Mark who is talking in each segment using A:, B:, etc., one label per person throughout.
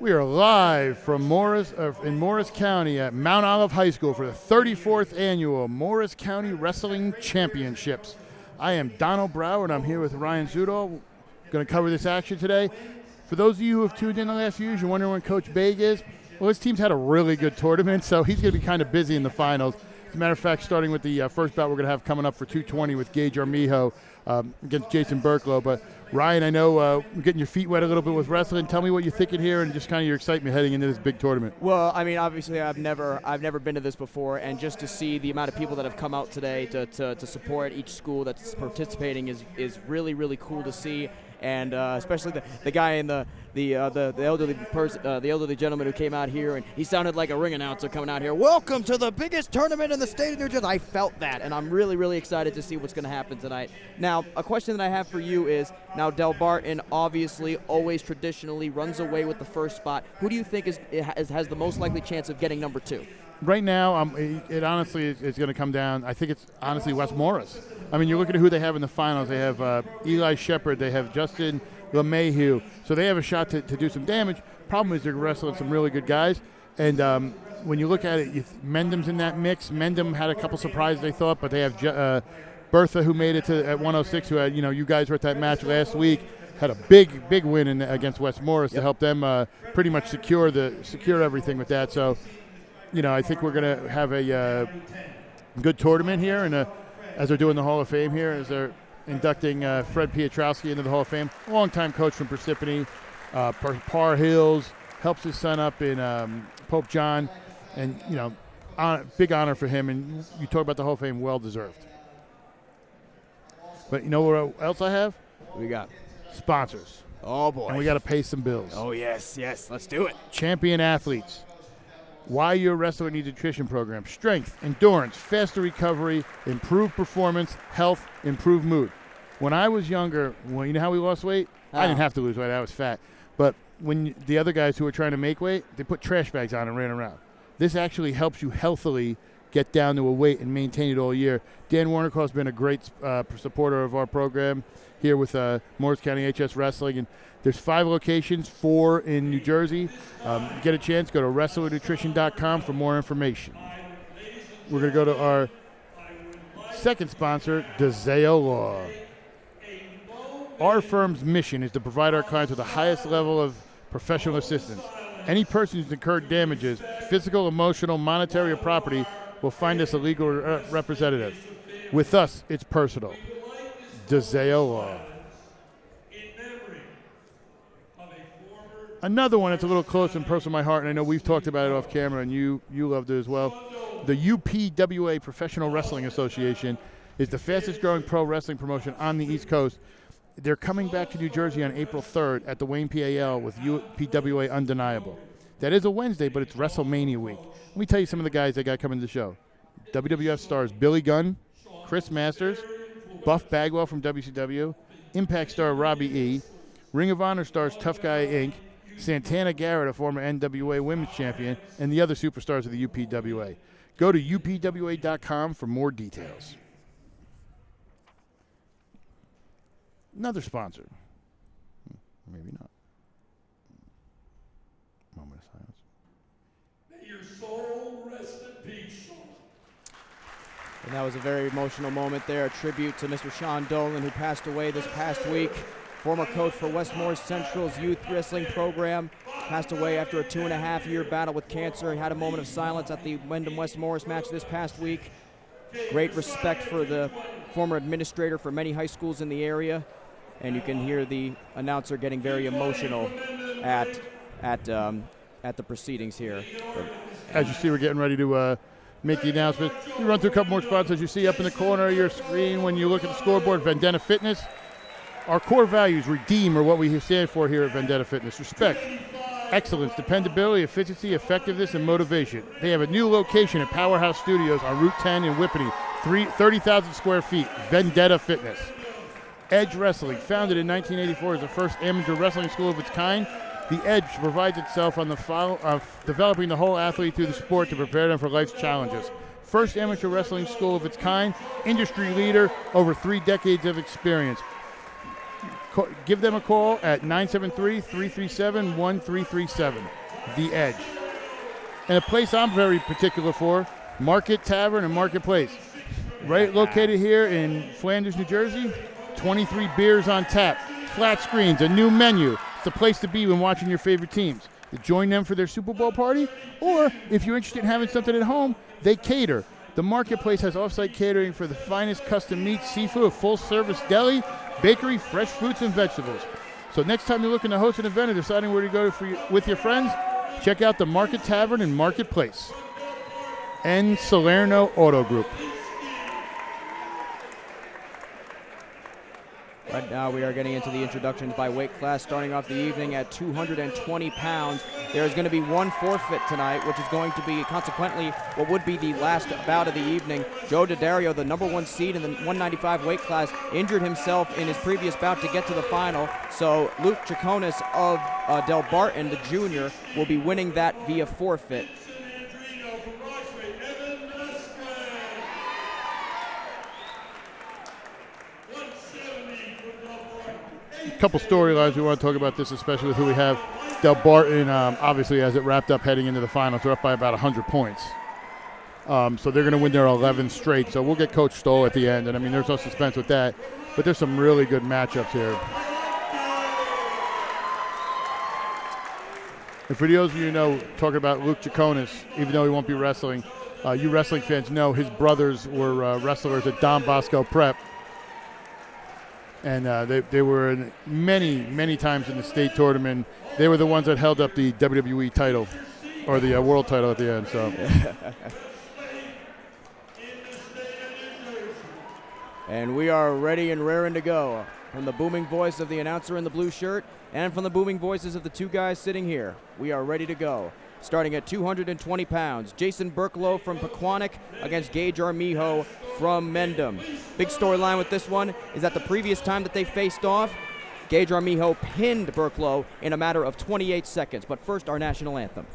A: We are live from in Morris County at Mount Olive High School for the 34th annual Morris County Wrestling Championships. I am Donald Brower, and I'm here with Ryan Zudol. Going to cover this action today. For those of you who have tuned in the last few years, you're wondering when Coach Baig is. Well, his team's had a really good tournament, so he's going to be kind of busy in the finals. As a matter of fact, starting with the first bout we're going to have coming up for 220 with Gage Armijo against Jason Burklow. But Ryan, I know you're getting your feet wet a little bit with wrestling. Tell me what you're thinking here and just kind of your excitement heading into this big tournament.
B: Well, I mean, obviously I've never been to this before, and just to see the amount of people that have come out today to support each school that's participating is really, really cool to see. And especially the guy in the elderly gentleman who came out here, and he sounded like a ring announcer coming out here. Welcome to the biggest tournament in the state of New Jersey. I felt that, and I'm really, really excited to see what's going to happen tonight. Now, a question that I have for you is, now Del Barton obviously always traditionally runs away with the first spot. Who do you think has the most likely chance of getting number 2?
A: Right now, it honestly is going to come down. I think it's honestly West Morris. I mean, you look at who they have in the finals. They have Eli Shepard. They have Justin LeMahieu. So they have a shot to do some damage. Problem is they're wrestling some really good guys. And when you look at it, Mendham's in that mix. Mendham had a couple surprises, they thought, but they have Bertha, who made it to at 106, who had, you guys were at that match last week. Had a big win against West Morris to help them pretty much secure everything with that. So, I think we're going to have a good tournament here, and as they're doing the Hall of Fame here, as they're inducting Fred Piotrowski into the Hall of Fame, longtime coach from Parsippany, Par Hills, helps his son up in Pope John, and, big honor for him. And you talk about the Hall of Fame, well-deserved. But you know what else I have?
B: What we got?
A: Sponsors.
B: Oh, boy.
A: And we got to pay some bills.
B: Oh, yes, let's do it.
A: Champion Athletes. Why your wrestler needs a nutrition program. Strength, endurance, faster recovery, improved performance, health, improved mood. When I was younger, you know how we lost weight? I didn't have to lose weight. I was fat. But when the other guys who were trying to make weight, they put trash bags on and ran around. This actually helps you healthily get down to a weight and maintain it all year. Dan Warnercall has been a great supporter of our program here with Morris County HS Wrestling. And there's 5 locations, 4 in New Jersey. Get a chance, go to WrestlerNutrition.com for more information. We're going to go to our second sponsor, DeZeo Law. Our firm's mission is to provide our clients with the highest level of professional assistance. Any person who's incurred damages, physical, emotional, monetary, or property, will find us a legal representative. With us, it's personal. DeZeo Law. Another one that's a little close and personal to my heart, and I know we've talked about it off camera, and you loved it as well. The UPWA Professional Wrestling Association is the fastest growing pro wrestling promotion on the East Coast. They're coming back to New Jersey on April 3rd at the Wayne PAL with UPWA Undeniable. That is a Wednesday, but it's WrestleMania week. Let me tell you some of the guys that got coming to the show. WWF stars Billy Gunn, Chris Masters, Buff Bagwell from WCW, Impact star Robbie E., Ring of Honor stars Tough Guy Inc., Santana Garrett, a former NWA Women's Champion, and the other superstars of the UPWA. Go to upwa.com for more details. Another sponsor. Maybe not. Moment of silence.
C: May your soul rest in peace.
B: And that was a very emotional moment there, a tribute to Mr. Sean Dolan, who passed away this past week. Former coach for West Morris Central's youth wrestling program, passed away after a 2.5-year battle with cancer. He had a moment of silence at the Wyndham West Morris match this past week. Great respect for the former administrator for many high schools in the area. And you can hear the announcer getting very emotional at the proceedings here.
A: As you see, we're getting ready to make the announcement. We run through a couple more spots. As you see up in the corner of your screen when you look at the scoreboard, Vendetta Fitness. Our core values, redeem, are what we stand for here at Vendetta Fitness. Respect, excellence, dependability, efficiency, effectiveness, and motivation. They have a new location at Powerhouse Studios on Route 10 in Whippany, 30,000 square feet, Vendetta Fitness. Edge Wrestling, founded in 1984 as the first amateur wrestling school of its kind, the Edge provides itself on the follow of developing the whole athlete through the sport to prepare them for life's challenges. First amateur wrestling school of its kind, industry leader, over 3 decades of experience. give them a call at 973-337-1337. The Edge. And a place I'm very particular for, Market Tavern and Marketplace. Right located here in Flanders, New Jersey. 23 beers on tap, flat screens, a new menu. It's the place to be when watching your favorite teams. You join them for their Super Bowl party, or if you're interested in having something at home, they cater. The Marketplace has off-site catering for the finest custom meats, seafood, a full-service deli, bakery, fresh fruits, and vegetables. So next time you're looking to host an event or deciding where to go with your friends, check out the Market Tavern and Marketplace. And Salerno Auto Group.
B: Right now we are getting into the introductions by weight class, starting off the evening at 220 pounds. There is going to be one forfeit tonight, which is going to be consequently what would be the last bout of the evening. Joe Daddario, the number 1 seed in the 195 weight class, injured himself in his previous bout to get to the final. So Luke Chaconis of Del Barton, the junior, will be winning that via forfeit.
A: Couple storylines we want to talk about this, especially with who we have. Del Barton, obviously, as it wrapped up heading into the finals, they're up by about 100 points. So they're going to win their 11th straight. So we'll get Coach Stoll at the end. And, I mean, there's no suspense with that. But there's some really good matchups here. And for those of you who know, talking about Luke Chaconis, even though he won't be wrestling, you wrestling fans know his brothers were wrestlers at Don Bosco Prep. And they were in many times in the state tournament. They were the ones that held up the WWE title, or the world title at the end. So,
B: and we are ready and raring to go. From the booming voice of the announcer in the blue shirt, and from the booming voices of the two guys sitting here, we are ready to go. Starting at 220 pounds, Jason Berklow from Pequannock against Gage Armijo from Mendham. Big storyline with this one is that the previous time that they faced off, Gage Armijo pinned Berklow in a matter of 28 seconds. But first, our national anthem.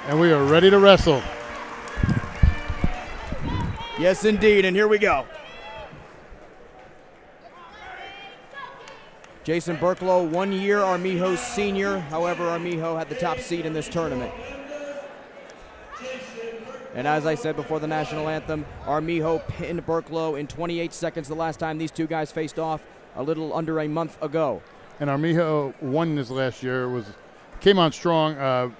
A: and we are ready to wrestle.
B: Yes, indeed, and here we go. Jason Berklow, 1 year Armijo's senior. However, Armijo had the top seed in this tournament. And as I said before the national anthem, Armijo pinned Berklow in 28 seconds the last time these two guys faced off a little under a month ago.
A: And Armijo won this last year, came on strong.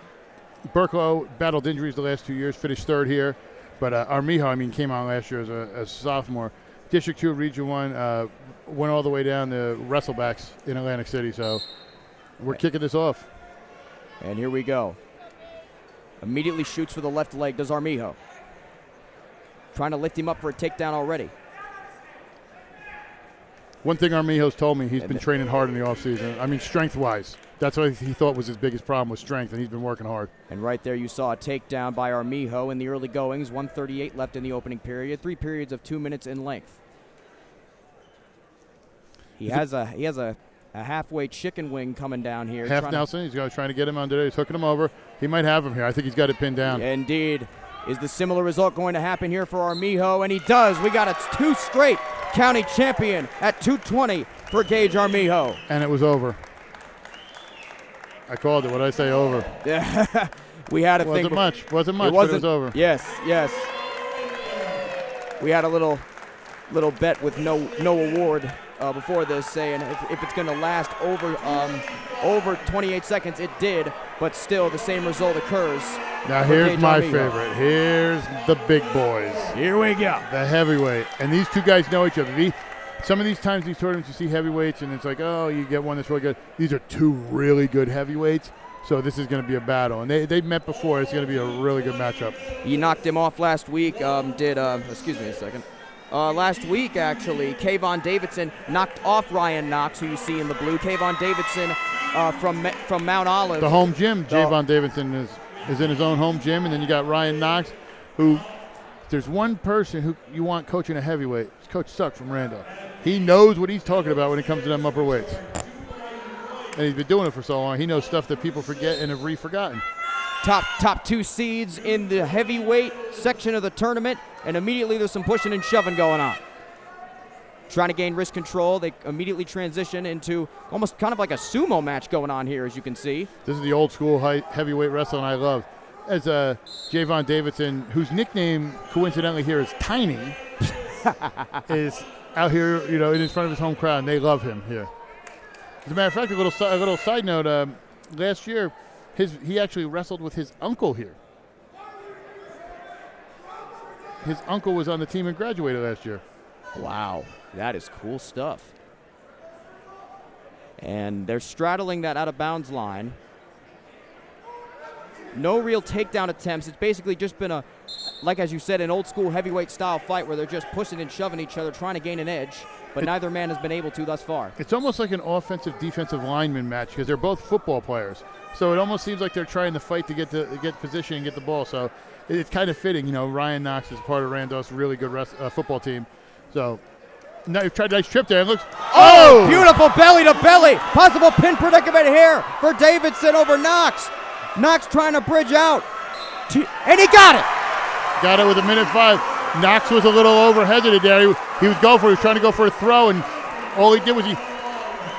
A: Berklow battled injuries the last 2 years, finished third here. But Armijo, came on last year as a sophomore. District 2, Region 1, went all the way down to Wrestlebacks in Atlantic City. So we're kicking this off.
B: And here we go. Immediately shoots for the left leg, does Armijo. Trying to lift him up for a takedown already.
A: One thing Armijo's told me, he's been training hard in the offseason. Strength-wise. That's what he thought was his biggest problem, was strength, and he's been working hard.
B: And right there you saw a takedown by Armijo in the early goings. 1:38 left in the opening period. 3 periods of 2 minutes in length. He has a halfway chicken wing coming down here.
A: Half Nelson. He's trying to get him under. He's hooking him over. He might have him here. I think he's got it pinned down.
B: Indeed. Is the similar result going to happen here for Armijo? And he does. We got a 2 straight county champion at 220 for Gage Armijo.
A: And it was over. I called it. What did I say? Over.
B: We had a thing.
A: Wasn't much. Wasn't much,
B: It
A: but
B: wasn't.
A: it was over.
B: Yes, yes. We had a little bet with no award before this, saying if it's going to last over 28 seconds, it did, but still the same result occurs.
A: Now
B: for
A: here's
B: Dejan
A: my
B: Miho.
A: favorite. Here's the big boys.
B: Here we go.
A: The heavyweight. And these two guys know each other. Some of these times, these tournaments, you see heavyweights, and it's like, oh, you get one that's really good. These are two really good heavyweights, so this is going to be a battle. And they've met before. It's going to be a really good matchup.
B: He knocked him off last week. Excuse me a second. Last week, actually, Kayvon Davidson knocked off Ryan Knox, who you see in the blue. Kayvon Davidson from Mount Olive.
A: The home gym, Javon Davidson is in his own home gym, and then you got Ryan Knox, who, if there's one person who you want coaching a heavyweight, it's Coach Suck from Randolph. He knows what he's talking about when it comes to them upper weights. And he's been doing it for so long. He knows stuff that people forget and have re-forgotten.
B: Top two seeds in the heavyweight section of the tournament, and immediately there's some pushing and shoving going on. Trying to gain wrist control, they immediately transition into almost kind of like a sumo match going on here, as you can see.
A: This is the old school heavyweight wrestling I love. As Javon Davidson, whose nickname coincidentally here is Tiny, is out here, in front of his home crowd, and they love him here. As a matter of fact, a little side note, last year, he actually wrestled with his uncle here. His uncle was on the team and graduated last year.
B: Wow, that is cool stuff. And they're straddling that out of bounds line. No real takedown attempts. It's basically just been as you said, an old school heavyweight style fight where they're just pushing and shoving each other, trying to gain an edge, but neither man has been able to thus far.
A: It's almost like an offensive defensive lineman match because they're both football players. So it almost seems like they're trying to fight to get position and get the ball. So it's kind of fitting. Ryan Knox is part of Randolph's really good football team. So now you've tried a nice trip there. It looks.
B: Oh! Beautiful belly to belly. Possible pin predicament here for Davidson over Knox. Knox trying to bridge out. And he got it.
A: Got it with 1:05. Knox was a little over-hesitant there. He was trying to go for a throw, and all he did was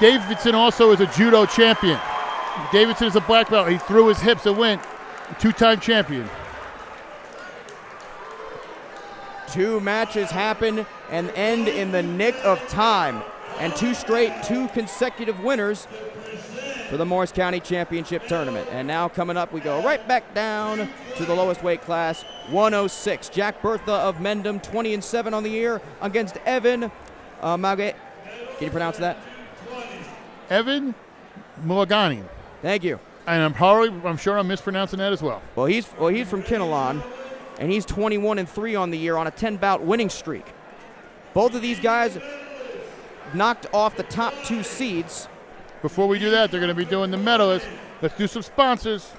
A: Davidson also is a judo champion. Davidson is a black belt. He threw his hips and went. Two-time champion.
B: Two matches happen and end in the nick of time. And two consecutive winners for the Morris County Championship Tournament. And now coming up, we go right back down to the lowest weight class, 106. Jack Bertha of Mendham, 20-7 on the year against Evan Mauge. Can you pronounce that?
A: Evan Mulagani.
B: Thank you.
A: And I'm sure I'm mispronouncing that as well.
B: Well, he's from Kinnelon, and he's 21-3 on the year on a 10-bout winning streak. Both of these guys knocked off the top two seeds.
A: Before we do that, they're going to be doing the medalists. Let's do some sponsors.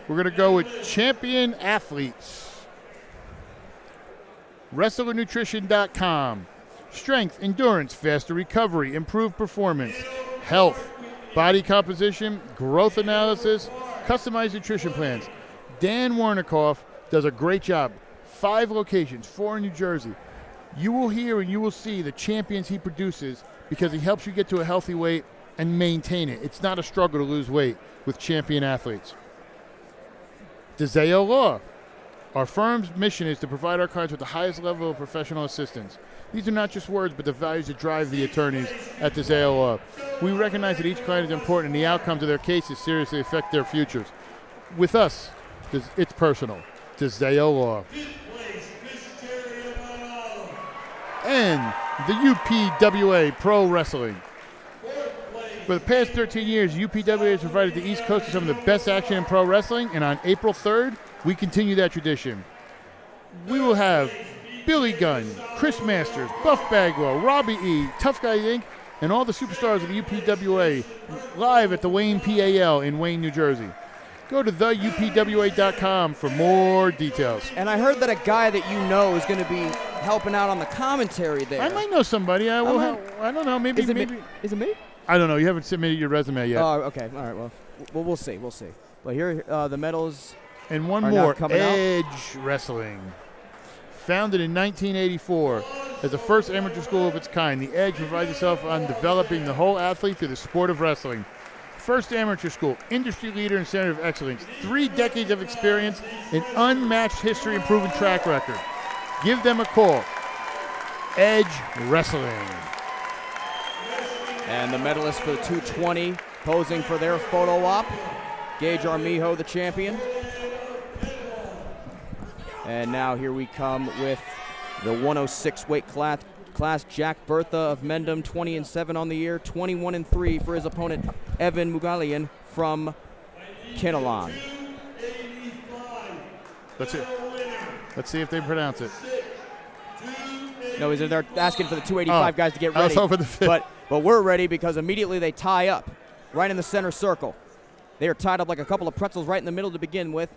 A: We're going to go with Champion Athletes. WrestlerNutrition.com. Strength, endurance, faster recovery, improved performance, health, body composition, growth analysis, customized nutrition plans. Dan Warnikoff does a great job. 5 locations, 4 in New Jersey. You will hear and you will see the champions he produces because he helps you get to a healthy weight and maintain it. It's not a struggle to lose weight with Champion Athletes. DeZeo Law. Our firm's mission is to provide our clients with the highest level of professional assistance. These are not just words, but the values that drive the attorneys at DeZeo Law. We recognize that each client is important and the outcomes of their cases seriously affect their futures. With us, it's personal. DeZeo Law. And the UPWA Pro Wrestling. For the past 13 years, UPWA has provided the East Coast with some of the best action in pro wrestling, and on April 3rd, we continue that tradition. We will have Billy Gunn, Chris Masters, Buff Bagwell, Robbie E., Tough Guy Inc., and all the superstars of the UPWA live at the Wayne PAL in Wayne, New Jersey. Go to theupwa.com for more details.
B: And I heard that a guy that you know is going to be helping out on the commentary there.
A: I might know somebody. I don't know. Maybe.
B: Is it me?
A: I don't know. You haven't submitted your resume yet.
B: Oh, okay. All right. Well, we'll see. We'll see. But here, the medals.
A: And one
B: are
A: more.
B: now coming
A: Edge
B: out.
A: Wrestling. Founded in 1984. as the first amateur school of its kind. The Edge provides itself on developing the whole athlete through the sport of wrestling. First amateur school, industry leader and center of excellence, 3 decades of experience, an unmatched history and proven track record. Give them a call. Edge Wrestling.
B: And the medalists for the 220 posing for their photo op. Gage Armijo, the champion. And now here we come with the 106 weight class. Jack Bertha of Mendham, 20-7 on the year, 21-3 for his opponent Evan Mugalian from Kinnelon.
A: Let's see if they pronounce it.
B: No, they're asking for the 285 guys to get ready.
A: I was hoping the
B: but we're ready because immediately they tie up right in the center circle. They are tied up like a couple of pretzels right in the middle to begin with.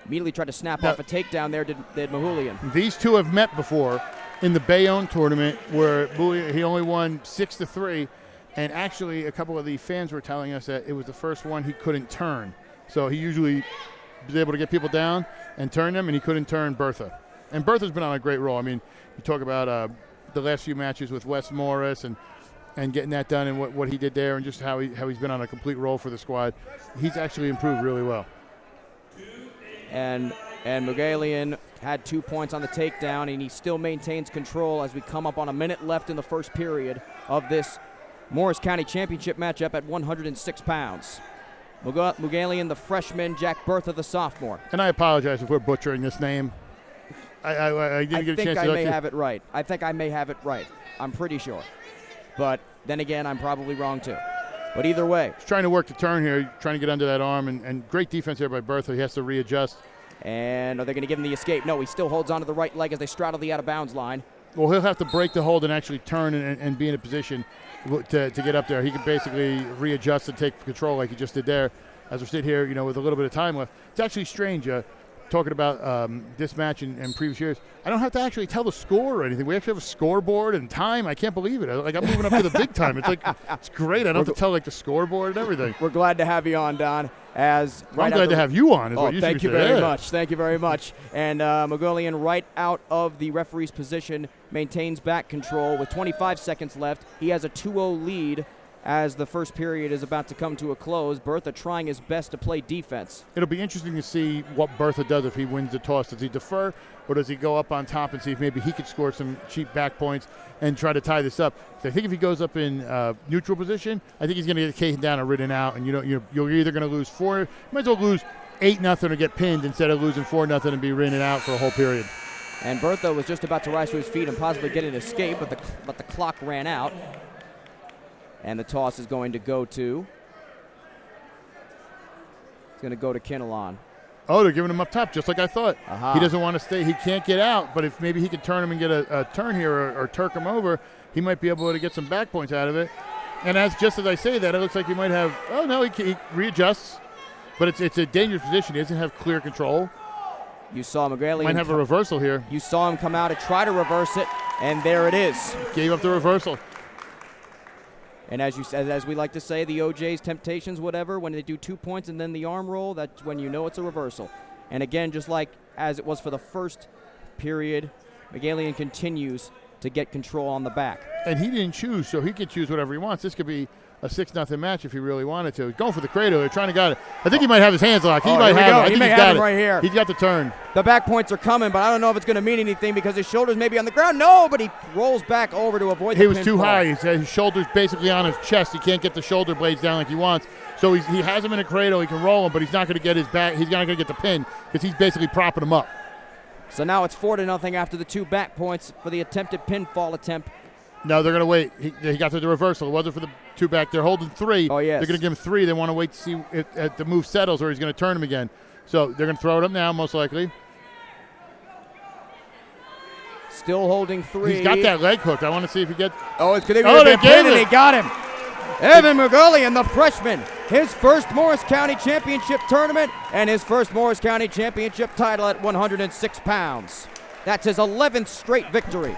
B: Immediately tried to snap off a takedown there, did Mahulian.
A: These two have met before in the Bayonne tournament where he only won 6-3, and actually a couple of the fans were telling us that it was the first one he couldn't turn. So he usually was able to get people down and turn them, and he couldn't turn Bertha. And Bertha's been on a great roll. I mean, you talk about the last few matches with Wes Morris and getting that done and what he did there and just how he's been on a complete roll for the squad. He's actually improved really well.
B: And Mugalian had 2 points on the takedown, and he still maintains control as we come up on a minute left in the first period of this Morris County Championship matchup at 106 pounds. Mugalian, the freshman, Jack Bertha, the sophomore.
A: And I apologize if we're butchering this name. I didn't get a chance to
B: I think I may have it right. I think I may have it right. I'm pretty sure. But then again, I'm probably wrong too. But either way.
A: He's trying to work the turn here, trying to get under that arm, and great defense there by Bertha. He has to readjust.
B: And are they going to give him the escape? No, he still holds onto the right leg as they straddle the out-of-bounds line.
A: Well, he'll have to break the hold and actually turn and be in a position to get up there. He can basically readjust and take control like he just did there. As we sit here, with a little bit of time left. It's actually strange. Talking about this match in previous years, I don't have to actually tell the score or anything. We actually have a scoreboard and time. I can't believe it. Like, I'm moving up to the big time. It's like, it's great. I don't have to tell the scoreboard and everything.
B: We're glad to have you on, Don.
A: I'm glad to have you on.
B: Thank you very much. Thank you very much. And Mugalian, right out of the referee's position, maintains back control with 25 seconds left. He has a 2-0 lead as the first period is about to come to a close. Bertha trying his best to play defense.
A: It'll be interesting to see what Bertha does if he wins the toss. Does he defer, or does he go up on top and see if maybe he could score some cheap back points and try to tie this up? I think if he goes up in neutral position, I think he's going to get taken down or ridden out, and you're either going to lose 4, you might as well lose 8-0 or get pinned instead of losing 4-0 and be ridden out for a whole period.
B: And Bertha was just about to rise to his feet and possibly get an escape, but the clock ran out. And the toss is going to go to. It's going to go to Kinnelon.
A: Oh, they're giving him up top, just like I thought.
B: Uh-huh.
A: He doesn't want to stay. He can't get out, but if maybe he could turn him and get a turn here or Turk him over, he might be able to get some back points out of it. And just as I say that, it looks like he might have. Oh no, he readjusts, but it's a dangerous position. He doesn't have clear control.
B: You saw Mugalian
A: might have a reversal here.
B: You saw him come out and try to reverse it, and there it is.
A: Gave up the reversal.
B: And as we like to say, the OJ's temptations, whatever, when they do 2 points and then the arm roll, that's when you know it's a reversal. And again, just like as it was for the first period, Mugalian continues to get control on the back.
A: And he didn't choose, so he could choose whatever he wants. This could be a 6-0 match if he really wanted to. He's going for the cradle. They're trying to get it. I think he might have his hands locked. He might have it. I think he's got it
B: right here.
A: He's got the turn.
B: The back points are coming, but I don't know if it's going to mean anything because his shoulders may be on the ground. No, but he rolls back over to avoid the pinfall.
A: He was too high. His shoulder's basically on his chest. He can't get the shoulder blades down like he wants. So he has him in a cradle. He can roll him, but he's not going to get his back. He's not going to get the pin because he's basically propping him up.
B: So now it's 4-0 after the 2 back points for the attempted pinfall attempt.
A: No, they're going to wait. He got to the reversal. It wasn't for the 2 back. They're holding 3.
B: Oh, yes.
A: They're going to give him 3. They want to wait to see if the move settles or he's going to turn him again. So they're going to throw it up now, most likely.
B: Still holding 3.
A: He's got that leg hooked. I want to see if he gets.
B: Oh, it's going to be a pin, and he got him. Evan Mugalian, the freshman, his first Morris County Championship tournament and his first Morris County Championship title at 106 pounds. That's his 11th straight victory.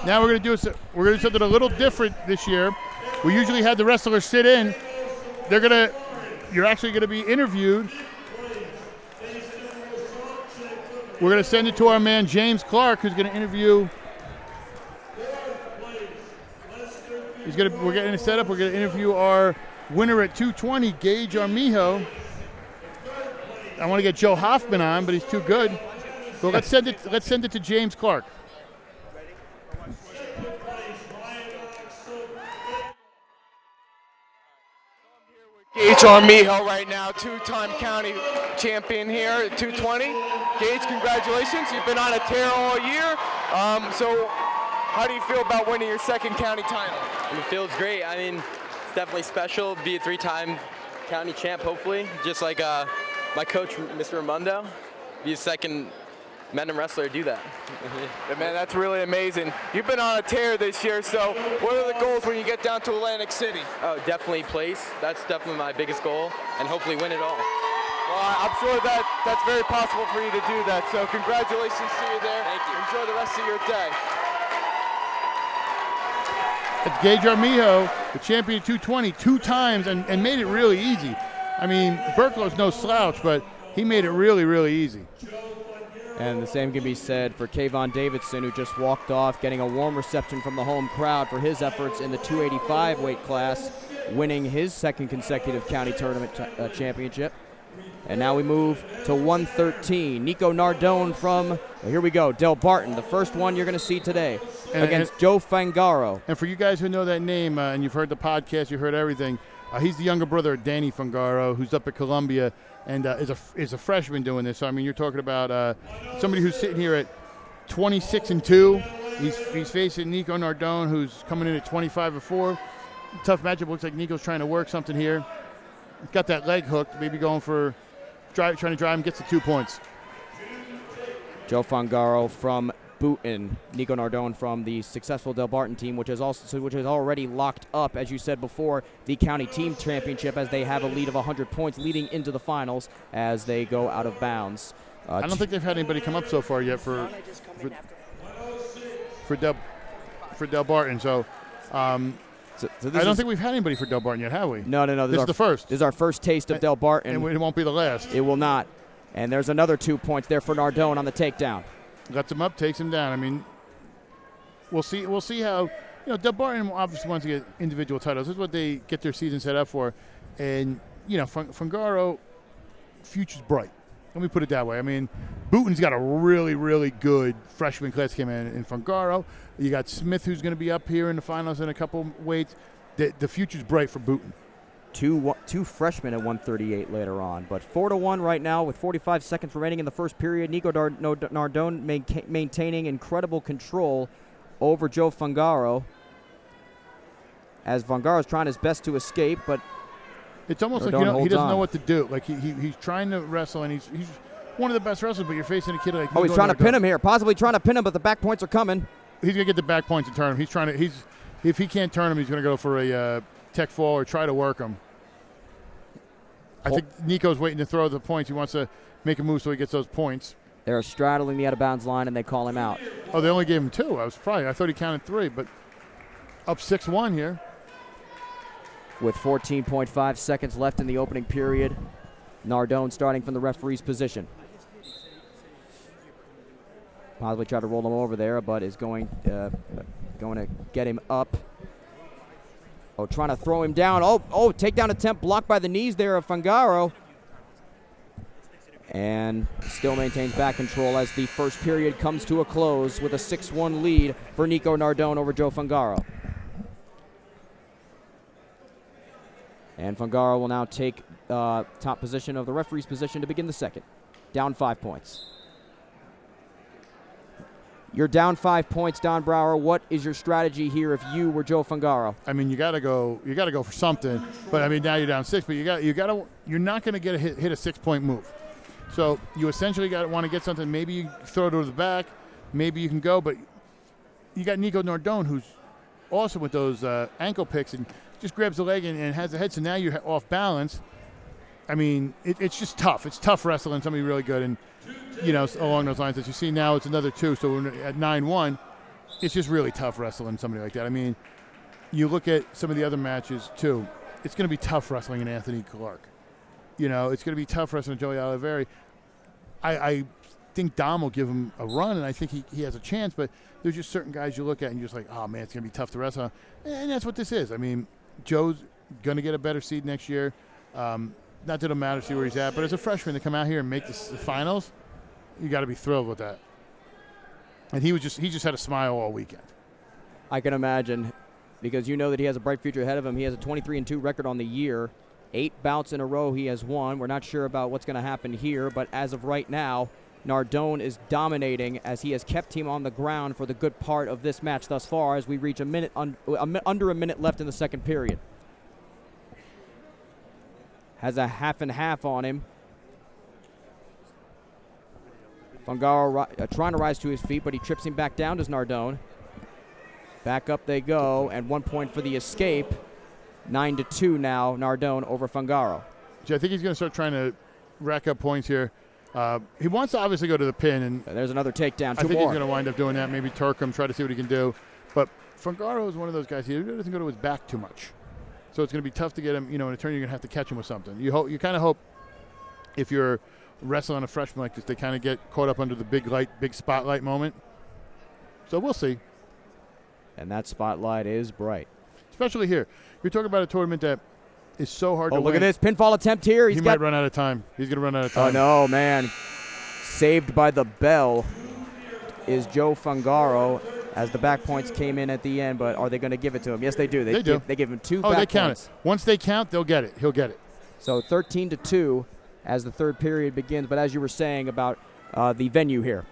A: Now we're going to do something a little different this year. We usually have the wrestlers sit in. You're actually gonna be interviewed. We're gonna send it to our man James Clark, who's gonna interview. We're getting it set up. We're gonna interview our winner at 220, Gage Armijo. I want to get Joe Hoffman on, but he's too good. So let's send it to James Clark.
D: Gage Armijo right now, two-time county champion here at 220. Gage, congratulations. You've been on a tear all year. So how do you feel about winning your second county title?
E: It feels great. I mean, it's definitely special to be a three-time county champ, hopefully. Just like my coach, Mr. Ramundo, be the second Mendham wrestler to do that.
D: Yeah, man, that's really amazing. You've been on a tear this year, so what are the goals when you get down to Atlantic City?
E: Oh, definitely place. That's definitely my biggest goal, and hopefully win it all.
D: Well, I'm sure that's very possible for you to do that, so congratulations to you there.
E: Thank you.
D: Enjoy the rest of your day.
A: It's Gage Armijo, the champion at 220, 2 times, and made it really easy. I mean, Burklow's no slouch, but he made it really, really easy.
B: And the same can be said for Kayvon Davidson, who just walked off, getting a warm reception from the home crowd for his efforts in the 285 weight class, winning his second consecutive county tournament championship. And now we move to 113. Nico Nardone from, here we go, Del Barton, the first one you're going to see today, against Joe Fangaro.
A: And for you guys who know that name, and you've heard the podcast, you heard everything, he's the younger brother of Danny Fangaro, who's up at Columbia, and is a freshman doing this. So, I mean, you're talking about somebody who's sitting here at 26-2. He's facing Nico Nardone, who's coming in at 25-4. Tough matchup. Looks like Nico's trying to work something here. He's got that leg hooked, maybe going for trying to drive him, gets the 2 points.
B: Joe Fangaro from Boonton, Nico Nardone from the successful Del Barton team, which is already locked up, as you said before, the county team championship, as they have a lead of 100 points leading into the finals as they go out of bounds.
A: I don't think they've had anybody come up so far yet for Del Barton. So, I don't think we've had anybody for Del Barton yet, have we?
B: No.
A: This is the first.
B: This is our first taste of Del Barton.
A: And it won't be the last.
B: It will not. And there's another 2 points there for Nardone on the takedown.
A: Guts him up, takes him down. I mean, we'll see how, Del Barton obviously wants to get individual titles. This is what they get their season set up for. And, Fangaro, future's bright. Let me put it that way. I mean, Boonton's got a really, really good freshman class came in Fangaro. You got Smith, who's going to be up here in the finals in a couple weights. The future's bright for Boonton.
B: Two freshmen at 138 later on, but 4-1 right now with 45 seconds remaining in the first period. Nico Nardone maintaining incredible control over Joe Fangaro, as Fangaro's trying his best to escape, but
A: it's almost
B: Nardone
A: like he doesn't know
B: on.
A: what to do. Like he's trying to wrestle, and he's one of the best wrestlers, but you're facing a kid like
B: he's trying to pin him here, possibly trying to pin him, but the back points are coming.
A: He's gonna get the back points and turn him. If he can't turn him, he's gonna go for a tech fall or try to work him. I think Nico's waiting to throw the points. He wants to make a move so he gets those points.
B: They're straddling the out-of-bounds line, and they call him out.
A: Oh, they only gave him 2. I thought he counted 3, but up 6-1 here.
B: With 14.5 seconds left in the opening period, Nardone starting from the referee's position. Possibly try to roll him over there, but is going to get him up. Oh, trying to throw him down. Oh, takedown attempt blocked by the knees there of Fangaro. And still maintains back control as the first period comes to a close with a 6-1 lead for Nico Nardone over Joe Fangaro. And Fangaro will now take top position of the referee's position to begin the second. Down 5 points. You're down 5 points, Don Brower. What is your strategy here if you were Joe Fangaro?
A: I mean, you got to go for something. But I mean, now you're down 6. But you're not going to get hit a 6-point move. So you essentially want to get something. Maybe you throw it to the back. Maybe you can go. But you got Nico Nardone, who's awesome with those ankle picks and just grabs the leg and has the head. So now you're off balance. I mean, it's just tough. It's tough wrestling somebody really good. And along those lines, as you see now, it's another 2. So at 9-1, it's just really tough wrestling somebody like that. I mean, you look at some of the other matches, too. It's going to be tough wrestling in Anthony Clark. You know, it's going to be tough wrestling Joey Oliveri. I think Dom will give him a run, and I think he has a chance, but there's just certain guys you look at and you're just like, oh, man, it's going to be tough to wrestle. And that's what this is. I mean, Joe's going to get a better seed next year. Not that it'll matter, see where he's at, but as a freshman to come out here and make the finals, you got to be thrilled with that. And he just had a smile all weekend.
B: I can imagine, because you know that he has a bright future ahead of him. He has a 23-2 record on the year. 8 bouts in a row he has won. We're not sure about what's going to happen here, but as of right now, Nardone is dominating as he has kept him on the ground for the good part of this match thus far as we reach under a minute left in the second period. Has a half and half on him. Fungaro trying to rise to his feet, but he trips him back down, does Nardone. Back up they go, and 1 point for the escape. 9-2 now, Nardone over Fungaro.
A: I think he's going to start trying to rack up points here. He wants to obviously go to the pin. And
B: there's another takedown,
A: I think
B: more.
A: he's going to wind up doing that. Maybe Turk him, try to see what he can do. But Fungaro is one of those guys, he doesn't go to his back too much. So it's going to be tough to get him, in a turn you're going to have to catch him with something. You kind of hope if you're wrestling a freshman like this, they kind of get caught up under the big spotlight moment. So we'll see.
B: And that spotlight is bright.
A: Especially here. You're talking about a tournament that is so hard to win.
B: Oh, look at this pinfall attempt here.
A: He might run out of time. He's going to run out of time.
B: Oh, no, man. Saved by the bell is Joe Fungaro as the back points came in at the end, but are they going to give it to him? Yes, they do. They do. They give him 2 back points.
A: Oh, they count it. Once they count, they'll get it. He'll get it.
B: So 13-2 as the third period begins. But as you were saying about the venue here.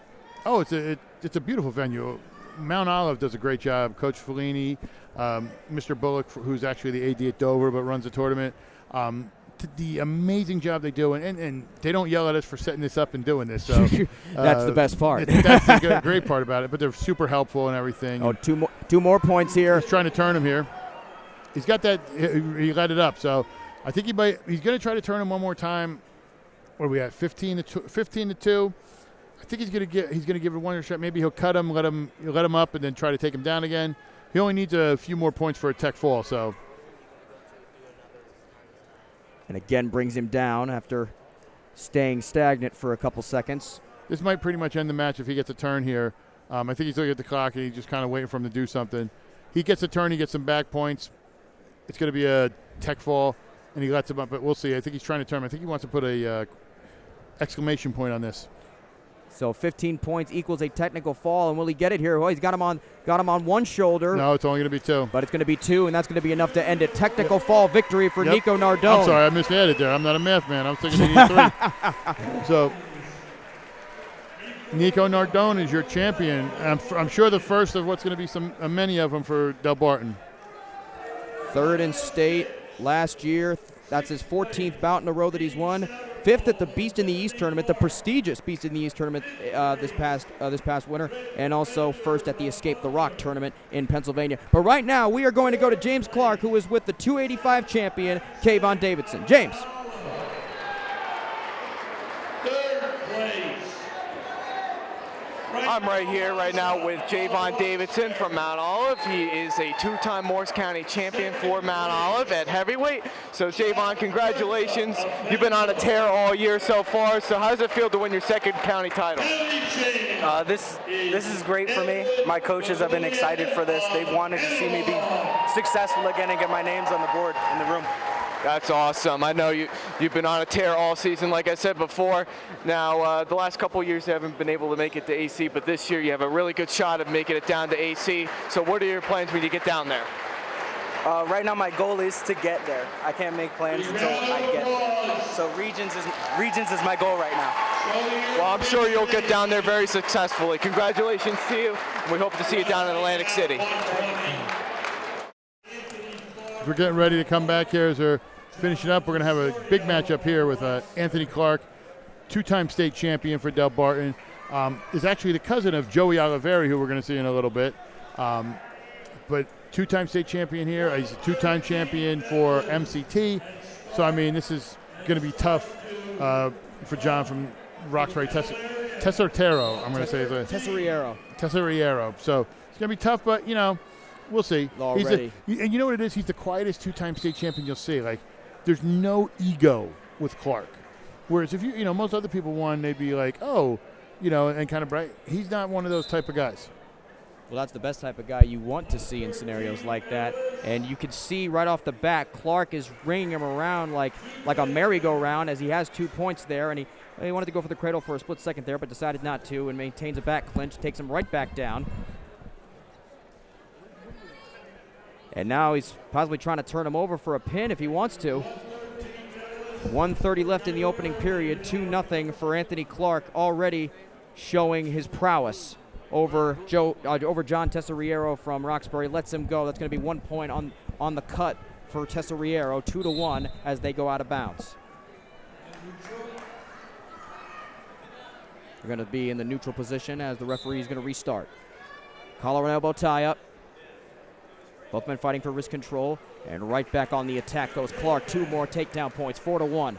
A: Oh, it's a beautiful venue. Mount Olive does a great job. Coach Fellini, Mr. Bullock, who's actually the AD at Dover but runs the tournament. The amazing job they do, and they don't yell at us for setting this up and doing this. So
B: that's the best part.
A: That's the great part about it. But they're super helpful and everything.
B: Oh, two more points here.
A: He's trying to turn him here. He's got that. He let it up. So I think he's going to try to turn him one more time. What are we at? 15-2. I think he's going to give it one more shot. Maybe he'll cut him, let him up, and then try to take him down again. He only needs a few more points for a tech fall. So.
B: And again brings him down after staying stagnant for a couple seconds.
A: This might pretty much end the match if he gets a turn here. I think he's looking at the clock and he's just kind of waiting for him to do something. He gets a turn, he gets some back points. It's going to be a tech fall, and he lets him up, but we'll see. I think he's trying to turn him. I think he wants to put a exclamation point on this.
B: So 15 points equals a technical fall, and will he get it here? Well, he's got him on one shoulder.
A: No, it's only going to be 2.
B: But it's going to be 2, and that's going to be enough to end it. Technical fall victory for Nico Nardone.
A: I'm sorry, I misadded there. I'm not a math man. I'm thinking he needs 3. So Nico Nardone is your champion. I'm sure the first of what's going to be many of them for Del Barton. 3rd
B: in state last year. That's his 14th bout in a row that he's won. 5th at the Beast in the East tournament, the prestigious Beast in the East tournament this past winter, and also 1st at the Escape the Rock tournament in Pennsylvania. But right now, we are going to go to James Clark, who is with the 285 champion, Kayvon Davidson. James.
C: 3rd place.
D: I'm right here right now with Javon Davidson from Mount Olive. He is a 2-time Morris County champion for Mount Olive at heavyweight. So Javon, congratulations. You've been on a tear all year so far. So how does it feel to win your 2nd county title?
F: This is great for me. My coaches have been excited for this. They've wanted to see me be successful again and get my names on the board in the room.
D: That's awesome. I know you've been on a tear all season, like I said before. Now, the last couple of years you haven't been able to make it to AC, but this year you have a really good shot of making it down to AC. So what are your plans when you get down there?
F: Right now my goal is to get there. I can't make plans until I get there. So regions is my goal right now.
D: Well, I'm sure you'll get down there very successfully. Congratulations to you, and we hope to see you down in Atlantic City.
A: We're getting ready to come back here as we're finishing up. We're going to have a big matchup here with Anthony Clark, 2-time state champion for Del Barton. Is actually the cousin of Joey Oliveri, who we're going to see in a little bit. But 2-time state champion here. He's a 2-time champion for MCT. So, I mean, this is going to be tough for John from Roxbury Tesoriero. I'm going to say
B: Tesoriero.
A: Tesoriero. So it's going to be tough, but, We'll see.
B: Already.
A: And you know what it is? He's the quietest two-time state champion you'll see. Like, there's no ego with Clark. Whereas if most other people won, they'd be like, oh, and kind of bright. He's not one of those type of guys.
B: Well, that's the best type of guy you want to see in scenarios like that. And you can see right off the bat, Clark is ringing him around like a merry-go-round as he has 2 points there. And he wanted to go for the cradle for a split second there, but decided not to and maintains a back clinch, takes him right back down. And now he's possibly trying to turn him over for a pin if he wants to. 1:30 left in the opening period, 2-0 for Anthony Clark, already showing his prowess over John Tesoriero from Roxbury. Lets him go. That's going to be 1 point on the cut for Tesoriero, 2-1 as they go out of bounds. They're going to be in the neutral position as the referee is going to restart. Collar and elbow tie up. Both men fighting for wrist control, and right back on the attack goes Clark. 2 more takedown points, 4-1.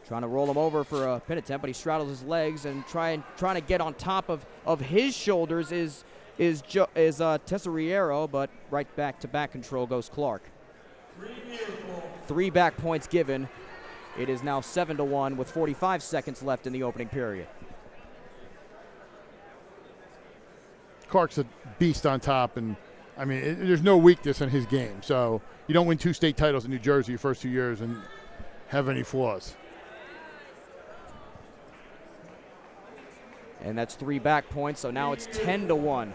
B: Trying to roll him over for a pin attempt, but he straddles his legs and trying to get on top of his shoulders is Tesoriero, but right back to back control goes Clark. 3 back points given. It is now 7-1 with 45 seconds left in the opening period.
A: Clark's a beast on top, and there's no weakness in his game. So you don't win 2 state titles in New Jersey your first 2 years and have any flaws.
B: And that's 3 back points, so now it's 10-1.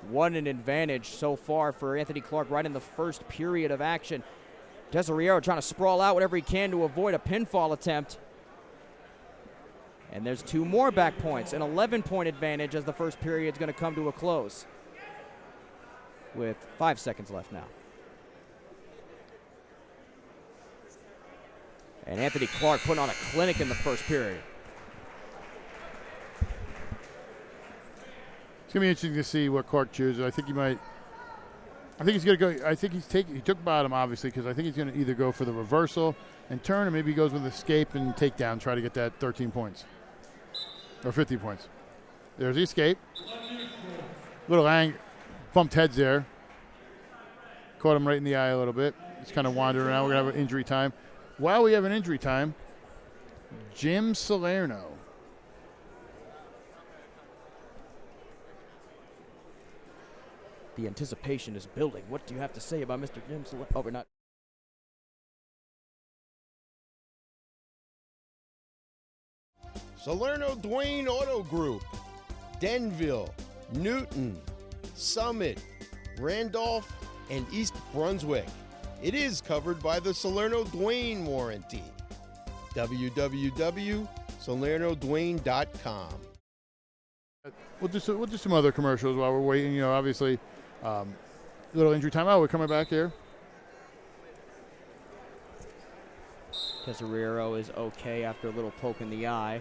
B: What an advantage so far for Anthony Clark right in the first period of action. Tesoriero trying to sprawl out whatever he can to avoid a pinfall attempt. And there's 2 more back points, an 11-point advantage as the first period is going to come to a close with 5 seconds left now. And Anthony Clark putting on a clinic in the first period.
A: It's going to be interesting to see what Clark chooses. I think he's going to go. I think he took bottom, obviously, because I think he's going to either go for the reversal and turn, or maybe he goes with escape and takedown, try to get that 13 points. Or 50 points. There's the escape. Little bumped heads there. Caught him right in the eye a little bit. He's kind of wandering around. We're going to have an injury time. While we have an injury time, Jim Salerno.
B: The anticipation is building. What do you have to say about Mr. Jim Salerno? Oh, we're not.
G: Salerno Dwayne Auto Group, Denville, Newton, Summit, Randolph, and East Brunswick. It is covered by the Salerno Dwayne warranty. www.salernodwayne.com.
A: We'll do some other commercials while we're waiting. Obviously, little injury time. Oh, we're coming back here.
B: Tesoriero is okay after a little poke in the eye.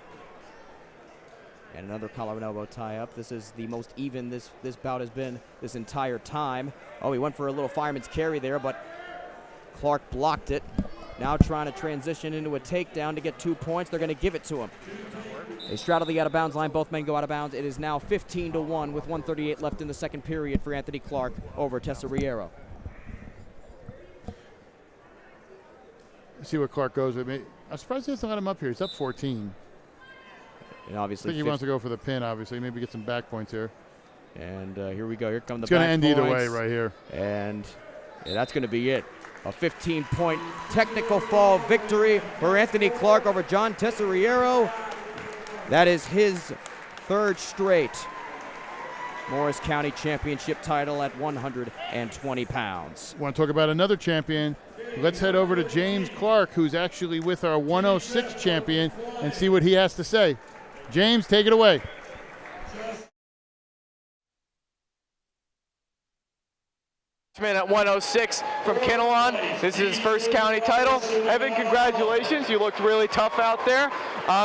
B: And another collar and elbow tie-up. This is the most even this bout has been this entire time. Oh, he went for a little fireman's carry there, but Clark blocked it. Now trying to transition into a takedown to get 2 points. They're going to give it to him. They straddle the out-of-bounds line. Both men go out of bounds. It is now 15-1 with 1:38 left in the second period for Anthony Clark over Tesoriero.
A: See what Clark goes with. I'm surprised he doesn't let him up here. He's up 14.
B: And
A: I
B: obviously,
A: think he wants to go for the pin, obviously. Maybe get some back points here.
B: And here we go. Here come the
A: back points. It's going to end either way
B: points.
A: right here.
B: And that's going to be it. A 15-point technical fall victory for Anthony Clark over John Tesoriero. That is his 3rd straight Morris County Championship title at 120 pounds.
A: Want to talk about another champion? Let's head over to James Clark, who's actually with our 106 champion, and see what he has to say. James, take it away.
D: Man at 106 from Kinnelon. This is his first county title. Evan, congratulations. You looked really tough out there.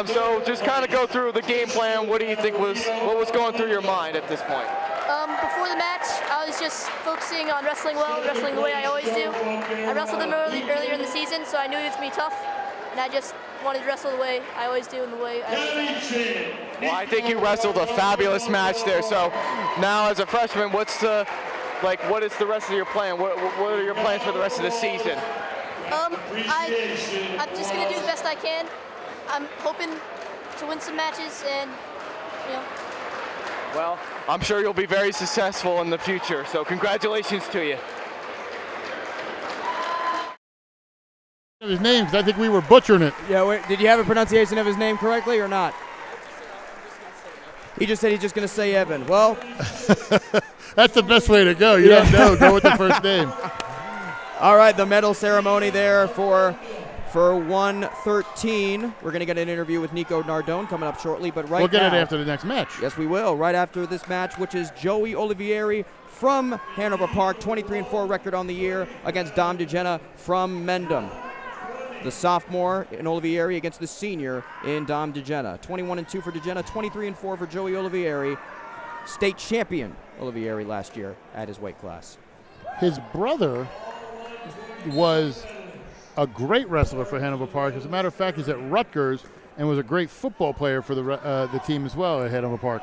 D: So just kind of go through the game plan. What do you think what was going through your mind at this point?
H: Before the match, I was just focusing on wrestling well, wrestling the way I always do. I wrestled him earlier in the season, so I knew he was going to be tough, and I just wanted to wrestle the way I always do and the way I always am.
D: Well, I think you wrestled a fabulous match there. So now, as a freshman, what is the rest of your plan? What are your plans for the rest of the season?
H: I'm just gonna do the best I can. I'm hoping to win some matches and, you know.
D: Well, I'm sure you'll be very successful in the future. So congratulations to you.
A: His name, because I think we were butchering it.
B: Yeah, wait, did you have a pronunciation of his name correctly or not? He just said he's just going to say Evan. Well,
A: that's the best way to go. You don't know. Go with the first name.
B: All right, the medal ceremony there for 113. We're going to get an interview with Nico Nardone coming up shortly, but right now.
A: We'll get it after the next match.
B: Yes, we will. Right after this match, which is Joey Olivieri from Hanover Park, 23-4 record on the year, against Dom DeGenna from Mendham. The sophomore in Olivieri against the senior in Dom DeGenna. 21-2 for DeGenna, 23-4 for Joey Olivieri. State champion Olivieri last year at his weight class.
A: His brother was a great wrestler for Hanover Park. As a matter of fact, he's at Rutgers and was a great football player for the team as well at Hanover Park.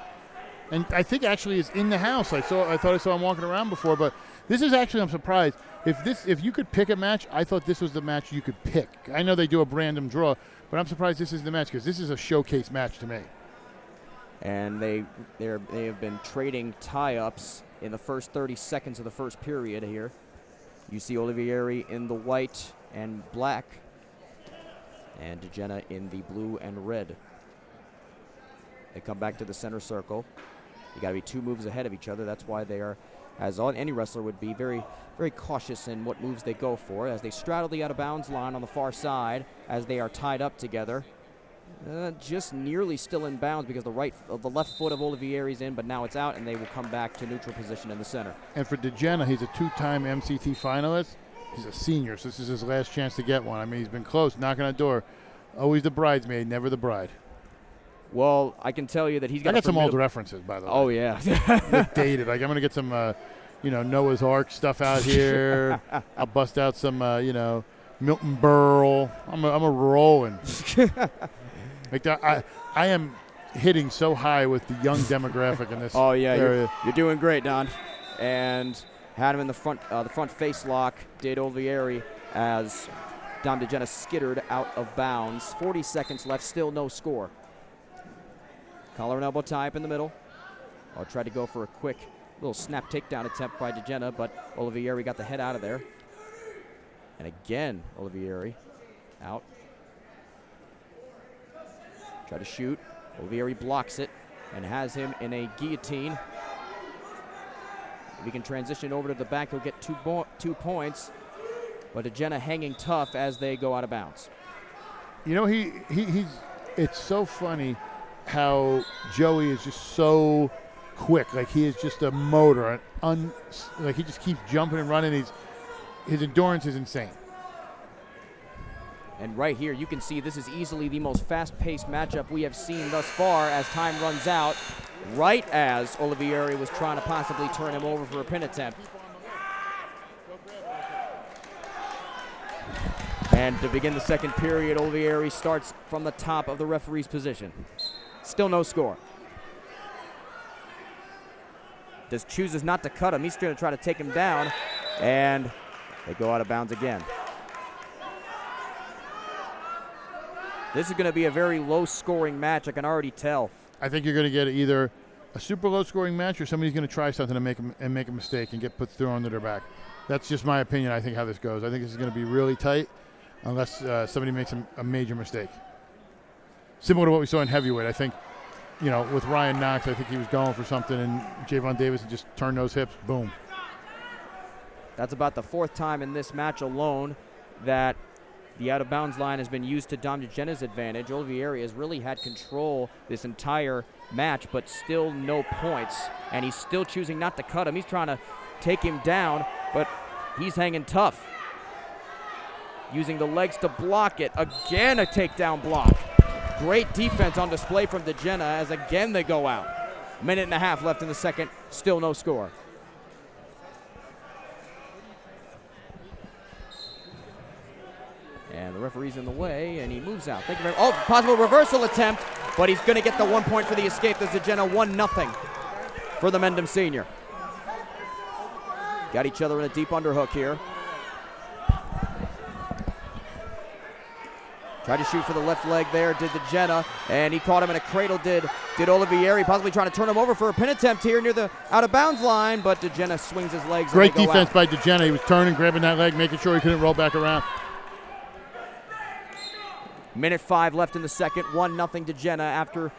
A: And I think actually is in the house. I thought I saw him walking around before, but this is actually, I'm surprised. If you could pick a match, I thought this was the match you could pick. I know they do a random draw, but I'm surprised this is the match because this is a showcase match to me.
B: And they have been trading tie-ups in the first 30 seconds of the first period here. You see Olivieri in the white and black, and DeGenna in the blue and red. They come back to the center circle. You got to be 2 moves ahead of each other. That's why they are, as any wrestler would be, very, very cautious in what moves they go for. As they straddle the out-of-bounds line on the far side, as they are tied up together, just nearly still in bounds because the left foot of Olivieri's in, but now it's out, and they will come back to neutral position in the center.
A: And for DeGenna, he's a 2-time MCT finalist. He's a senior, so this is his last chance to get one. I mean, he's been close, knocking on the door. Always the bridesmaid, never the bride.
B: Well, I can tell you that he's got.
A: I got some old references, by the way.
B: Oh yeah,
A: dated. Like I'm gonna get some, Noah's Ark stuff out here. I'll bust out some, Milton Berle. I'm a rolling. Like I am hitting so high with the young demographic in this.
B: Oh yeah,
A: area.
B: You're doing great, Don. And had him in the front face lock. Did Olivieri as Dom DeGenna skittered out of bounds. 40 seconds left, still no score. Collar and elbow tie up in the middle. I'll try to go for a quick little snap takedown attempt by DeGenna, but Olivieri got the head out of there. And again, Olivieri out. Try to shoot. Olivieri blocks it and has him in a guillotine. If he can transition over to the back, he'll get 2 points. But DeGenna hanging tough as they go out of bounds.
A: You know, he's it's so funny how Joey is just so quick. Like he is just a motor. Like he just keeps jumping and running. His endurance is insane.
B: And right here, you can see this is easily the most fast-paced matchup we have seen thus far as time runs out, right as Olivieri was trying to possibly turn him over for a pin attempt. And to begin the second period, Olivieri starts from the top of the referee's position. Still no score. Just chooses not to cut him. He's going to try to take him down, and they go out of bounds again. This is going to be a very low-scoring match, I can already tell.
A: I think you're going to get either a super low-scoring match or somebody's going to try something to make a mistake and get put through under their back. That's just my opinion, I think, how this goes. I think this is going to be really tight unless somebody makes a major mistake. Similar to what we saw in heavyweight, I think, with Ryan Knox, I think he was going for something, and Javon Davis just turned those hips, boom.
B: That's about the 4th time in this match alone that the out-of-bounds line has been used to Dom DeGenna's advantage. Olivieri has really had control this entire match, but still no points. And he's still choosing not to cut him. He's trying to take him down, but he's hanging tough. Using the legs to block it. Again, a takedown block. Great defense on display from DeGenna as again they go out. 1.5 minutes left in the second, still no score. And the referee's in the way, and he moves out. Thank you very much. Oh, possible reversal attempt, but he's going to get the 1 point for the escape. There's Jenna 1-0 for the Mendham senior. Got each other in a deep underhook here. Tried to shoot for the left leg there, did Jenna, and he caught him in a cradle, did Olivieri, possibly trying to turn him over for a pin attempt here near the out-of-bounds line, but DeGenna swings his legs.
A: Great defense by DeGenna. He was turning, grabbing that leg, making sure he couldn't roll back around.
B: Minute 5 left in the second, 1-0 DeGenna after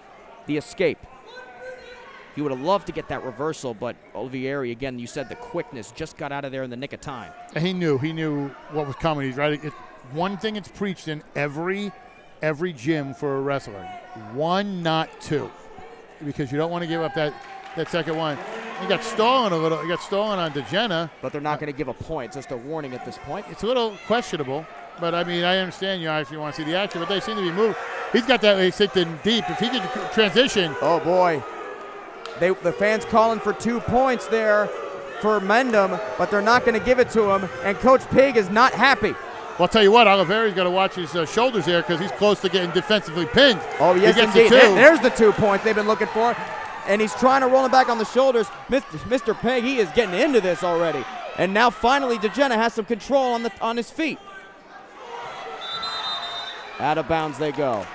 B: the escape. He would have loved to get that reversal, but Olivieri, again, you said the quickness, just got out of there in the nick of time.
A: And he knew what was coming. He's right. One thing it's preached in every gym for a wrestler: 1, not 2, because you don't want to give up that second one. He got stolen a little. He got stolen on DeGenna,
B: but they're not going to give a point. It's just a warning at this point.
A: It's a little questionable, but I mean, I understand you obviously want to see the action, but they seem to be moving. He's got that sitting deep. If he could transition,
B: oh boy, the fans calling for 2 points there for Mendham, but they're not going to give it to him, and Coach Pig is not happy.
A: Well, I'll tell you what, Oliveri's got to watch his shoulders there because he's close to getting defensively pinned.
B: Oh, yes, indeed. There's the 2 points they've been looking for, and he's trying to roll him back on the shoulders. Mr. Peg, he is getting into this already. And now finally DeGenna has some control on his feet. Out of bounds they go.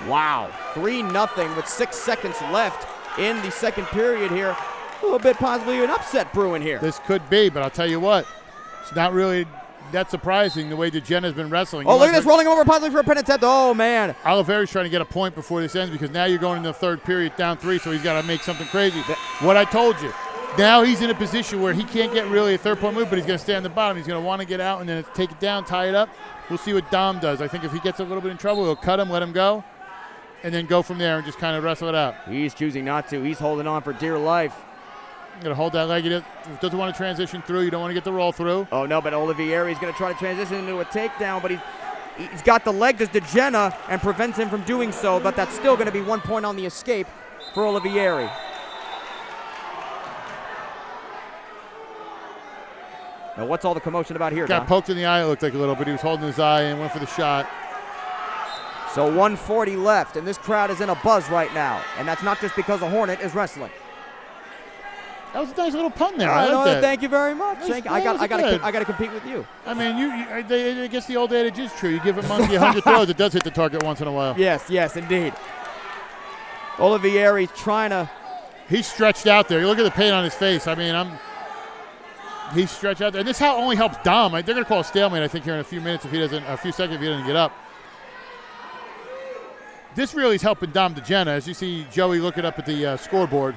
B: Wow, 3-0 with 6 seconds left in the second period here. A little bit possibly an upset brewing here.
A: This could be, but I'll tell you what, it's not really that surprising the way DeGenna's been wrestling.
B: Oh, look at this, rolling over possibly for a pin attempt. Oh, man.
A: Oliveri's trying to get a point before this ends because now you're going into the third period down 3, so he's got to make something crazy. What I told you. Now he's in a position where he can't get really a third point move, but he's going to stay on the bottom. He's going to want to get out and then take it down, tie it up. We'll see what Dom does. I think if he gets a little bit in trouble, he'll cut him, let him go, and then go from there and just kind of wrestle it out.
B: He's choosing not to. He's holding on for dear life.
A: Going to hold that leg. He doesn't want to transition through. You don't want to get the roll through.
B: Oh, no, but Olivieri's going to try to transition into a takedown, but he's got the leg to DeGenna and prevents him from doing so, but that's still going to be 1 point on the escape for Olivieri. Now, what's all the commotion about here,
A: Got
B: Don?
A: poked in the eye, it looked like a little bit. He was holding his eye and went for the shot.
B: So 1:40 left, and this crowd is in a buzz right now, and that's not just because a Hornet is wrestling.
A: That was a nice little pun there.
B: I
A: like that.
B: Thank you very much.
A: I
B: got to compete with you.
A: I mean, I guess the old adage is true. You give a monkey 100 throws, it does hit the target once in a while.
B: Yes, indeed. Olivieri's trying to.
A: He's stretched out there. You look at the pain on his face. I mean, he's stretched out there. And this only helps Dom. They're going to call a stalemate, I think, here in a few seconds if he doesn't get up. This really is helping Dom DeGenna, as you see Joey looking up at the scoreboard.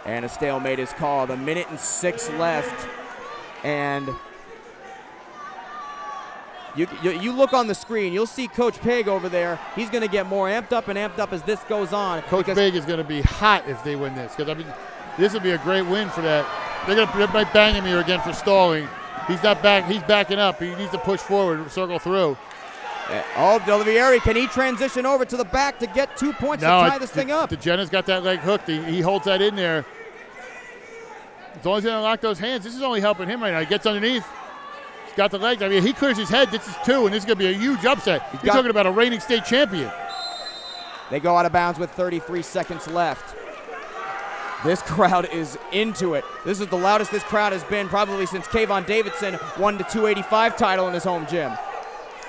B: And a stalemate is called. 1:06 left. And you look on the screen, you'll see Coach Pig over there. He's going to get more amped up as this goes on.
A: Coach Pig is going to be hot if they win this. Because, I mean, this would be a great win for that. They might bang him here again for stalling. He's not back. He's backing up. He needs to push forward, circle through.
B: Oh, Olivieri, can he transition over to the back to get 2 points to tie this thing up?
A: DeGenna's got that leg hooked. He holds that in there. As long as he doesn't lock those hands, this is only helping him right now. He gets underneath. He's got the legs. I mean, he clears his head. This is 2, and this is going to be a huge upset. You're talking about a reigning state champion.
B: They go out of bounds with 33 seconds left. This crowd is into it. This is the loudest this crowd has been probably since Kayvon Davidson won the 285 title in his home gym.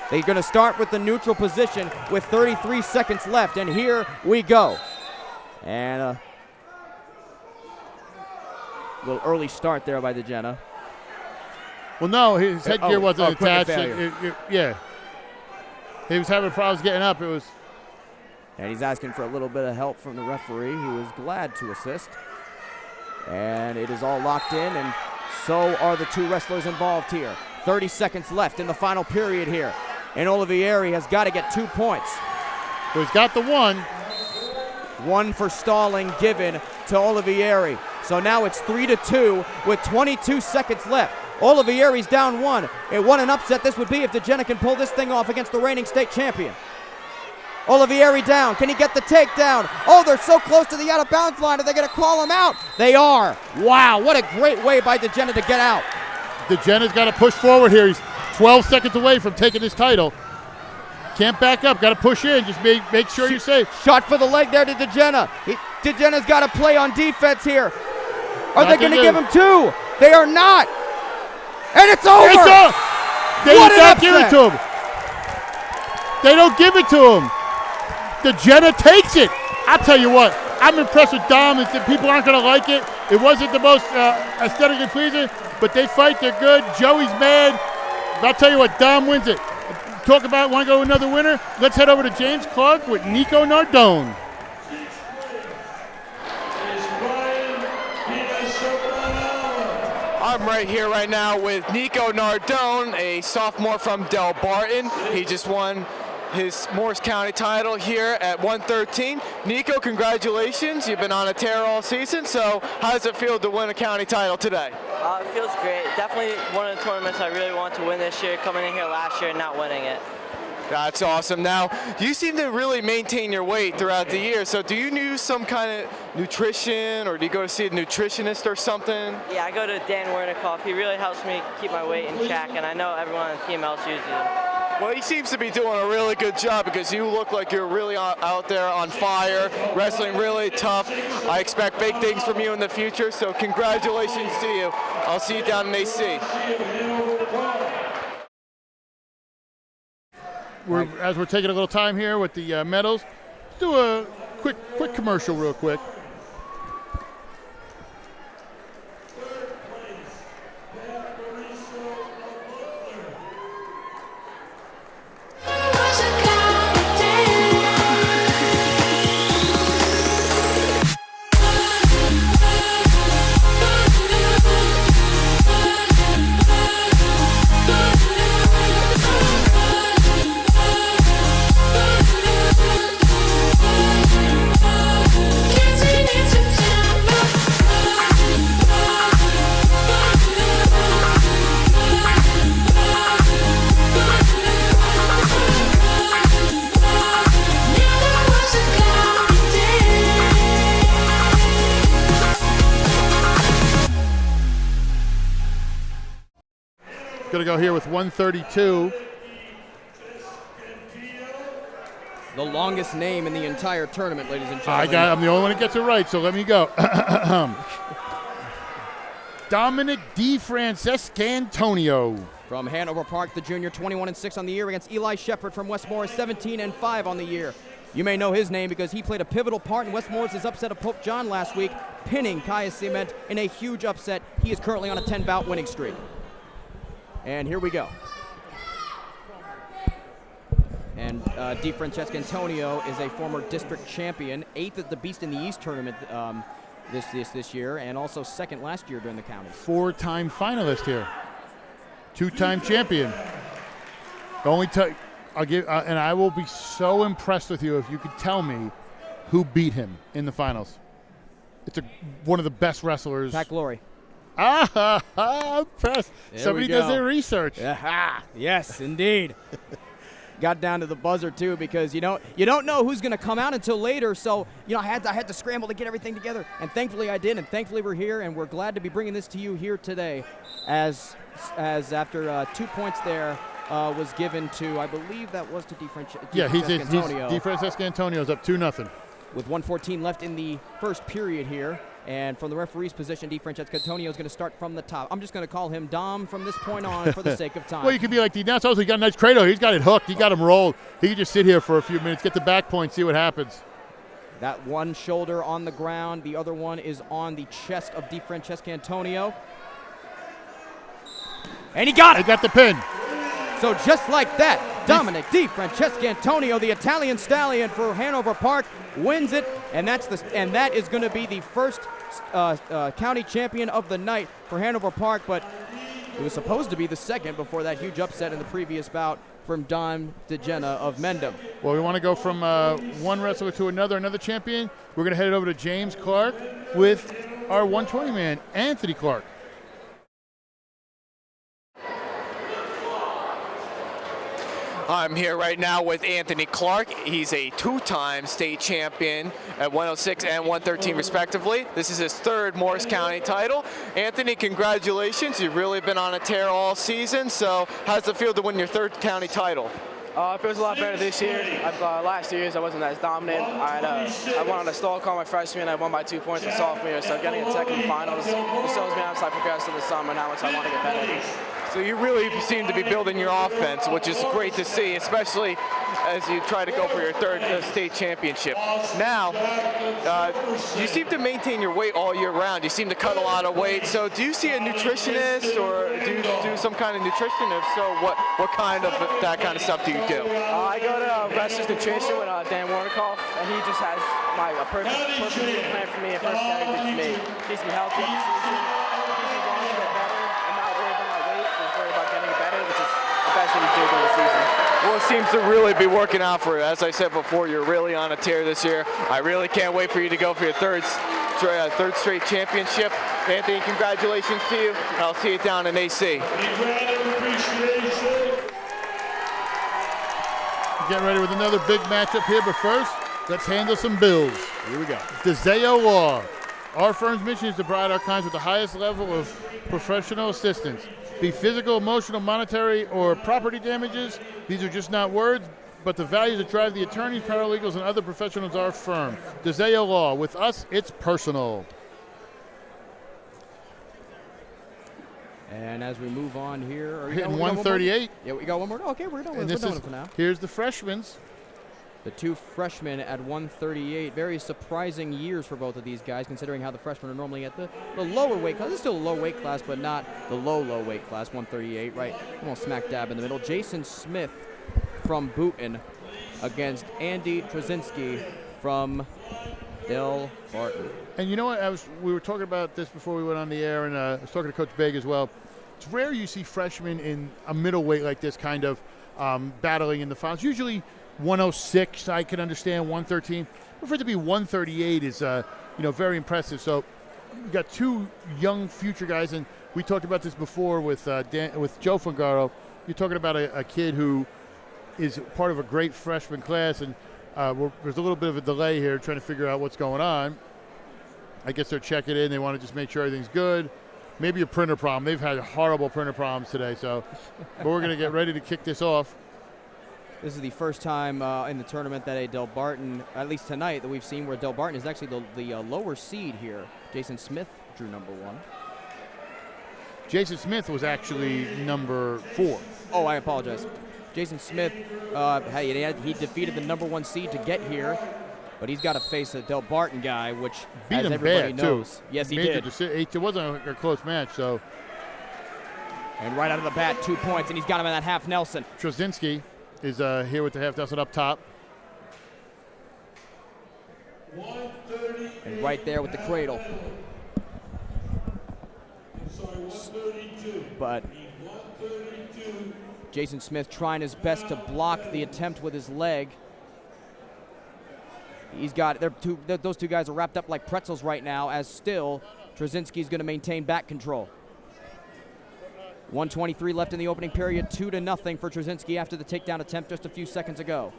B: They're going to start with the neutral position with 33 seconds left, and here we go. And a little early start there by DeGenna.
A: Well, no, his headgear wasn't attached.
B: Yeah.
A: He was having problems getting up.
B: And he's asking for a little bit of help from the referee, who is glad to assist. And it is all locked in, and so are the 2 wrestlers involved here. 30 seconds left in the final period here. And Olivieri has got to get 2 points.
A: Well, he's got the 1.
B: 1 for stalling given to Olivieri. So now it's 3-2 with 22 seconds left. Olivieri's down 1. What an upset this would be if DeGenna can pull this thing off against the reigning state champion. Olivieri down. Can he get the takedown? Oh, they're so close to the out-of-bounds line. Are they going to call him out? They are. Wow, what a great way by DeGenna to get out.
A: DeGenna's got to push forward here. He's 12 seconds away from taking this title. Can't back up. Got to push in. Just make sure you're safe.
B: Shot for the leg there to DeGenna. DeGenna's got to play on defense here. Are they going to give him 2? They are not. And it's over.
A: It's up. They
B: What
A: did
B: an
A: not give it
B: upset.
A: to him. They don't give it to him. DeGenna takes it. I'll tell you what. I'm impressed with Dom. It's that people aren't going to like it. It wasn't the most aesthetically pleasing, but they fight. They're good. Joey's mad. But I'll tell you what. Dom wins it. Want to go to another winner? Let's head over to James Clark with Nico Nardone.
D: I'm right here right now with Nico Nardone, a sophomore from Del Barton. He just won his Morris County title here at 113. Nico, congratulations. You've been on a tear all season, so how does it feel to win a county title today?
I: It feels great. Definitely one of the tournaments I really want to win this year, coming in here last year and not winning it.
D: That's awesome. Now, you seem to really maintain your weight throughout the year, so do you use some kind of nutrition, or do you go to see a nutritionist or something?
I: Yeah, I go to Dan Wernikoff. He really helps me keep my weight in check, and I know everyone on the team else uses him.
D: Well, he seems to be doing a really good job because you look like you're really out there on fire, wrestling really tough. I expect big things from you in the future, so congratulations to you. I'll see you down in AC.
A: As we're taking a little time here with the medals, let's do a quick commercial real quick. Going to go here with 132.
B: The longest name in the entire tournament, ladies and gentlemen.
A: I'm the only one that gets it right, so let me go. Dominic DiFrancescantonio.
B: From Hanover Park, the junior, 21-6 on the year against Eli Shepard from West Morris, 17-5 on the year. You may know his name because he played a pivotal part in West Morris' upset of Pope John last week, pinning Kaya Cement in a huge upset. He is currently on a 10-bout winning streak. And here we go. And DiFrancescantonio is a former district champion, 8th at the Beast in the East tournament this year, and also 2nd last year during the county.
A: 4-time finalist here. 2-time champion. The only time I'll give, and I will be so impressed with you if you could tell me who beat him in the finals. It's one of the best wrestlers.
B: Pat Glory.
A: Impressed. Somebody does their research.
B: Aha, yes, indeed. Got down to the buzzer too because you don't know who's going to come out until later. So I had to scramble to get everything together, and thankfully I did, and thankfully we're here, and we're glad to be bringing this to you here today. As after 2 points there was given to, I believe that was to DiFrancescantonio.
A: Yeah, DiFrancescantonio's up 2-0.
B: With 1:14 left in the first period here. And from the referee's position, DiFrancescantonio is going to start from the top. I'm just going to call him Dom from this point on for the sake of time.
A: Well, you could be like the announcer. He got a nice cradle. He's got it hooked. He got him rolled. He could just sit here for a few minutes, get the back point, see what happens.
B: That one shoulder on the ground. The other one is on the chest of DiFrancescantonio. And he got it.
A: He got the pin.
B: So just like that, Dominic DiFrancescantonio, the Italian stallion for Hanover Park, wins it, and that is going to be the first county champion of the night for Hanover Park, but it was supposed to be the second before that huge upset in the previous bout from Don DeGenna of Mendham.
A: Well, we want to go from one wrestler to another champion. We're going to head over to James Clark with our 120 man, Anthony Clark.
D: I'm here right now with Anthony Clark. He's a two-time state champion at 106 and 113 respectively. This is his third Morris County title. Anthony, congratulations. You've really been on a tear all season. So how's it feel to win your third county title?
F: It feels a lot better this year. Last 2 years I wasn't as dominant. I won on a stall call my freshman. I won by 2 points for sophomore year. So getting a tech in the finals, it shows me as I progress through the summer and how much I want to get better.
D: So you really seem to be building your offense, which is great to see, especially as you try to go for your third state championship. Now, you seem to maintain your weight all year round. You seem to cut a lot of weight. So do you see a nutritionist or do you do some kind of nutrition? If so, what kind of that kind of stuff do you do?
F: I go to Wrestlers Nutrition with Dan Warnikoff, and he just has a perfect meal plan for me, a perfect everything for me. Keeps me healthy in the season, keeps me going to get better. I'm not worried about my weight, just worried about getting better, which is the best thing to do during the season.
D: Well, it seems to really be working out for you. As I said before, you're really on a tear this year. I really can't wait for you to go for your third straight championship. Anthony, congratulations to you. I'll see you down in AC.
A: Getting ready with another big matchup here, but first, let's handle some bills.
B: Here we go.
A: DeZayo Law. Our firm's mission is to provide our clients with the highest level of professional assistance. Be physical, emotional, monetary, or property damages. These are just not words, but the values that drive the attorneys, paralegals, and other professionals of our firm. DeZayo Law. With us, it's personal.
B: And as we move on here,
A: Hitting 138.
B: Yeah, we got one more. Okay, we're done. We're done for now.
A: Here's the freshmen.
B: The two freshmen at 138. Very surprising years for both of these guys, considering how the freshmen are normally at the lower weight class. It's still a low weight class, but not the low weight class, 138, right? Almost smack dab in the middle. Jason Smith from Boonton against Andy Trzynski from Del Barton.
A: And you know what? We were talking about this before we went on the air, and I was talking to Coach Begg as well. It's rare you see freshmen in a middleweight like this kind of battling in the finals. Usually 106, I can understand, 113. But for it to be 138 is very impressive. So you got two young future guys, and we talked about this before with Joe Fungaro. You're talking about a kid who is part of a great freshman class, and there's a little bit of a delay here trying to figure out what's going on. I guess they're checking in. They want to just make sure everything's good. Maybe a printer problem. They've had horrible printer problems today. But we're going to get ready to kick this off.
B: This is the first time in the tournament that a Del Barton, at least tonight, that we've seen where Del Barton is actually the lower seed here. Jason Smith drew number 1.
A: Jason Smith was actually number 4.
B: Oh, I apologize. Jason Smith, he defeated the number 1 seed to get here, but he's got to face a Del Barton guy, which,
A: beat
B: as
A: him
B: everybody
A: bad,
B: knows.
A: Too.
B: Yes, he did.
A: It wasn't a close match, so.
B: And right out of the bat, 2 points, and he's got him in that half Nelson.
A: Trzynski is here with the half Nelson up top.
B: And right there with the cradle. But Jason Smith trying his best to block the attempt with his leg. He's got those two guys are wrapped up like pretzels right now, as still Trzynski's going to maintain back control. 1:23 left in the opening period, 2-0 for Trzynski after the takedown attempt just a few seconds ago.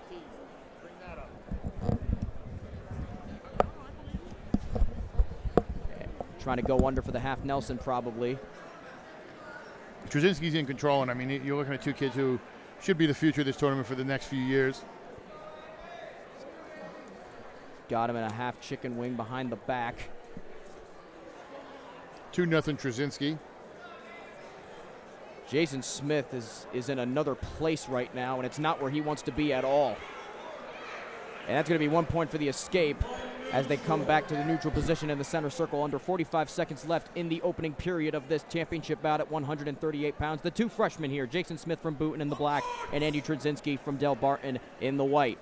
B: Trying to go under for the half Nelson probably.
A: Trzynski's in control, and I mean, you're looking at two kids who should be the future of this tournament for the next few years.
B: Got him in a half chicken wing behind the back.
A: 2-0 Trzynski.
B: Jason Smith is in another place right now, and it's not where he wants to be at all. And that's going to be 1 point for the escape as they come back to the neutral position in the center circle. Under 45 seconds left in the opening period of this championship bout at 138 pounds. The two freshmen here, Jason Smith from Boonton in the black and Andy Trzynski from Del Barton in the white.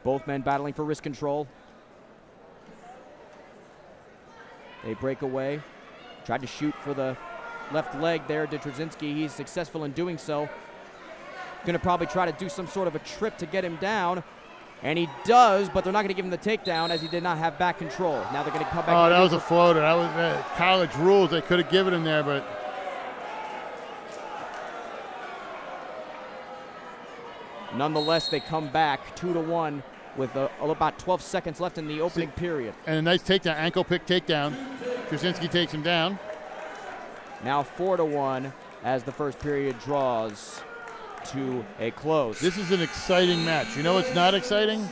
B: Both men battling for wrist control. They break away. Tried to shoot for the left leg there to Trzynski. He's successful in doing so. Going to probably try to do some sort of a trip to get him down. And he does, but they're not going to give him the takedown as he did not have back control. Now they're going to come back.
A: Oh, that was a floater. That was college rules. They could have given him there, but
B: Nonetheless, they come back 2-1 with about 12 seconds left in the opening period.
A: And a nice takedown, ankle pick takedown. Trzynski takes him down.
B: Now 4-1 as the first period draws to a close.
A: This is an exciting match. You know what's not exciting?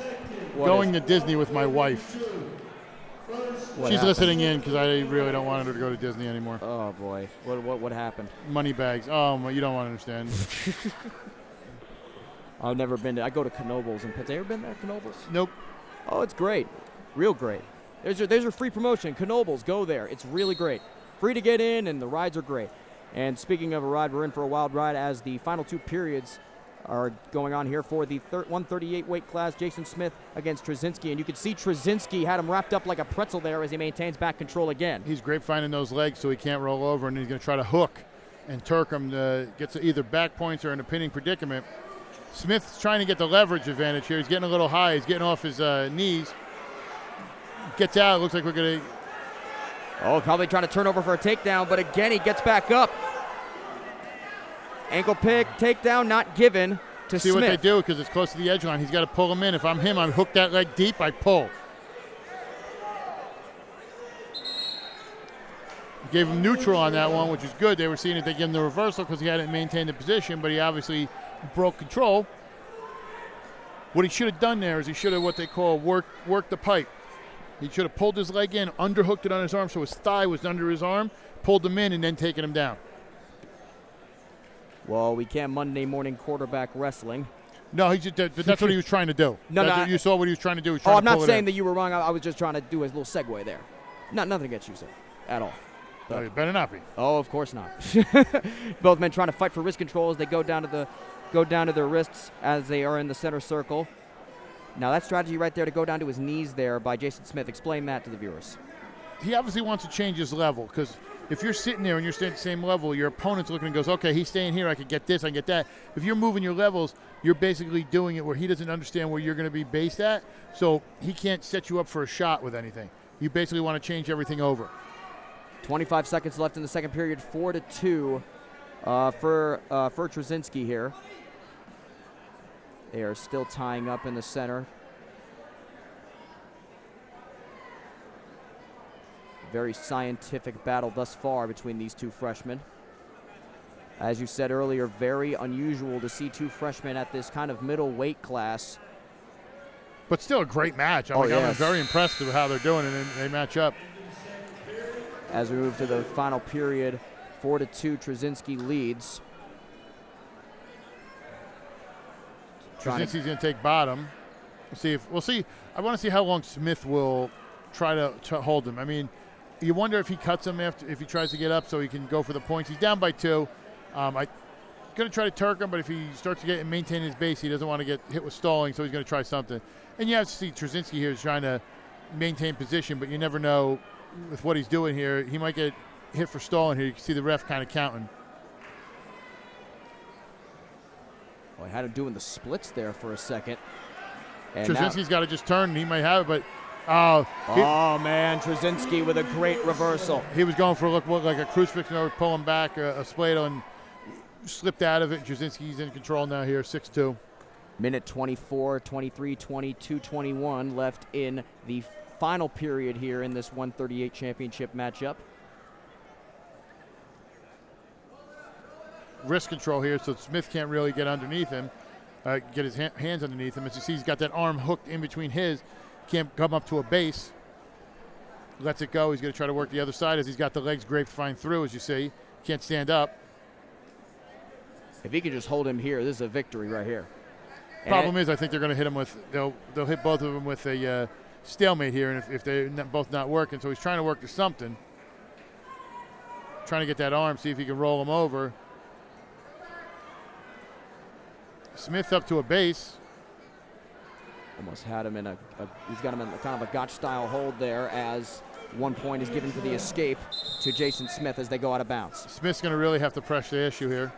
A: Going to Disney with my wife. She's listening in because I really don't want her to go to Disney anymore.
B: Oh boy, what happened?
A: Money bags. Oh, you don't want to understand.
B: I've never been to. I go to Knoebels in Pittsburgh. Ever been there, Knoebels?
A: Nope.
B: Oh, it's great, real great. There's your free promotion. Knoebels, go there. It's really great. Free to get in, and the rides are great. And speaking of a ride, we're in for a wild ride as the final two periods are going on here for the 138 weight class. Jason Smith against Trzynski, and you can see Trzynski had him wrapped up like a pretzel there as he maintains back control again.
A: He's great finding those legs so he can't roll over, and he's going to try to hook and Turk him to get to either back points or in a pinning predicament. Smith's trying to get the leverage advantage here. He's getting a little high. He's getting off his knees. Gets out. Looks like we're going to...
B: Oh, probably trying to turn over for a takedown, but again, he gets back up. Ankle pick, takedown, not given to
A: See
B: Smith.
A: what they do because it's close to the edge line. He's got to pull him in. If I'm him, I hook that leg deep, I pull. Gave him neutral on that one, which is good. They were seeing it. They gave him the reversal because he hadn't maintained the position, but he obviously broke control. What he should have done there is he should have what they call work the pipe. He should have pulled his leg in, underhooked it on his arm so his thigh was under his arm, pulled him in, and then taken him down.
B: Well, we can't Monday morning quarterback wrestling.
A: No, that's what he was trying to do. You saw what he was trying to do.
B: I'm not saying that you were wrong. I was just trying to do a little segue there. Nothing against you, sir, at all.
A: No, you better not be.
B: Oh, of course not. Both men trying to fight for wrist control as they go down to their wrists as they are in the center circle. Now that strategy right there to go down to his knees there by Jason Smith. Explain that to the viewers.
A: He obviously wants to change his level because if you're sitting there and you're staying at the same level, your opponent's looking and goes, okay, he's staying here, I could get this, I can get that. If you're moving your levels, you're basically doing it where he doesn't understand where you're going to be based at, so he can't set you up for a shot with anything. You basically want to change everything over.
B: 25 seconds left in the second period, 4-2 for Trzynski here. They are still tying up in the center. Very scientific battle thus far between these two freshmen. As you said earlier, very unusual to see two freshmen at this kind of middle weight class.
A: But still a great match. I'm very impressed with how they're doing it, and they match up.
B: As we move to the final period, 4-2, Trzynski leads.
A: Trzynski's going to take bottom. We'll see. I want to see how long Smith will try to hold him. I mean, you wonder if he cuts him if he tries to get up so he can go for the points. He's down by 2. I'm going to try to Turk him, but if he starts to get and maintain his base, he doesn't want to get hit with stalling, so he's going to try something. And you have to see Trzynski here is trying to maintain position, but you never know with what he's doing here. He might get hit for stalling here. You can see the ref kind of counting.
B: Well, I had him doing the splits there for a second. And
A: Trzynski's got to just turn, and he might have it, but
B: man, Trzynski with a great reversal.
A: He was going for a look like a crucifix, pulling back a Splato, and slipped out of it. Trzynski's in control now here, 6-2.
B: Minute 24, 23, 22, 21 left in the final period here in this 138 championship matchup.
A: Wrist control here, so Smith can't really get underneath him, get his hands underneath him. As you see, he's got that arm hooked in between his. Can't come up to a base. Lets it go. He's going to try to work the other side as he's got the legs grapevine through, as you see. Can't stand up.
B: If he can just hold him here, this is a victory right here.
A: Problem is, I think they're going to hit him with, they'll hit both of them with a stalemate here, and if they're both not working, so he's trying to work to something. Trying to get that arm, see if he can roll him over. Smith up to a base.
B: Almost had him in he's got him in kind of a gotch-style hold there as 1 point is given for the escape to Jason Smith as they go out of bounds.
A: Smith's going to really have to pressure the issue here.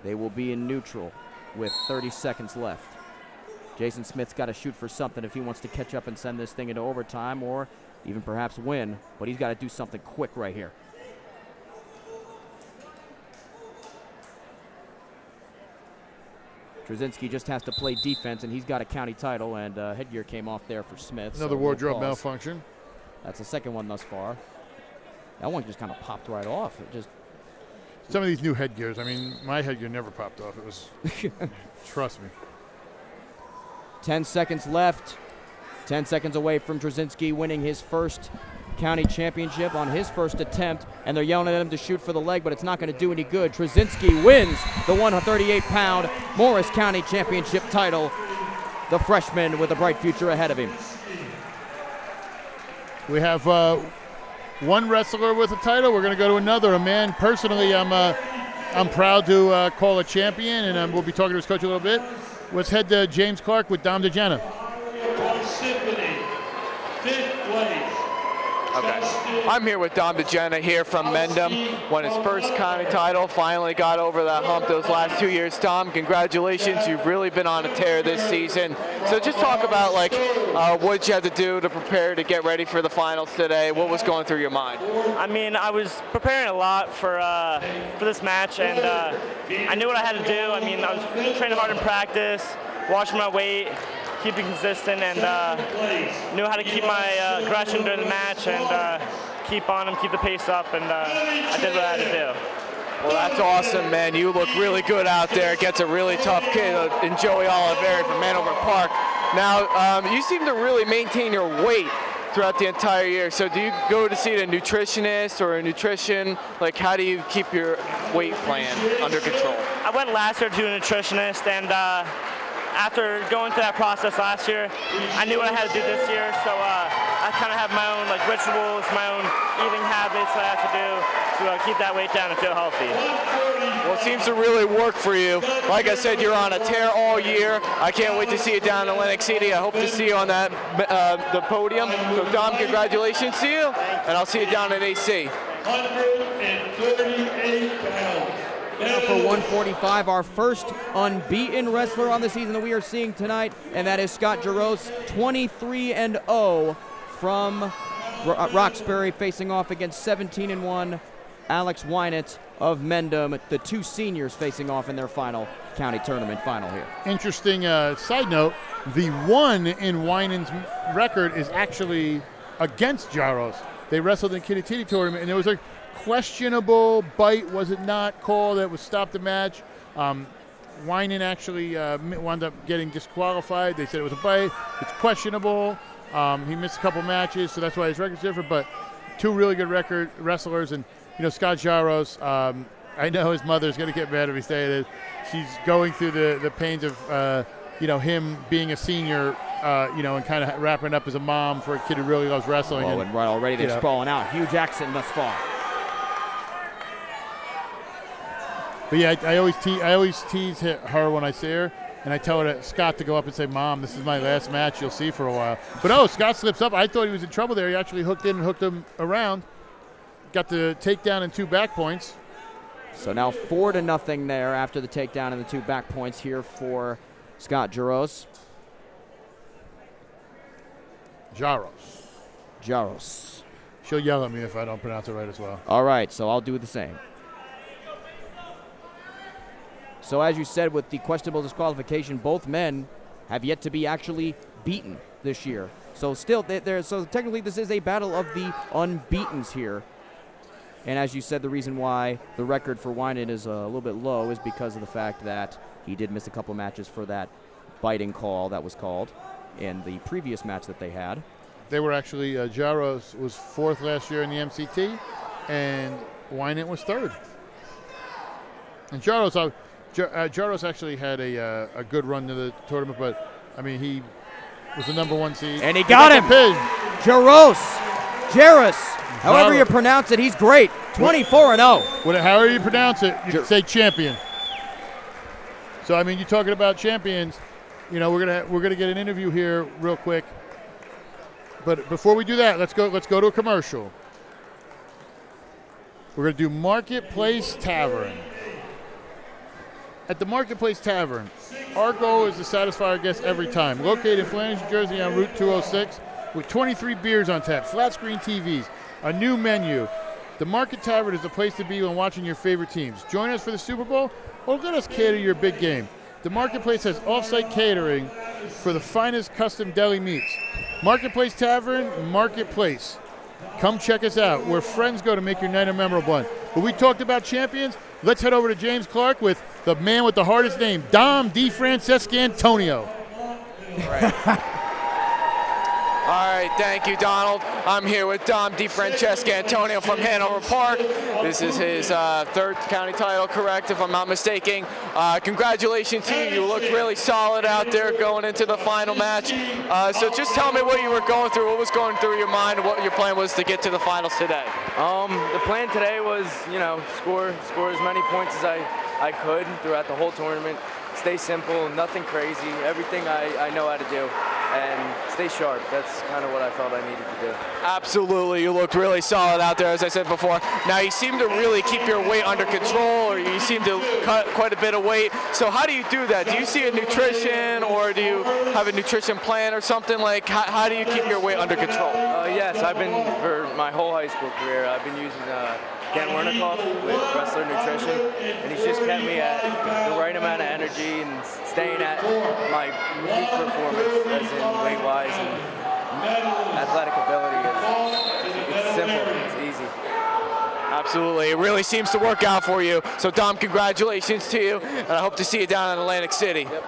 B: They will be in neutral with 30 seconds left. Jason Smith's got to shoot for something if he wants to catch up and send this thing into overtime or even perhaps win, but he's got to do something quick right here. Trzynski just has to play defense, and he's got a county title, and headgear came off there for Smith.
A: Another
B: so
A: wardrobe
B: no pause.
A: malfunction.
B: That's the second one thus far. That one just kind of popped right off. It just
A: Some of these new headgears, I mean, my headgear never popped off. It was, trust me.
B: 10 seconds left. 10 seconds away from Trzynski winning his first county championship on his first attempt, and they're yelling at him to shoot for the leg, but it's not going to do any good. Trzynski wins the 138-pound Morris County Championship title, the freshman with a bright future ahead of him.
A: We have one wrestler with a title. We're going to go to another. A man, personally, I'm proud to call a champion, and we'll be talking to his coach a little bit. Let's head to James Clark with Dom DeGenna.
C: Symphony, 5th place.
D: Okay. I'm here with Dom DeGenna here from Mendham. Won his first county title, finally got over that hump those last 2 years. Tom, congratulations. You've really been on a tear this season. So just talk about what you had to do to prepare to get ready for the finals today. What was going through your mind?
I: I mean, I was preparing a lot for this match, and I knew what I had to do. I mean, I was training hard in practice, watching my weight, keeping consistent, and knew how to keep my aggression during the match and keep on him, keep the pace up, and I did what I had to do.
D: Well, that's awesome, man. You look really good out there against a really tough kid in Joey Oliveri from Manover Park. Now, you seem to really maintain your weight throughout the entire year. So do you go to see a nutritionist or a nutrition? Like, how do you keep your weight plan under control?
I: I went last year to a nutritionist, and after going through that process last year, I knew what I had to do this year, so I kind of have my own rituals, my own eating habits that I have to do to keep that weight down and feel healthy.
D: Well, it seems to really work for you. Like I said, you're on a tear all year. I can't wait to see you down in Atlantic City. I hope to see you on that the podium. So, Dom, congratulations to you, and I'll see you down at AC.
C: 138 pounds.
B: For 145, our first unbeaten wrestler on the season that we are seeing tonight, and that is Scott Jaros, 23-0 from Roxbury, facing off against 17-1 Alex Wynett of Mendham, the two seniors facing off in their final county tournament final here.
A: Interesting side note, the 1 in Wynett's record is actually against Jaros. They wrestled in Kitty Titty tournament, and there was a questionable bite, was it not, call that would stop the match. Wynett actually wound up getting disqualified. They said it was a bite. It's questionable. He missed a couple matches, so that's why his record's different, but two really good wrestlers. And, Scott Jaros, I know his mother's going to get mad if he says it. She's going through the pains of, him being a senior, and kind of wrapping up as a mom for a kid who really loves wrestling.
B: Oh, and right already they're sprawling out. Huge accent thus far.
A: But yeah, I always tease her when I see her, and I tell her Scott to go up and say, "Mom, this is my last match. You'll see for a while." But no, Scott slips up. I thought he was in trouble there. He actually hooked in and hooked him around. Got the takedown and 2 back points.
B: So now 4-0 there after the takedown and the 2 back points here for Scott Jaros. Jaros.
A: She'll yell at me if I don't pronounce it right as well.
B: All right, so I'll do the same. So as you said, with the questionable disqualification, both men have yet to be actually beaten this year. So still, so technically this is a battle of the unbeatens here. And as you said, the reason why the record for Wynett is a little bit low is because of the fact that he did miss a couple matches for that biting call that was called in the previous match that they had.
A: They were actually, Jaros was 4th last year in the MCT, and Wynett was 3rd. And Jaros actually had a good run to the tournament, but, I mean, he was the number 1 seed.
B: And he got him! Jaros! However you pronounce it, he's great. 24-0.
A: However you pronounce it, you can say champion. So, I mean, you're talking about champions. We're gonna get an interview here real quick. But before we do that, let's go to a commercial. We're going to do Marketplace Tavern. At the Marketplace Tavern, our goal is to satisfy our guests every time. Located in Flanders, New Jersey on Route 206 with 23 beers on tap, flat screen TVs, a new menu. The Market Tavern is the place to be when watching your favorite teams. Join us for the Super Bowl or let us cater your big game. The Marketplace has off-site catering for the finest custom deli meats. Marketplace Tavern, Marketplace. Come check us out, where friends go to make your night a memorable one. But we talked about champions. Let's head over to James Clark with the man with the hardest name, Dom DiFrancescantonio.
D: All right, thank you, Donald. I'm here with Dom DiFrancescantonio from Hanover Park. This is his third county title, correct, if I'm not mistaken. Congratulations to you. You looked really solid out there going into the final match. So just tell me what you were going through, what was going through your mind, what your plan was to get to the finals today.
F: The plan today was, score as many points as I could throughout the whole tournament. Stay simple, nothing crazy, everything I know how to do, and stay sharp. That's kind of what I felt I needed to do.
D: Absolutely, you looked really solid out there, as I said before. Now you seem to really keep your weight under control, or you seem to cut quite a bit of weight. So how do you do that? Do you see a nutrition, or do you have a nutrition plan or something? Like, how do you keep your weight under control?
F: Yes, I've been, for my whole high school career, I've been using Kent Wernickoff with Wrestler Nutrition, and he's just kept me at the right amount of energy and staying at my peak performance, as in weight-wise and athletic ability. It's simple, it's easy.
D: Absolutely, it really seems to work out for you. So Dom, congratulations to you, and I hope to see you down in Atlantic City.
F: Yep.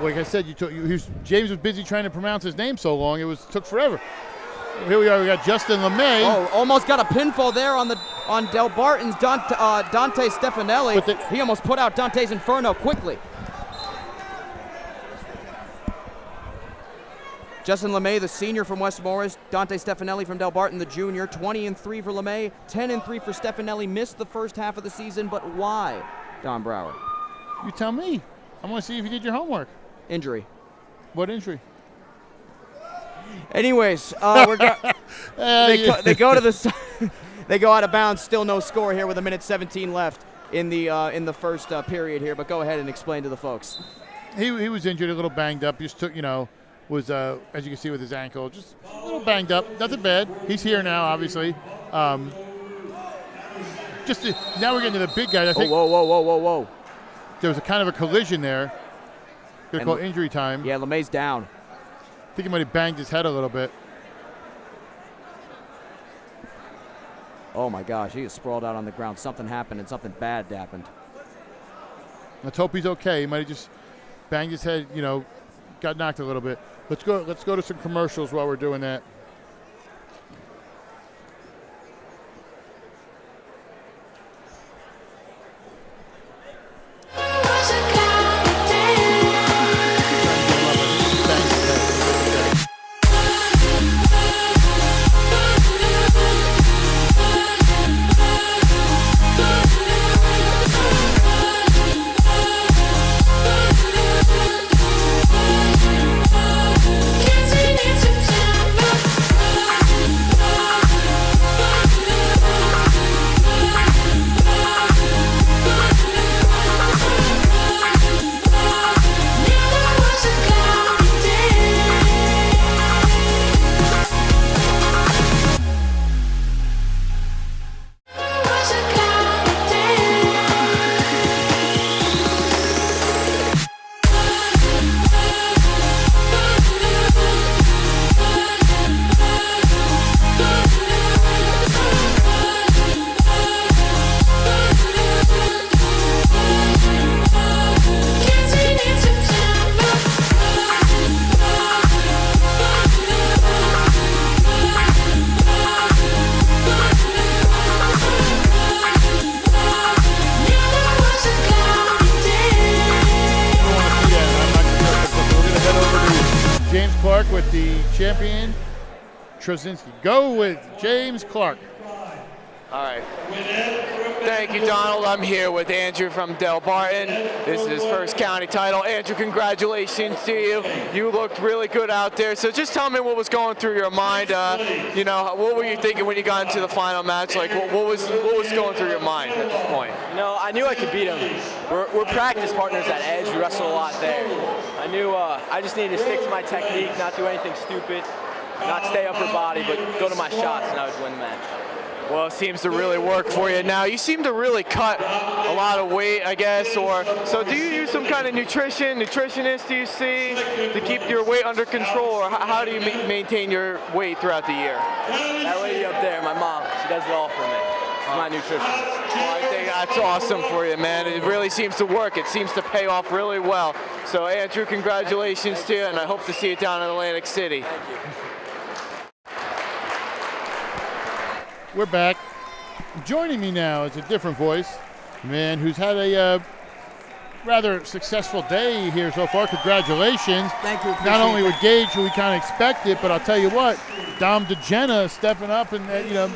A: Like I said, James was busy trying to pronounce his name so long, took forever. Here we are. We got Justin LeMay.
B: Oh, almost got a pinfall there on Del Barton's Dante Stefanelli. He almost put out Dante's Inferno quickly. Justin LeMay, the senior from West Morris. Dante Stefanelli from Del Barton, the junior. 20-3 for LeMay, 10-3 for Stefanelli. Missed the first half of the season, but why, Don Brower?
A: You tell me. I want to see if you did your homework.
B: Injury.
A: What injury?
B: Anyways, they go to the they go out of bounds. Still no score here with 1:17 left in the first period here. But go ahead and explain to the folks.
A: He was injured, a little banged up. Just took, was as you can see with his ankle, just a little banged up. Nothing bad. He's here now, obviously. Now we're getting to the big guy. I think.
B: Whoa!
A: There was a kind of a collision there. Gonna call injury time.
B: Yeah, LeMay's down.
A: I think he might have banged his head a little bit.
B: Oh my gosh, he is sprawled out on the ground. Something happened and something bad happened.
A: Let's hope he's okay. He might have just banged his head, got knocked a little bit. Let's go to some commercials while we're doing that. With the champion, Trzynski. Go with James Clark.
D: All right. Thank you, Donald. I'm here with Andrew from Del Barton. This is his first county title. Andrew, congratulations to you. You looked really good out there. So just tell me what was going through your mind. What were you thinking when you got into the final match? Like, what was going through your mind at this point?
E: I knew I could beat him. We're practice partners at Edge. We wrestle a lot there. I knew I just needed to stick to my technique, not do anything stupid, not stay upper body, but go to my shots, and I would win the match.
D: Well, it seems to really work for you. Now, you seem to really cut a lot of weight, I guess, so do you use some kind of nutritionist do you see to keep your weight under control, or how do you maintain your weight throughout the year?
E: That lady up there, my mom, she does it all for me. She's my nutritionist.
D: Well, I think that's awesome for you, man. It really seems to work. It seems to pay off really well. So, Andrew, congratulations to you, and I hope to see you down in Atlantic City.
E: Thank you.
A: We're back. Joining me now is a different voice, a man who's had a rather successful day here so far. Congratulations.
J: Thank you.
A: Not only with Gage, who we kind of expected, but I'll tell you what, Dom DeGenna stepping up and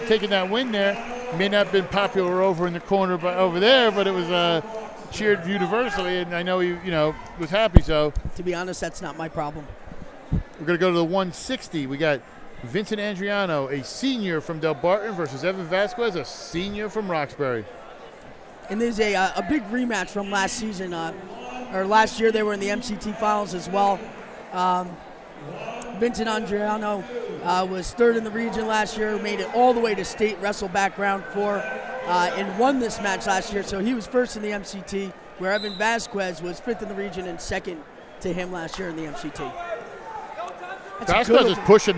A: taking that win there. May not have been popular over in the corner, but over there, but it was cheered universally, and I know he was happy. So
J: to be honest, that's not my problem.
A: We're going to go to the 160. We got Vincent Andriano, a senior from Del Barton, versus Evan Vasquez, a senior from Roxbury.
J: And there's a big rematch from last season, or last year. They were in the MCT finals as well. Vincent Andriano was third in the region last year, made it all the way to state, wrestle back round 4, and won this match last year. So he was first in the MCT, where Evan Vasquez was 5th in the region and 2nd to him last year in the MCT.
A: Vasquez is pushing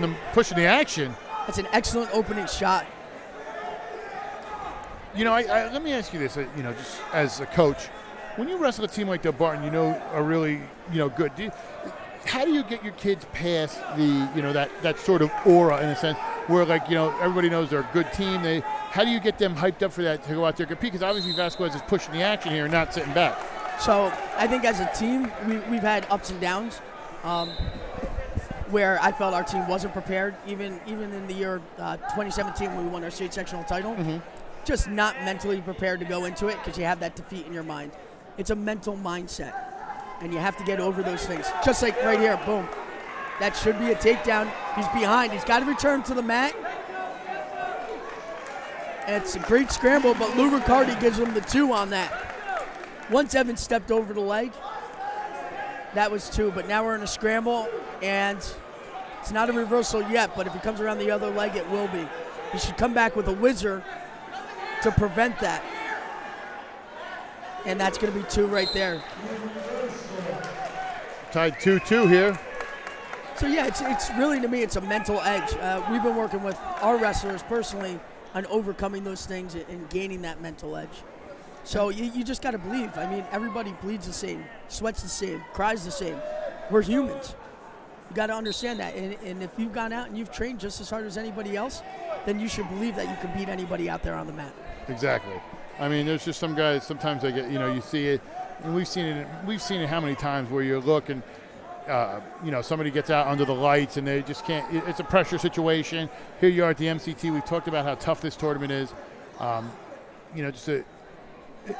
A: the action.
J: That's an excellent opening shot.
A: Let me ask you this, just as a coach, when you wrestle a team like Del Barton, are really, good. How do you get your kids past the, that sort of aura in a sense where everybody knows they're a good team? How do you get them hyped up for that to go out there and compete? Because obviously Vasquez is pushing the action here and not sitting back.
J: So I think as a team, we've had ups and downs. Where I felt our team wasn't prepared, even in the year 2017 when we won our state sectional title.
A: Mm-hmm.
J: Just not mentally prepared to go into it because you have that defeat in your mind. It's a mental mindset, and you have to get over those things. Just like right here, boom. That should be a takedown. He's behind. He's got to return to the mat. And it's a great scramble, but Lou Riccardi gives him the 2 on that. Once Evan stepped over the leg, that was 2, but now we're in a scramble, and it's not a reversal yet, but if he comes around the other leg, it will be. He should come back with a whizzer to prevent that. And that's going to be 2 right there.
A: Tied 2-2 here.
J: So, yeah, it's really, to me, it's a mental edge. We've been working with our wrestlers personally on overcoming those things and gaining that mental edge. So you just got to believe. I mean, everybody bleeds the same, sweats the same, cries the same. We're humans. You got to understand that. And if you've gone out and you've trained just as hard as anybody else, then you should believe that you can beat anybody out there on the mat.
A: Exactly. I mean, there's just some guys, sometimes they get, you see it, and we've seen it how many times where you look and, somebody gets out under the lights and they just can't, it's a pressure situation. Here you are at the MCT. We've talked about how tough this tournament is.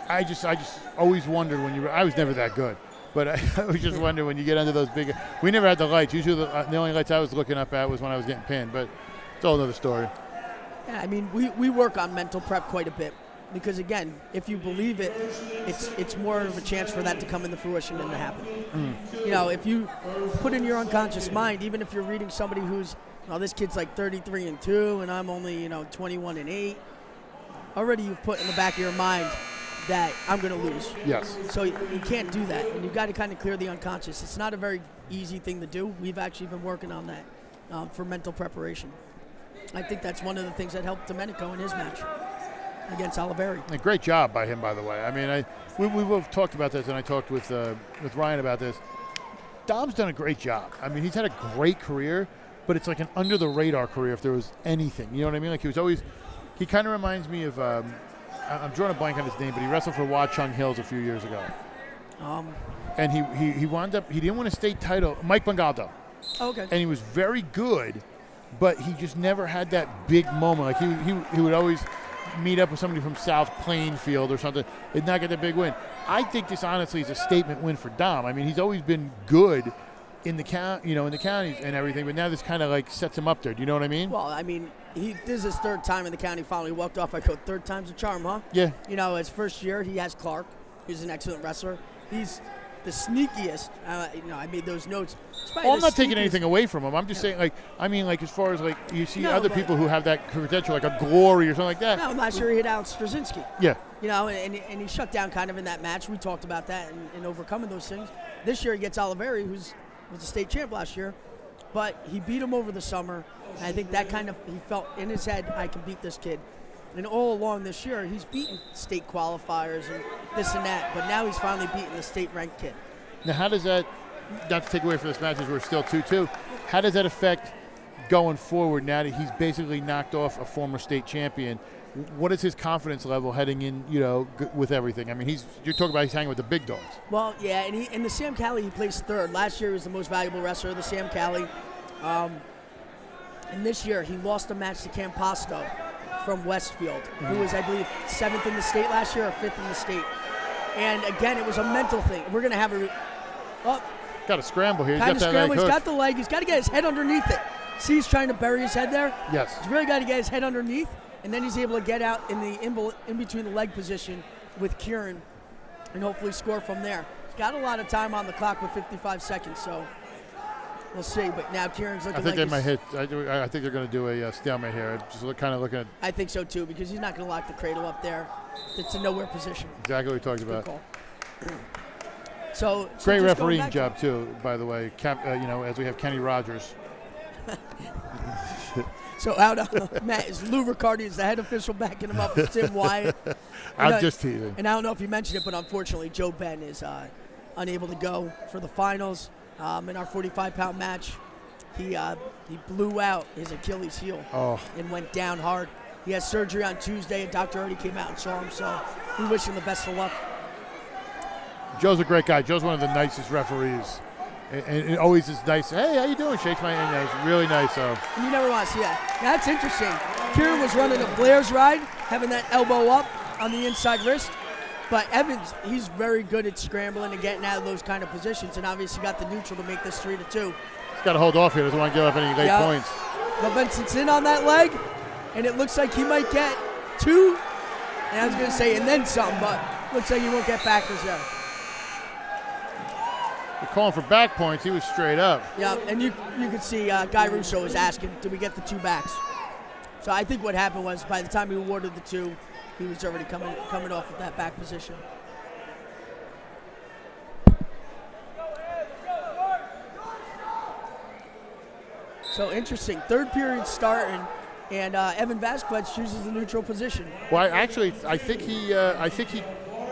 A: I just always wondered I was never that good, but I was just wondering when you get under those big, we never had the lights. Usually the only lights I was looking up at was when I was getting pinned, but it's all another story.
J: Yeah, I mean, we work on mental prep quite a bit because, again, if you believe it, it's more of a chance for that to come into fruition than to happen. If you put in your unconscious mind, even if you're reading somebody who's, this kid's like 33-2 and I'm only, 21-8, already you've put in the back of your mind that I'm going to lose.
A: Yes.
J: So you can't do that, and you've got to kind of clear the unconscious. It's not a very easy thing to do. We've actually been working on that for mental preparation. I think that's one of the things that helped Domenico in his match against Oliveri.
A: A great job by him, by the way. I mean, we both talked about this, and I talked with Ryan about this. Dom's done a great job. I mean, he's had a great career, but it's like an under-the-radar career if there was anything. You know what I mean? Like he kind of reminds me of, I'm drawing a blank on his name, but he wrestled for Watchung Hills a few years ago. And he wound up, he didn't win a state title, Mike Bangaldo.
J: Oh, okay.
A: And he was very good, but he just never had that big moment. Like he would always meet up with somebody from South Plainfield or something and not get that big win. I think this honestly is a statement win for Dom. I mean, he's always been good in the in the counties and everything, but now this kind of like sets him up there. Do you know what I mean?
J: Well, I mean, this is his 3rd time in the county final. He walked off, 3rd time's a charm, huh?
A: Yeah.
J: His first year, he has Clark, who's an excellent wrestler. He's the sneakiest. I made those notes.
A: Well, I'm not taking anything away from him. I'm just saying, as far as you see other people who have that credential, like a Glory or something like that.
J: No, last year he hit Alex Straczynski.
A: Yeah.
J: And he shut down kind of in that match. We talked about that and overcoming those things. This year he gets Oliveri, who was a state champ last year, but he beat him over the summer. And I think that he felt in his head, I can beat this kid. And all along this year, he's beaten state qualifiers and this and that, but now he's finally beaten the state-ranked kid.
A: Now, how does that, not to take away from this match as we're still 2-2, how does that affect going forward now that he's basically knocked off a former state champion? What is his confidence level heading in, with everything? I mean, you're talking about he's hanging with the big dogs.
J: Well, yeah, and in the Sam Cali, he placed third. Last year he was the most valuable wrestler of the Sam Cali. And this year he lost a match to Cam Posto from Westfield, who was, I believe, 7th in the state last year or 5th in the state. And again, it was a mental thing. We're going to have
A: got to scramble here.
J: He's got the leg. He's got to get his head underneath it. See, he's trying to bury his head there?
A: Yes.
J: He's really got to get his head underneath, and then he's able to get out in between the leg position with Kieran and hopefully score from there. He's got a lot of time on the clock with 55 seconds, so we'll see. But now Kieran's looking
A: I think they might hit. I think they're going to do a stalemate here. Just kind of looking at.
J: I think so, too, because he's not going to lock the cradle up there. It's a nowhere position.
A: Exactly what we talked about.
J: Call. So
A: great refereeing job, too, by the way, as we have Kenny Rogers.
J: So out on Matt is Lou Riccardi is the head official backing him up. It's Tim Wyatt.
A: I'm just teasing.
J: And I don't know if you mentioned it, but unfortunately Joe Ben is unable to go for the finals. In our 45-pound match, he blew out his Achilles heel and went down hard. He has surgery on Tuesday, and doctor already came out and saw him, so we wish him the best of luck.
A: Joe's a great guy. Joe's one of the nicest referees. And always is nice. Hey, how you doing? Shakes my hand. It's really nice. So.
J: And you never want to see that. Now, that's interesting. Kieran was running a Blair's ride, having that elbow up on the inside wrist. But Evans, he's very good at scrambling and getting out of those kind of positions, and obviously got the neutral to make this 3-2.
A: He's got to hold off here. Doesn't want to give up any late points.
J: But Vincent's in on that leg, and it looks like he might get 2. And I was going to say, and then some, but looks like he won't get backers there.
A: They're calling for back points. He was straight up.
J: Yeah, and you could see Guy Russo was asking, did we get the 2 backs? So I think what happened was by the time he awarded the 2, he was already coming off of that back position. So interesting. Third period starting, and Evan Vasquez chooses the neutral position.
A: Well, I think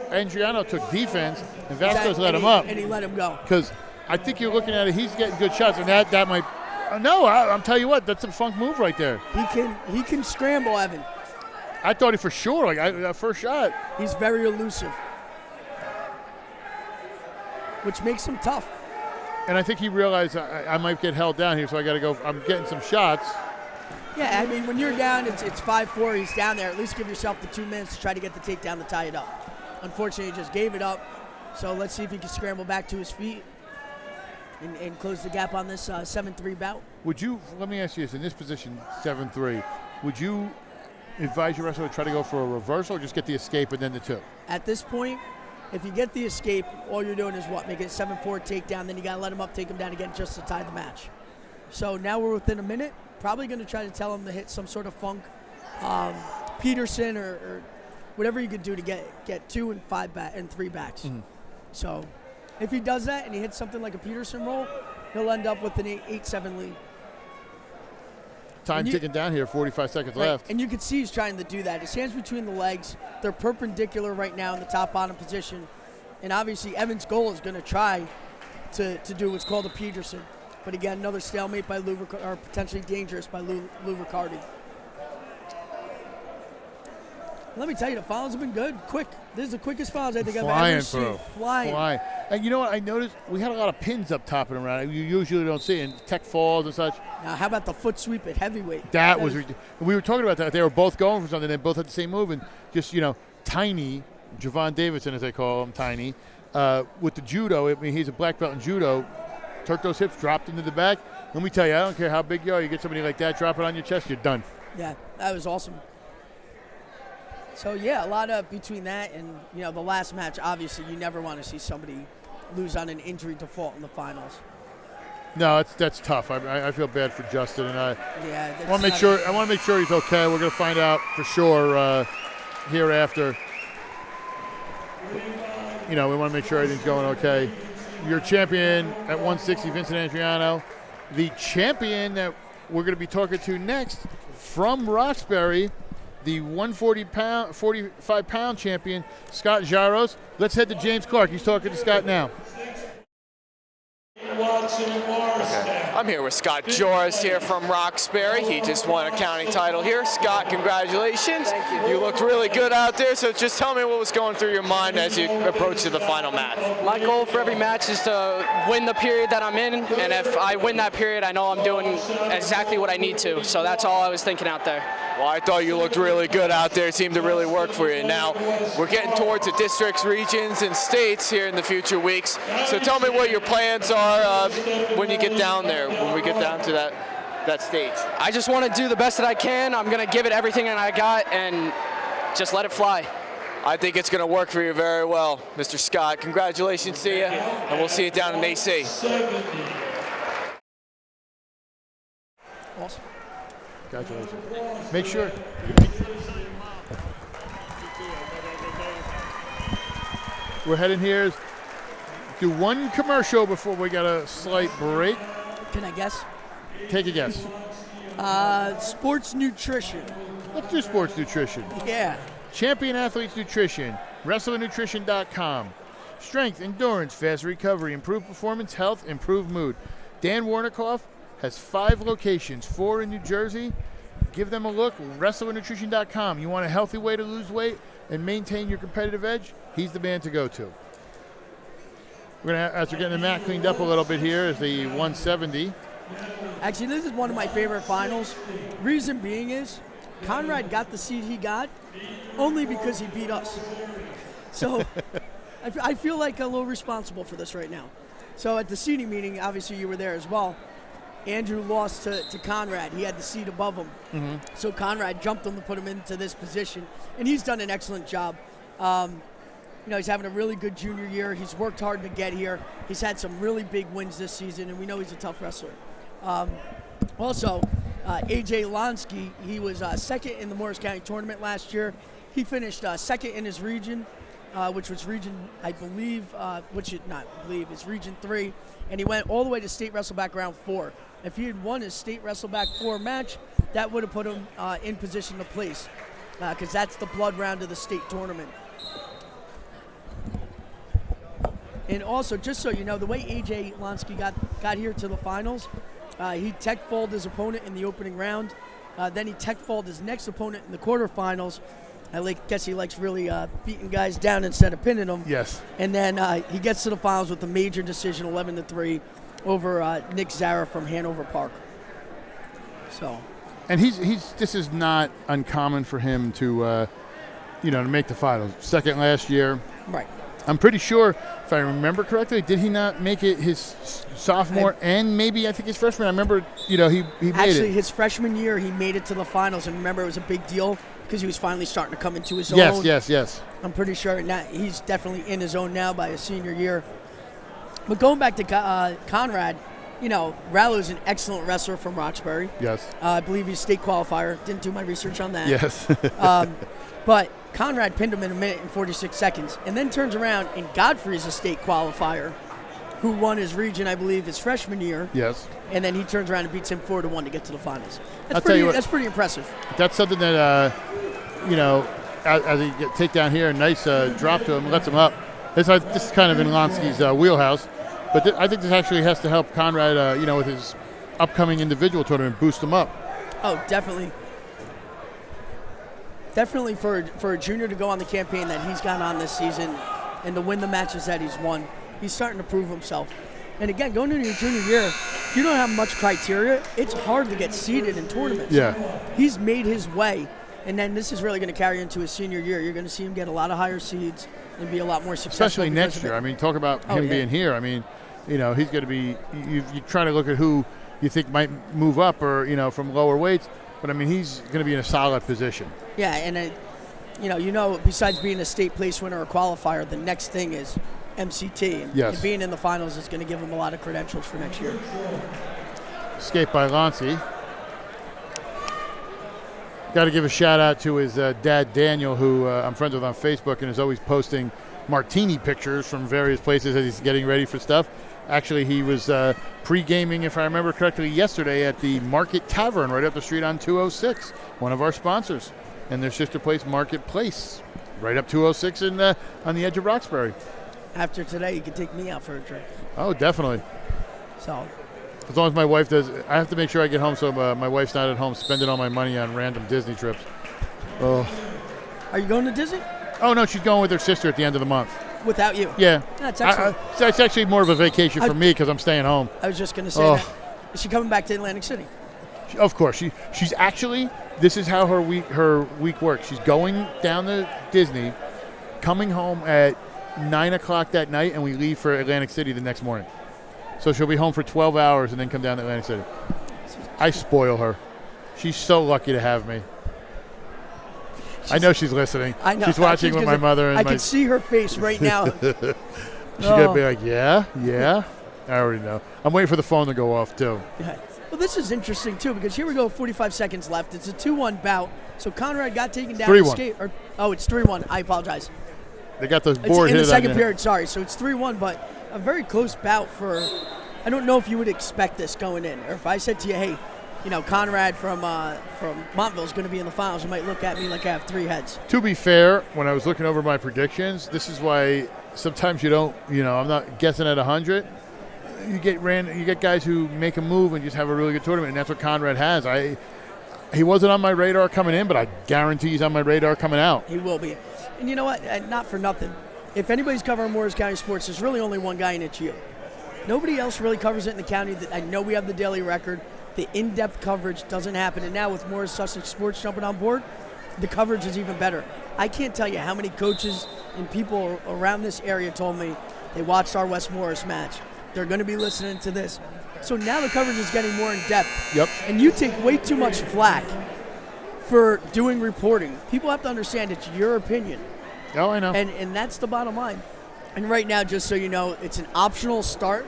A: Andriano took defense, and Vasquez let him up.
J: And he let him go.
A: Because I think you're looking at it, he's getting good shots, and that might. No, I'm telling you what, that's a funk move right there.
J: He can scramble, Evan.
A: I thought he for sure, that first shot.
J: He's very elusive, which makes him tough.
A: And I think he realized I might get held down here, so I got to go. I'm getting some shots.
J: Yeah, I mean, when you're down, it's 5-4. He's down there. At least give yourself the 2 minutes to try to get the takedown to tie it up. Unfortunately, he just gave it up. So let's see if he can scramble back to his feet and close the gap on this 7-3 bout.
A: Let me ask you this, in this position, 7-3, would you advise your wrestler to try to go for a reversal or just get the escape and then the 2?
J: At this point, if you get the escape, all you're doing is make it a 7-4 takedown, then you got to let him up, take him down again just to tie the match. So now we're within a minute. Probably going to try to tell him to hit some sort of funk Peterson or whatever you could do to get 2 and 5 and 3 backs. Mm-hmm. So if he does that and he hits something like a Peterson roll, he'll end up with an 8-7 lead.
A: Time ticking down here, 45 seconds left.
J: And you can see he's trying to do that. His hands between the legs, they're perpendicular right now in the top-bottom position. And obviously Evan's goal is going to try to do what's called a Peterson. But again, another stalemate by or potentially dangerous by Lou Riccardi. Let me tell you, the finals have been good, quick. This is the quickest finals I think I've ever seen. Flying.
A: And you know what? I noticed we had a lot of pins up top and around. You usually don't see it in tech falls and such.
J: Now, how about the foot sweep at heavyweight?
A: That was ridiculous. We were talking about that. They were both going for something. They both had the same move. And just, Tiny, Javon Davidson, as they call him, Tiny, with the judo. I mean, he's a black belt in judo. Took those hips, dropped into the back. Let me tell you, I don't care how big you are. You get somebody like that, drop it on your chest, you're done.
J: Yeah, that was awesome. So, yeah, a lot of between that and, the last match, obviously you never want to see somebody lose on an injury default in the finals.
A: No, that's tough. I feel bad for Justin, and I
J: Yeah,
A: want to make sure. I want to make sure he's okay. We're going to find out for sure hereafter. We want to make sure everything's going okay. Your champion at 160, Vincent Andriano. The champion that we're going to be talking to next from Roxbury, the 145-pound champion, Scott Jaros. Let's head to James Clark. He's talking to Scott now.
D: I'm here with Scott Joris here from Roxbury. He just won a county title here. Scott, congratulations.
F: Thank you.
D: You looked really good out there, so just tell me what was going through your mind as you approached to the final match.
F: My goal for every match is to win the period that I'm in, and if I win that period, I know I'm doing exactly what I need to. So that's all I was thinking out there.
D: Well, I thought you looked really good out there. It seemed to really work for you. Now, we're getting towards the districts, regions, and states here in the future weeks. So tell me what your plans are when you get down there, when we get down to that stage.
F: I just want to do the best that I can. I'm going to give it everything that I got and just let it fly.
D: I think it's going to work for you very well, Mr. Scott. Congratulations to you, and we'll see you down in AC.
J: Awesome.
A: Congratulations. Make sure. We're heading here. Do one commercial before we got a slight break.
J: Can I guess?
A: Take a guess.
J: Sports nutrition.
A: Let's do sports nutrition.
J: Yeah.
A: Champion Athletes Nutrition, WrestlerNutrition.com. Strength, endurance, fast recovery, improved performance, health, improved mood. Dan Warnikoff has 5 locations, 4 in New Jersey. Give them a look, WrestlerNutrition.com. You want a healthy way to lose weight and maintain your competitive edge? He's the man to go to. We're gonna, as we're getting the mat cleaned up a little bit here, is the 170.
J: Actually, this is one of my favorite finals. Reason being is Conrad got the seed he got only because he beat us. So I feel like a little responsible for this right now. So at the seeding meeting, obviously you were there as well, Andrew lost to Conrad. He had the seat above him.
A: Mm-hmm.
J: So Conrad jumped him to put him into this position, and he's done an excellent job. He's having a really good junior year. He's worked hard to get here. He's had some really big wins this season, and we know he's a tough wrestler. Also, AJ Lonsky, he was second in the Morris County tournament last year. He finished second in his region, which was region, I believe, it's region 3, and he went all the way to state wrestleback round 4. If he had won his state wrestleback 4 match, that would have put him in position to place, because that's the blood round of the state tournament. And also, just so you know, the way AJ Lonsky got here to the finals, he tech-falled his opponent in the opening round. Then he tech-falled his next opponent in the quarterfinals. I guess he likes really beating guys down instead of pinning them.
A: Yes.
J: And then he gets to the finals with a major decision, 11-3, over Nick Zara from Hanover Park. So.
A: And this is not uncommon for him to make the finals. Second last year.
J: Right.
A: I'm pretty sure, if I remember correctly, did he not make it his sophomore and maybe I think his freshman? I remember, he made it.
J: Actually, his freshman year, he made it to the finals, and remember, it was a big deal because he was finally starting to come into his own.
A: Yes.
J: I'm pretty sure he's definitely in his own now by his senior year. But going back to Conrad, Rallo's an excellent wrestler from Roxbury.
A: Yes.
J: I believe he's state qualifier. Didn't do my research on that.
A: Yes.
J: But Conrad pinned him in 1 minute and 46 seconds, and then turns around, and Godfrey's a state qualifier who won his region, I believe, his freshman year.
A: Yes.
J: And then he turns around and beats him 4-1 to get to the finals.
A: I'll tell you what,
J: that's pretty impressive.
A: That's something that, as he take down here, a nice drop to him, lets him up. This is kind of in Lonsky's wheelhouse. But I think this actually has to help Conrad, with his upcoming individual tournament, boost him up.
J: Oh, definitely. Definitely for a junior to go on the campaign that he's gone on this season and to win the matches that he's won, he's starting to prove himself. And again, going into your junior year, if you don't have much criteria, it's hard to get seeded in tournaments.
A: Yeah.
J: He's made his way, and then this is really going to carry into his senior year. You're going to see him get a lot of higher seeds and be a lot more successful.
A: Especially next year. I mean, talk about him being here. I mean, he's going to be – you try to look at who you think might move up or, from lower weights. But, I mean, he's going to be in a solid position.
J: Yeah, and, besides being a state place winner or qualifier, the next thing is MCT. And
A: Yes.
J: being in the finals is going to give him a lot of credentials for next year.
A: Escape by Lancey. Got to give a shout out to his dad, Daniel, who I'm friends with on Facebook and is always posting martini pictures from various places as he's getting ready for stuff. Actually, he was pre-gaming, if I remember correctly, yesterday at the Market Tavern right up the street on 206, one of our sponsors. And their sister place, Market Place, right up 206 on the edge of Roxbury.
J: After today, you can take me out for a drink.
A: Oh, definitely.
J: So,
A: As long as my wife does, I have to make sure I get home so my wife's not at home spending all my money on random Disney trips. Oh.
J: are you going to Disney?
A: Oh, no, she's going with her sister at the end of the month.
J: Without you?
A: Yeah.
J: That's excellent.
A: It's actually more of a vacation for me because I'm staying home.
J: I was just going to say that. Is she coming back to Atlantic City?
A: Of course. She's actually, this is how her week works. She's going down to Disney, coming home at 9 o'clock that night, and we leave for Atlantic City the next morning. So she'll be home for 12 hours and then come down to Atlantic City. I spoil her. She's so lucky to have me. I know she's listening.
J: I know.
A: She's watching with my mother. And
J: I can see her face right now.
A: She's going to be like, yeah. I already know. I'm waiting for the phone to go off, too.
J: Yeah. Well, this is interesting, too, because here we go, 45 seconds left. It's a 2-1 bout. So Conrad got taken down.
A: 3-1.
J: It's 3-1. I apologize.
A: They got the board
J: in
A: hit
J: the second
A: on
J: period, sorry. So it's 3-1, but a very close bout for – I don't know if you would expect this going in. Or if I said to you, hey, Conrad from Montville is going to be in the finals, you might look at me like I have three heads.
A: To be fair, when I was looking over my predictions, this is why sometimes you don't, I'm not guessing at 100. You get guys who make a move and just have a really good tournament, and that's what Conrad has. He wasn't on my radar coming in, but I guarantee he's on my radar coming out.
J: He will be. And you know what? Not for nothing. If anybody's covering Morris County sports, there's really only one guy, and it's you. Nobody else really covers it in the county. I know we have the daily record. The in-depth coverage doesn't happen. And now with Morris Sussex Sports jumping on board, the coverage is even better. I can't tell you how many coaches and people around this area told me they watched our West Morris match. They're going to be listening to this. So now the coverage is getting more in-depth.
A: Yep.
J: And you take way too much flack for doing reporting. People have to understand it's your opinion.
A: Oh, I know.
J: And that's the bottom line. And right now, just so you know, it's an optional start,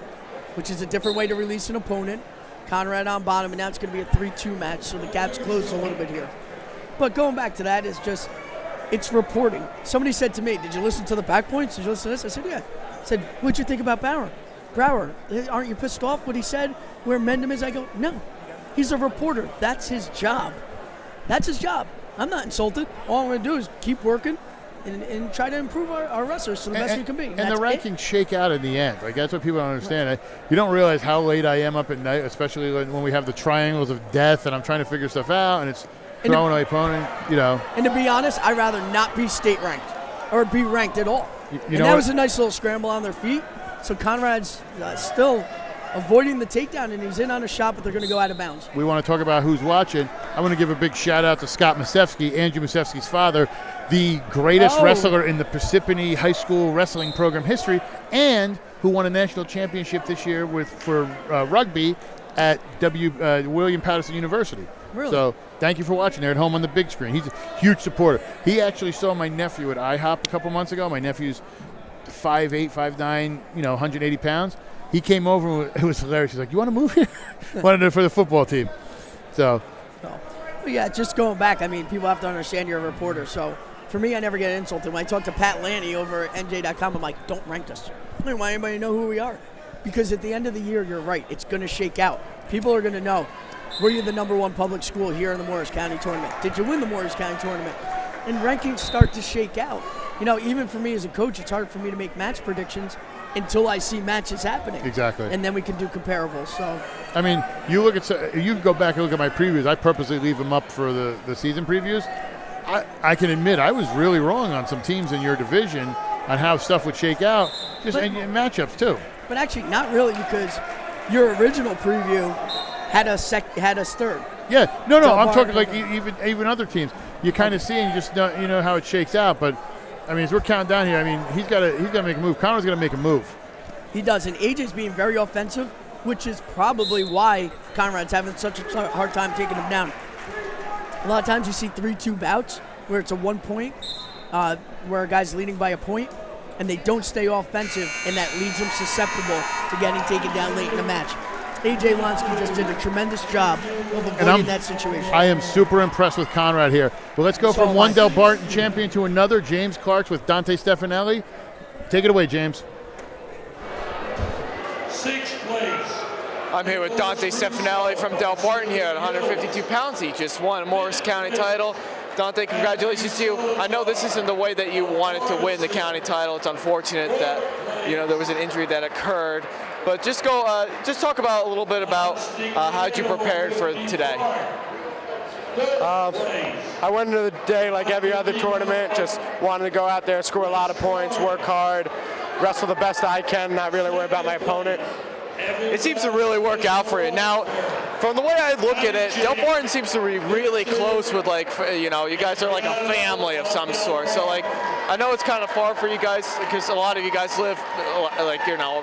J: which is a different way to release an opponent. Conrad on bottom, and now it's going to be a 3-2 match, so the gap's closed a little bit here. But going back to that, it's reporting. Somebody said to me, did you listen to the back points? Did you listen to this? I said, yeah. I said, what'd you think about Brower? Aren't you pissed off what he said, where Mendham is? I go, no. He's a reporter. That's his job. I'm not insulted. All I'm going to do is keep working and try to improve our wrestlers to the best we can be.
A: And the rankings shake out in the end. Like, that's what people don't understand. You don't realize how late I am up at night, especially when we have the triangles of death and I'm trying to figure stuff out and it's throwing my opponent,
J: And to be honest, I'd rather not be state ranked or be ranked at all. That was a nice little scramble on their feet. So Conrad's still avoiding the takedown, and he's in on a shot, but they're going to go out of bounds.
A: We want to talk about who's watching. I want to give a big shout-out to Scott Masevsky, Andrew Masevsky's father, the greatest wrestler in the Parsippany High School wrestling program history, and who won a national championship this year for rugby at William Patterson University.
J: Really?
A: So thank you for watching there at home on the big screen. He's a huge supporter. He actually saw my nephew at IHOP a couple months ago. My nephew's 5'8", 5'9", 180 pounds. He came over and it was hilarious. He's like, you want to move here? Wanted it for the football team. So.
J: Yeah, just going back, people have to understand you're a reporter. So for me, I never get insulted. When I talk to Pat Lanny over at NJ.com, I'm like, don't rank us. I don't want anybody to know who we are. Because at the end of the year, you're right. It's going to shake out. People are going to know, were you the #1 public school here in the Morris County tournament? Did you win the Morris County tournament? And rankings start to shake out. Even for me as a coach, it's hard for me to make match predictions until I see matches happening.
A: Exactly.
J: And then we can do comparables. So,
A: you can go back and look at my previews. I purposely leave them up for the season previews. I can admit I was really wrong on some teams in your division on how stuff would shake out, and matchups too.
J: But actually, not really, because your original preview had us third.
A: Yeah, no, I'm talking like even other teams. You kind of see and you just know how it shakes out. But as we're counting down here, he's got to make a move. Connor's going to make a move.
J: He does, and AJ's being very offensive, which is probably why Conrad's having such a hard time taking him down. A lot of times you see 3-2 bouts where it's a 1 point, where a guy's leading by a point, and they don't stay offensive, and that leaves them susceptible to getting taken down late in the match. AJ Lonsky just did a tremendous job of avoiding that situation.
A: I am super impressed with Conrad here. Well, let's go from one Del Barton champion to another, James Clarks with Dante Stefanelli. Take it away, James.
C: Sixth place.
D: I'm here with Dante Stefanelli from Del Barton here at 152 pounds. He just won a Morris County title. Dante, congratulations to you. I know this isn't the way that you wanted to win the county title. It's unfortunate that there was an injury that occurred. But just talk about a little bit about how you prepared for today.
K: I went into the day like every other tournament, just wanted to go out there, score a lot of points, work hard, wrestle the best I can, not really worry about my opponent.
D: It seems to really work out for you. Now, from the way I look at it, Del Barton seems to be really close with, you guys are like a family of some sort. So, I know it's kind of far for you guys because a lot of you guys live,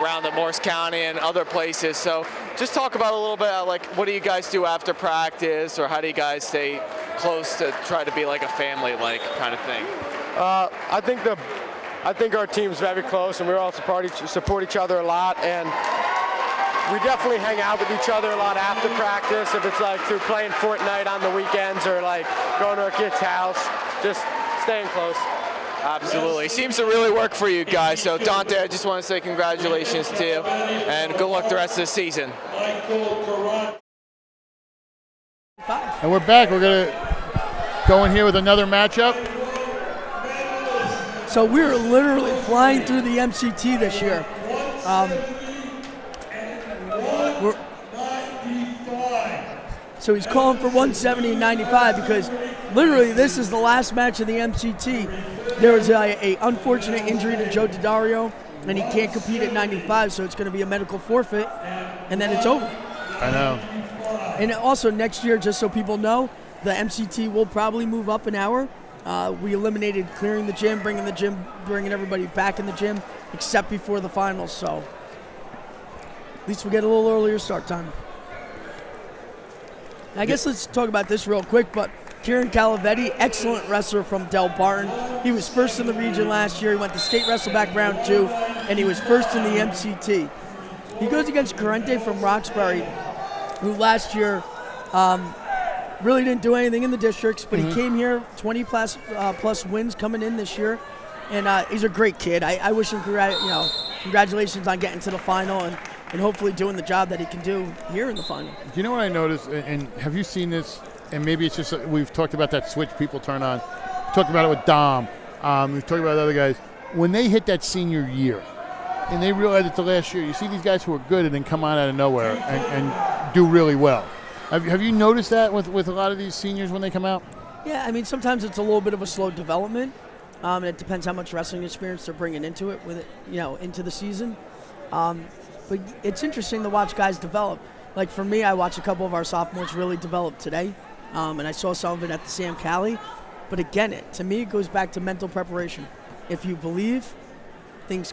D: around the Morris County and other places. So, just talk about a little bit, what do you guys do after practice, or how do you guys stay close to try to be like a family-like kind of thing?
K: I think our team's very close, and we all support each other a lot, and we definitely hang out with each other a lot after practice, if it's through playing Fortnite on the weekends or going to our kid's house, just staying close.
D: Absolutely. Seems to really work for you guys. So, Dante, I just want to say congratulations to you, and good luck the rest of the season.
A: And we're back. We're going to go in here with another matchup.
J: So we're literally flying through the MCT this year. So he's calling for 170 and 95 because literally this is the last match of the MCT. There was a unfortunate injury to Joe Daddario, and he can't compete at 95, so it's going to be a medical forfeit, and then it's over.
A: I know.
J: And also next year, just so people know, the MCT will probably move up an hour. We eliminated clearing the gym, bringing everybody back in the gym, except before the finals, so at least we get a little earlier start time. I guess let's talk about this real quick, but Kieran Calavetti, excellent wrestler from Del Barton. He was first in the region last year. He went to state wrestle back round 2, and he was first in the MCT. He goes against Corrente from Roxbury, who last year really didn't do anything in the districts, but he came here, 20 plus wins coming in this year, and he's a great kid. I wish him congratulations on getting to the final and hopefully doing the job that he can do here in the final.
A: Do you know what I noticed, and have you seen this, and maybe it's just we've talked about that switch people turn on. We talked about it with Dom. We've talked about other guys. When they hit that senior year and they realize it's the last year, you see these guys who are good and then come on out of nowhere and do really well. Have you noticed that with a lot of these seniors when they come out?
J: Yeah, I mean, sometimes it's a little bit of a slow development. It depends how much wrestling experience they're bringing into it, into the season. But it's interesting to watch guys develop. Like for me, I watched a couple of our sophomores really develop today, and I saw some of it at the Sam Cali. But again, to me, it goes back to mental preparation. If you believe, things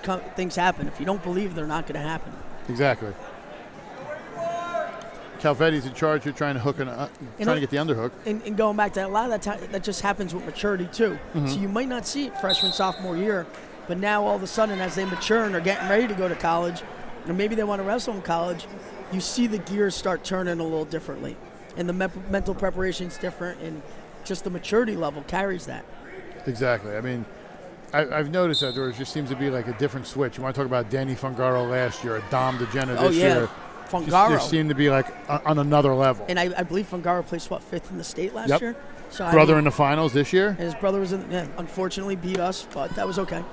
J: happen. If you don't believe, they're not going to happen.
A: Exactly. Calvetti's in charge. You're trying to trying to get the underhook.
J: And going back to that, a lot of that time, that just happens with maturity too. Mm-hmm. So you might not see it freshman, sophomore year, but now all of a sudden, as they mature and are getting ready to go to college, or maybe they want to wrestle in college, you see the gears start turning a little differently. And the mental preparation is different, and just the maturity level carries that.
A: Exactly. I mean, I've noticed that there just seems to be like a different switch. You want to talk about Danny Fungaro last year, Dom DeGena this year.
J: Fungaro.
A: Just seemed to be like on another level.
J: And I believe Fungaro placed, 5th in the state last year? So
A: brother in the finals this year?
J: And his brother was unfortunately beat us, but that was okay.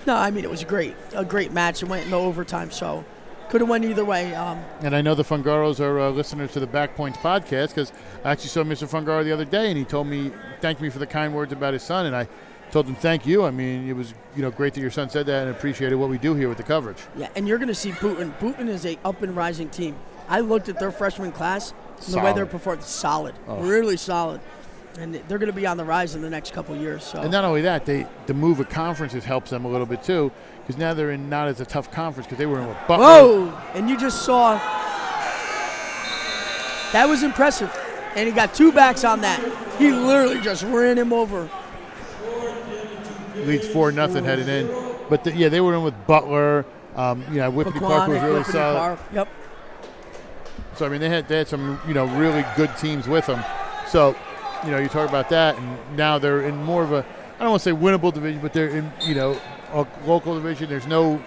J: No, I mean, it was a great match. It went into overtime, so could have went either way.
A: And I know the Fungaros are listeners to the Back Points podcast because I actually saw Mr. Fungaro the other day, and he thanked me for the kind words about his son, and I told him thank you. I mean, it was great that your son said that and appreciated what we do here with the coverage.
J: Yeah, and you're going to see Booton. Booton is a up and rising team. I looked at their freshman class, and the way they're performing, solid, really solid. And they're going to be on the rise in the next couple of years. So.
A: And not only that, the move of conferences helps them a little bit too, because now they're in not as a tough conference because they were in with Butler.
J: Whoa! And you just saw that was impressive. And he got 2 backs on that. He literally just ran him over.
A: Leads 4-0 headed in. But they were in with Butler. Whippany Park was really solid.
J: Yep.
A: So I mean, they had some really good teams with them. So you talk about that, and now they're in more of a, I don't want to say winnable division, but they're in a local division. There's no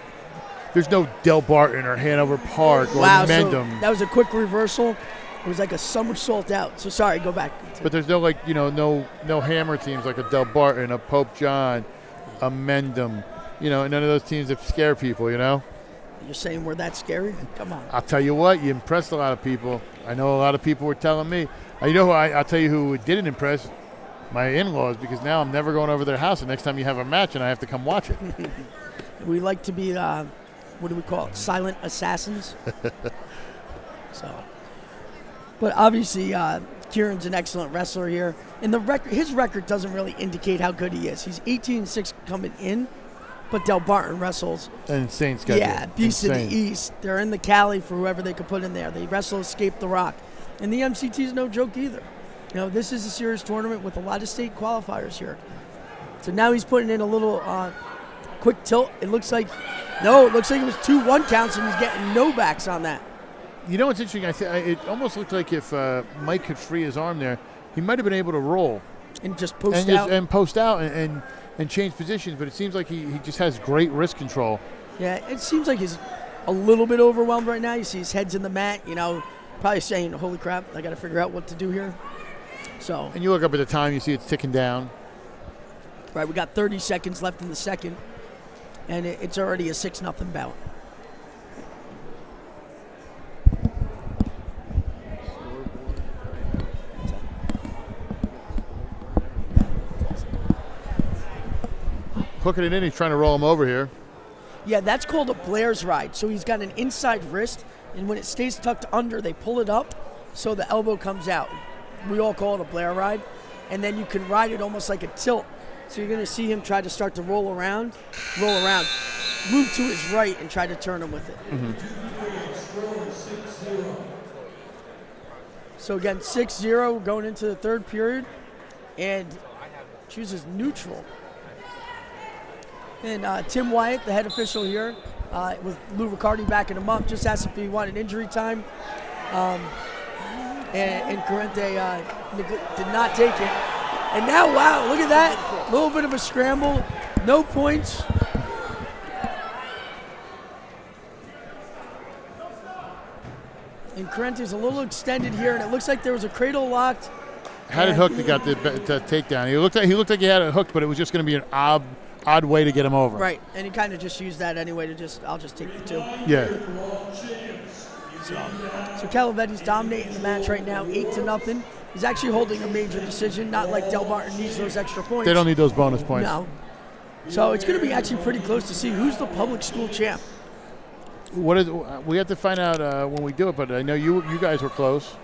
A: Del Barton or Hanover Park or Mendham.
J: So that was a quick reversal. It was like a somersault out. So sorry, go back.
A: But there's no no hammer teams like a Del Barton, a Pope John, a Mendham. None of those teams that scare people.
J: You're saying we're that scary? Come on.
A: I'll tell you what, you impressed a lot of people. I know a lot of people were telling me. I'll tell you who didn't impress, my in-laws, because now I'm never going over their house the next time you have a match and I have to come watch it.
J: We like to be, what do we call it, silent assassins. But obviously, Kieran's an excellent wrestler here. And his record doesn't really indicate how good he is. He's 18-6 coming in, but Del Barton wrestles.
A: An insane schedule.
J: Yeah, beast in the East. They're in the Cali for whoever they could put in there. They wrestle Escape the Rock. And the MCT is no joke either. This is a serious tournament with a lot of state qualifiers here. So now he's putting in a little quick tilt. It looks like it was 2-1 counts, and he's getting no backs on that.
A: What's interesting? It almost looked like if Mike could free his arm there, he might have been able to roll.
J: And just post out.
A: And post out and change positions, but it seems like he just has great wrist control.
J: Yeah, it seems like he's a little bit overwhelmed right now. You see his head's in the mat, probably saying, holy crap, I got to figure out what to do here. So.
A: And you look up at the time, you see it's ticking down.
J: Right, we got 30 seconds left in the second, and it's already a 6-0 bout.
A: Hooking it in, he's trying to roll him over here.
J: Yeah, that's called a Blair's ride. So he's got an inside wrist, and when it stays tucked under, they pull it up so the elbow comes out. We all call it a Blair ride. And then you can ride it almost like a tilt. So you're going to see him try to start to roll around, move to his right, and try to turn him with it.
A: Mm-hmm.
J: So again, 6-0 going into the third period, and chooses neutral. And Tim Wyatt, the head official here, with Lou Riccardi backing him up, just asked if he wanted injury time. And Corrente did not take it. And now, wow, look at that. A little bit of a scramble. No points. And Corrente's a little extended here, and it looks like there was a cradle locked.
A: Had it hooked, he got the takedown. He looked like he had it hooked, but it was just going to be an odd way to get him over.
J: Right, and he kind of just used that anyway I'll just take the two.
A: Yeah.
J: So Calavetti's dominating the match right now, 8-0. He's actually holding a major decision, not like Del Barton needs those extra points.
A: They don't need those bonus points.
J: No. So it's going to be actually pretty close to see who's the public school champ.
A: We have to find out when we do it, but I know you guys were close.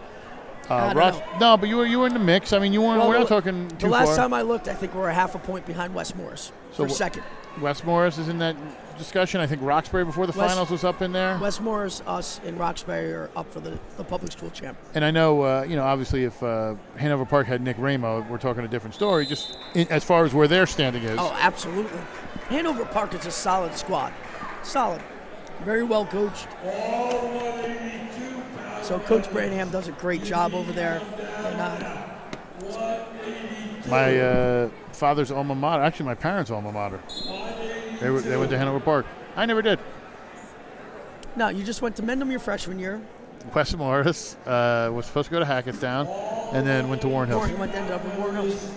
J: I don't know.
A: No, but you were in the mix. I mean, you weren't.
J: Well,
A: we're not talking too far.
J: The last time I looked, I think we're a half a point behind West Morris for second.
A: West Morris is in that discussion. I think Roxbury before the finals was up in there.
J: West Morris, us, and Roxbury are up for the public school champ.
A: And I know, obviously, if Hanover Park had Nick Ramo, we're talking a different story. Just as far as where their standing is.
J: Oh, absolutely. Hanover Park is a solid squad. Solid. Very well coached. So Coach Branham does a great job over there. And,
A: my father's alma mater, actually my parents' alma mater. They went to Hanover Park. I never did.
J: No, you just went to Mendham your freshman year.
A: West Morris was supposed to go to Hackettstown, and then went to Warren Hills.
J: Ended up in Warren Hills.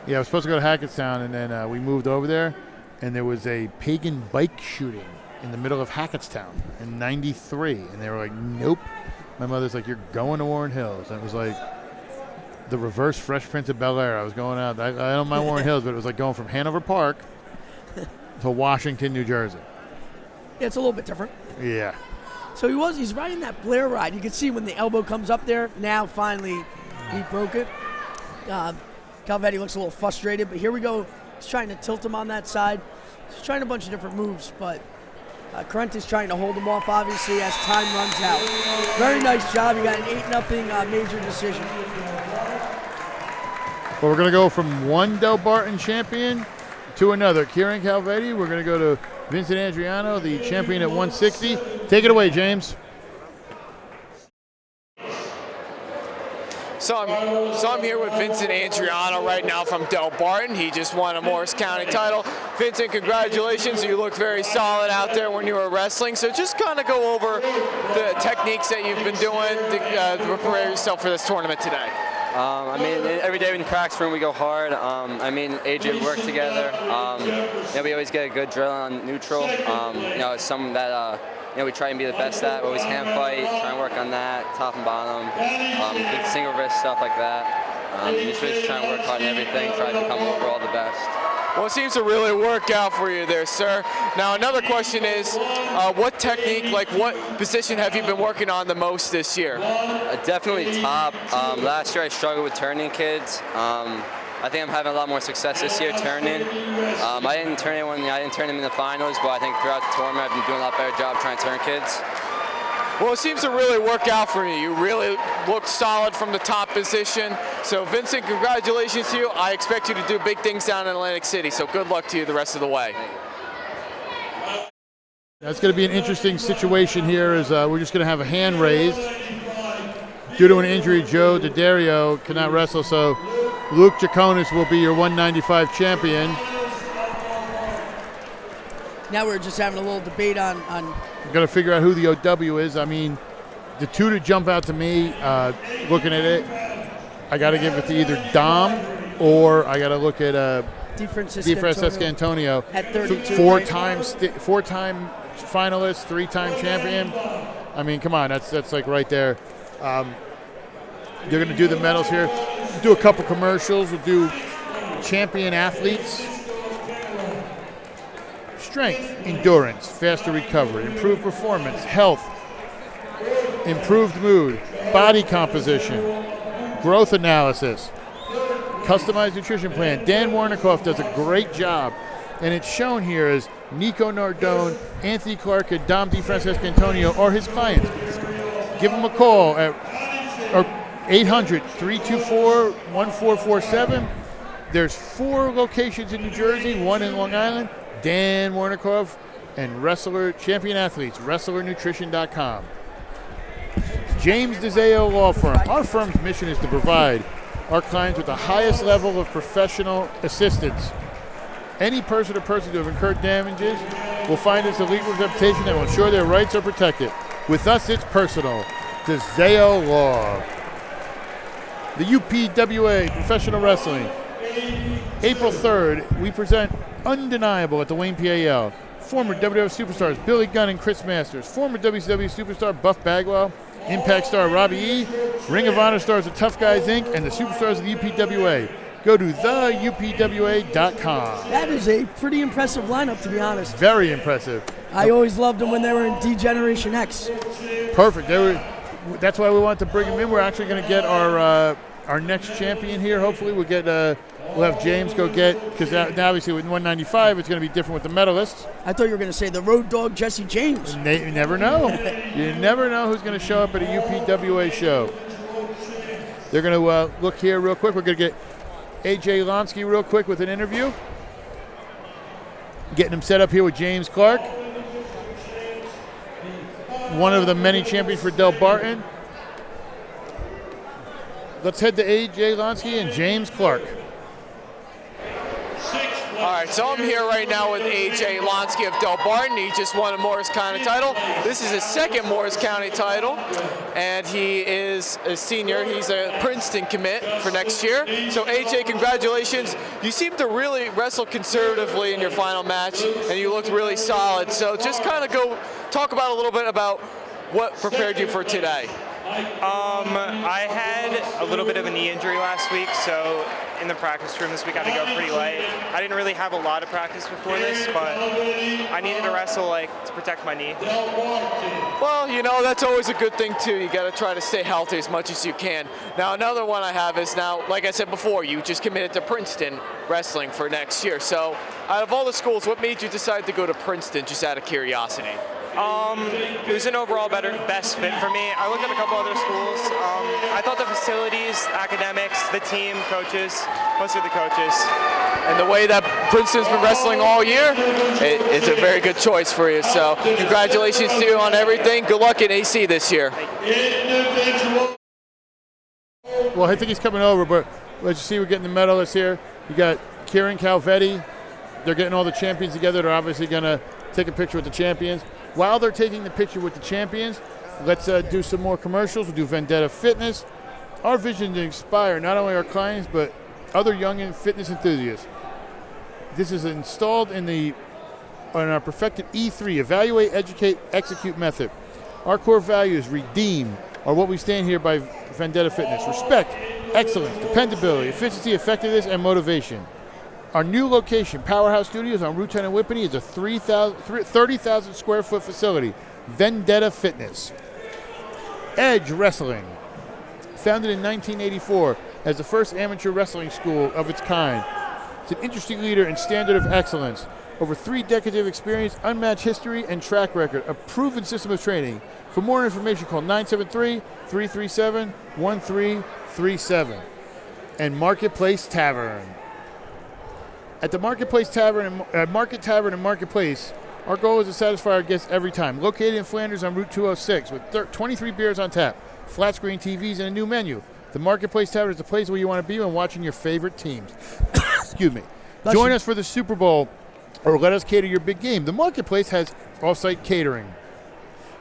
A: Yeah, I was supposed to go to Hackettstown, and then we moved over there, and there was a pagan bike shooting in the middle of Hackettstown in '93, and they were like, nope. My mother's like, you're going to Warren Hills. And it was like the reverse Fresh Prince of Bel-Air. I was going out. I don't mind Warren Hills, but it was like going from Hanover Park to Washington, New Jersey.
J: Yeah, it's a little bit different.
A: Yeah.
J: So he's riding that Blair ride. You can see when the elbow comes up there. Now, finally, he broke it. Calavetti looks a little frustrated, but here we go. He's trying to tilt him on that side. He's trying a bunch of different moves, but Corrente's trying to hold him off, obviously, as time runs out. Very nice job. You got an 8-0 major decision.
A: Well, we're going to go from one Del Barton champion to another. Kieran Calvetti, we're going to go to Vincent Andriano, the champion at 160. Take it away, James.
D: So I'm here with Vincent Andriano right now from Del Barton. He just won a Morris County title. Vincent, congratulations. You looked very solid out there when you were wrestling. So just kind of go over the techniques that you've been doing to prepare yourself for this tournament today.
E: I mean, every day in the practice room we go hard. I mean, AJ, we work together. We always get a good drill on neutral. It's something that we try and be the best at. We always hand fight, try and work on that, top and bottom, good single wrist stuff like that. Just try and work hard on everything, try to become overall the best.
D: Well, it seems to really work out for you there, sir. Now, another question is, what technique, what position have you been working on the most this year?
E: Definitely top. Last year I struggled with turning kids. I think I'm having a lot more success this year turning. I didn't turn him in the finals, but I think throughout the tournament I've been doing a lot better job trying to turn kids.
D: Well, it seems to really work out for you. You really look solid from the top position. So, Vincent, congratulations to you. I expect you to do big things down in Atlantic City, so good luck to you the rest of the way.
A: That's going to be an interesting situation here as we're just going to have a hand raised. Due to an injury, Joe D'Addario cannot wrestle, so Luke Jaconis will be your 195 champion.
J: Now we're just having a little debate on
A: Got to figure out who the OW is. I mean, the two to jump out to me, looking at it, I got to give it to either Dom or I got to look at DeFrancisco Antonio.
J: At 32.
A: Four-time finalist, 3-time champion. I mean, come on, that's like right there. They're going to do the medals here. We'll do a couple commercials. We'll do champion athletes. Strength, endurance, faster recovery, improved performance, health, improved mood, body composition, growth analysis, customized nutrition plan. Dan Warnikoff does a great job, and it's shown here as Nico Nardone, Anthony Clark, and Dom DeFrancisco Antonio are his clients. Give them a call at 800-324-1447. There's 4 locations in New Jersey, 1 in Long Island. Dan Warnikoff and wrestler champion athletes, wrestlernutrition.com. James DeZeo Law Firm. Our firm's mission is to provide our clients with the highest level of professional assistance. Any person or persons who have incurred damages will find us a legal representation that will ensure their rights are protected. With us, it's personal. DeZeo Law. The UPWA Professional Wrestling. April 3rd, we present Undeniable at the Wayne PAL. Former WWF superstars Billy Gunn and Chris Masters. Former WCW superstar Buff Bagwell. Impact star Robbie E. Ring of Honor stars of Tough Guys Inc. and the superstars of the UPWA. Go to theupwa.com.
J: That is a pretty impressive lineup, to be honest.
A: Very impressive.
J: I always loved them when they were in D-Generation X.
A: Perfect. That's why we wanted to bring them in. We're actually going to get our next champion here. Hopefully we'll have James go get, because now obviously with 195 it's going to be different with the medalists.
J: I thought you were going to say the road dog Jesse James.
A: You never know. You never know who's going to show up at a UPWA show. They're going to look here real quick. We're going to get AJ Lonsky real quick with an interview. Getting him set up here with James Clark. One of the many champions for Del Barton. Let's head to AJ Lonsky and James Clark.
D: All right, so I'm here right now with AJ Lonsky of Del Barton. He just won a Morris County title. This is his second Morris County title, and he is a senior. He's a Princeton commit for next year. So AJ, congratulations. You seem to really wrestle conservatively in your final match, and you looked really solid. So just kind of talk about a little bit about what prepared you for today.
L: I had a little bit of a knee injury last week, so in the practice room this week I had to go pretty light. I didn't really have a lot of practice before this, but I needed to wrestle to protect my knee.
D: Well, that's always a good thing too. You got to try to stay healthy as much as you can. Now, another one I have is now, like I said before, you just committed to Princeton wrestling for next year. So, out of all the schools, what made you decide to go to Princeton, just out of curiosity?
L: It was an overall best fit for me. I looked at a couple other schools. I thought the facilities, academics, the team, coaches, mostly the coaches.
D: And the way that Princeton's been wrestling all year, it's a very good choice for you. So congratulations to you on everything. Good luck in AC this year.
A: Well, I think he's coming over, but let's see, we're getting the medalists here. You got Kieran Calvetti. They're getting all the champions together. They're obviously going to take a picture with the champions. While they're taking the picture with the champions, let's do some more commercials. We'll do Vendetta Fitness. Our vision to inspire not only our clients, but other young and fitness enthusiasts. This is installed on our perfected E3, Evaluate, Educate, Execute method. Our core values, redeem, are what we stand here by Vendetta Fitness. Respect, excellence, dependability, efficiency, effectiveness, and motivation. Our new location, Powerhouse Studios on Route 10 in Whippany, is a 30,000 square foot facility. Vendetta Fitness. Edge Wrestling. Founded in 1984 as the first amateur wrestling school of its kind. It's an industry leader in standard of excellence. Over 3 decades of experience, unmatched history, and track record. A proven system of training. For more information, call 973-337-1337. And Marketplace Tavern. At the Marketplace Tavern, Market Tavern and Marketplace, our goal is to satisfy our guests every time. Located in Flanders on Route 206 with 23 beers on tap, flat screen TVs, and a new menu. The Marketplace Tavern is the place where you want to be when watching your favorite teams. Excuse me. Join us for the Super Bowl or let us cater your big game. The Marketplace has off-site catering.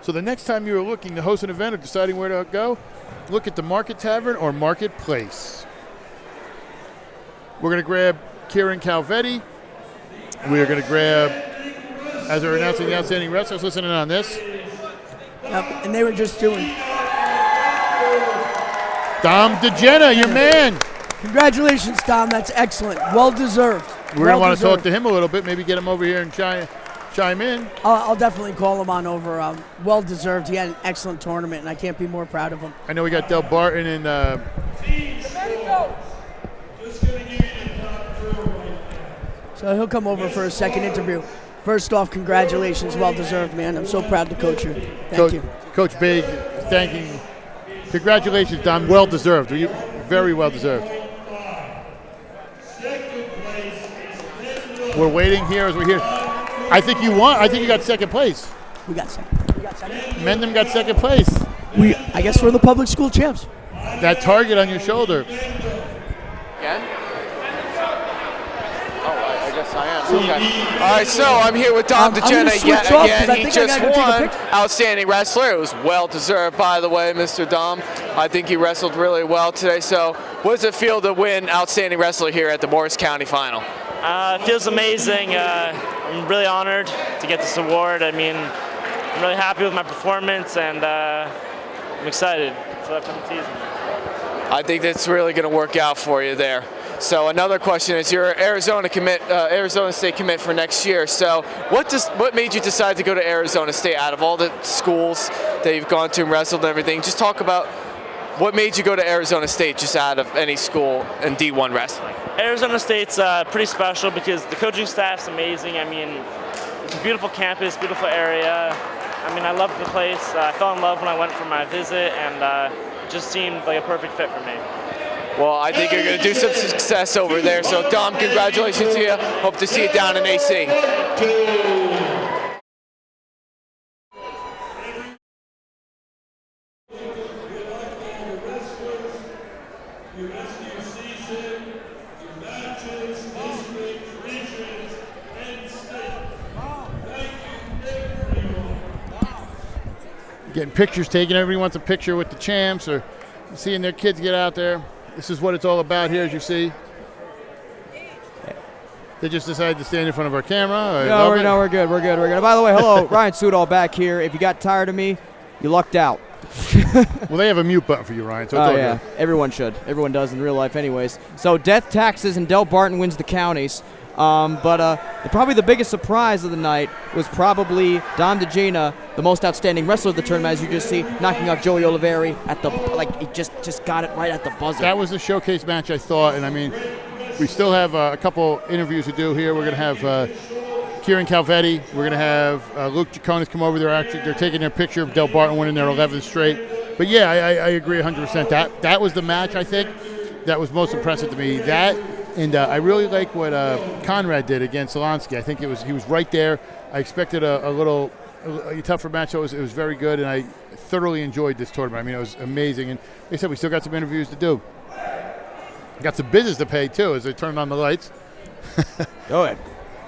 A: So the next time you're looking to host an event or deciding where to go, look at the Market Tavern or Marketplace. We're going to grab Kieran Calvetti. We're going to grab, as they're announcing the outstanding wrestlers, listening on this.
J: Yep, and they were just doing.
A: Dom DeGena, your man.
J: Congratulations, Dom. That's excellent. Well deserved.
A: We're going to want to talk to him a little bit, maybe get him over here and chime in.
J: I'll definitely call him on over. Well deserved. He had an excellent tournament, and I can't be more proud of him.
A: I know we got Del Barton and
J: so he'll come over for a second interview. First off, congratulations. Well deserved, man. I'm so proud to coach you. Thank you.
A: Coach Big, thanking. Congratulations, Don. Well deserved. Very well deserved. We're waiting here as we're here. I think you won. I think you got second place.
J: We got second.
A: Mendham got second place.
J: I guess we're the public school champs.
A: That target on your shoulder.
D: Again? Oh, I guess I am. Okay. All right, so I'm here with Dom DeGena yet again. He just won Outstanding Wrestler. It was well deserved, by the way, Mr. Dom. I think he wrestled really well today. So what does it feel to win Outstanding Wrestler here at the Morris County Final?
I: It feels amazing. I'm really honored to get this award. I mean, I'm really happy with my performance, and I'm excited for the upcoming season.
D: I think that's really going to work out for you there. So another question is, you're Arizona State commit for next year. So what made you decide to go to Arizona State out of all the schools that you've gone to and wrestled and everything? Just talk about what made you go to Arizona State just out of any school in D1 wrestling.
I: Arizona State's pretty special because the coaching staff's amazing. I mean, it's a beautiful campus, beautiful area. I mean, I loved the place. I fell in love when I went for my visit, and it just seemed like a perfect fit for me.
D: Well, I think you're going to do some success over there. So, Dom, congratulations to you. Hope to see you down in AC.
A: Getting pictures taken. Everybody wants a picture with the champs or seeing their kids get out there. This is what it's all about here, as you see. They just decided to stand in front of our camera.
B: No, we're good. We're good. By the way, hello, Ryan Sudol back here. If you got tired of me, you lucked out.
A: Well, they have a mute button for you, Ryan. So it's all
B: yeah,
A: good.
B: everyone should. Everyone does in real life, anyways. So death, taxes, and Del Barton wins the counties. But probably the biggest surprise of the night was probably Dom DeGena, the most outstanding wrestler of the tournament, as you just see, knocking out Joey Oliveri at he just got it right at the buzzer.
A: That was the showcase match, I thought, and I mean, we still have a couple interviews to do here. We're going to have Kieran Calvetti. We're going to have Luke Jaconis come over. They're taking their picture of Del Barton winning their 11th straight. But yeah, I agree 100%. That was the match, I think, that was most impressive to me. That, and I really like what Conrad did against Zelensky. I think he was right there. I expected a tougher match. It was very good, and I thoroughly enjoyed this tournament. I mean, it was amazing. And like I said, we still got some interviews to do. Got some business to pay too as they turn on the lights.
B: Go ahead.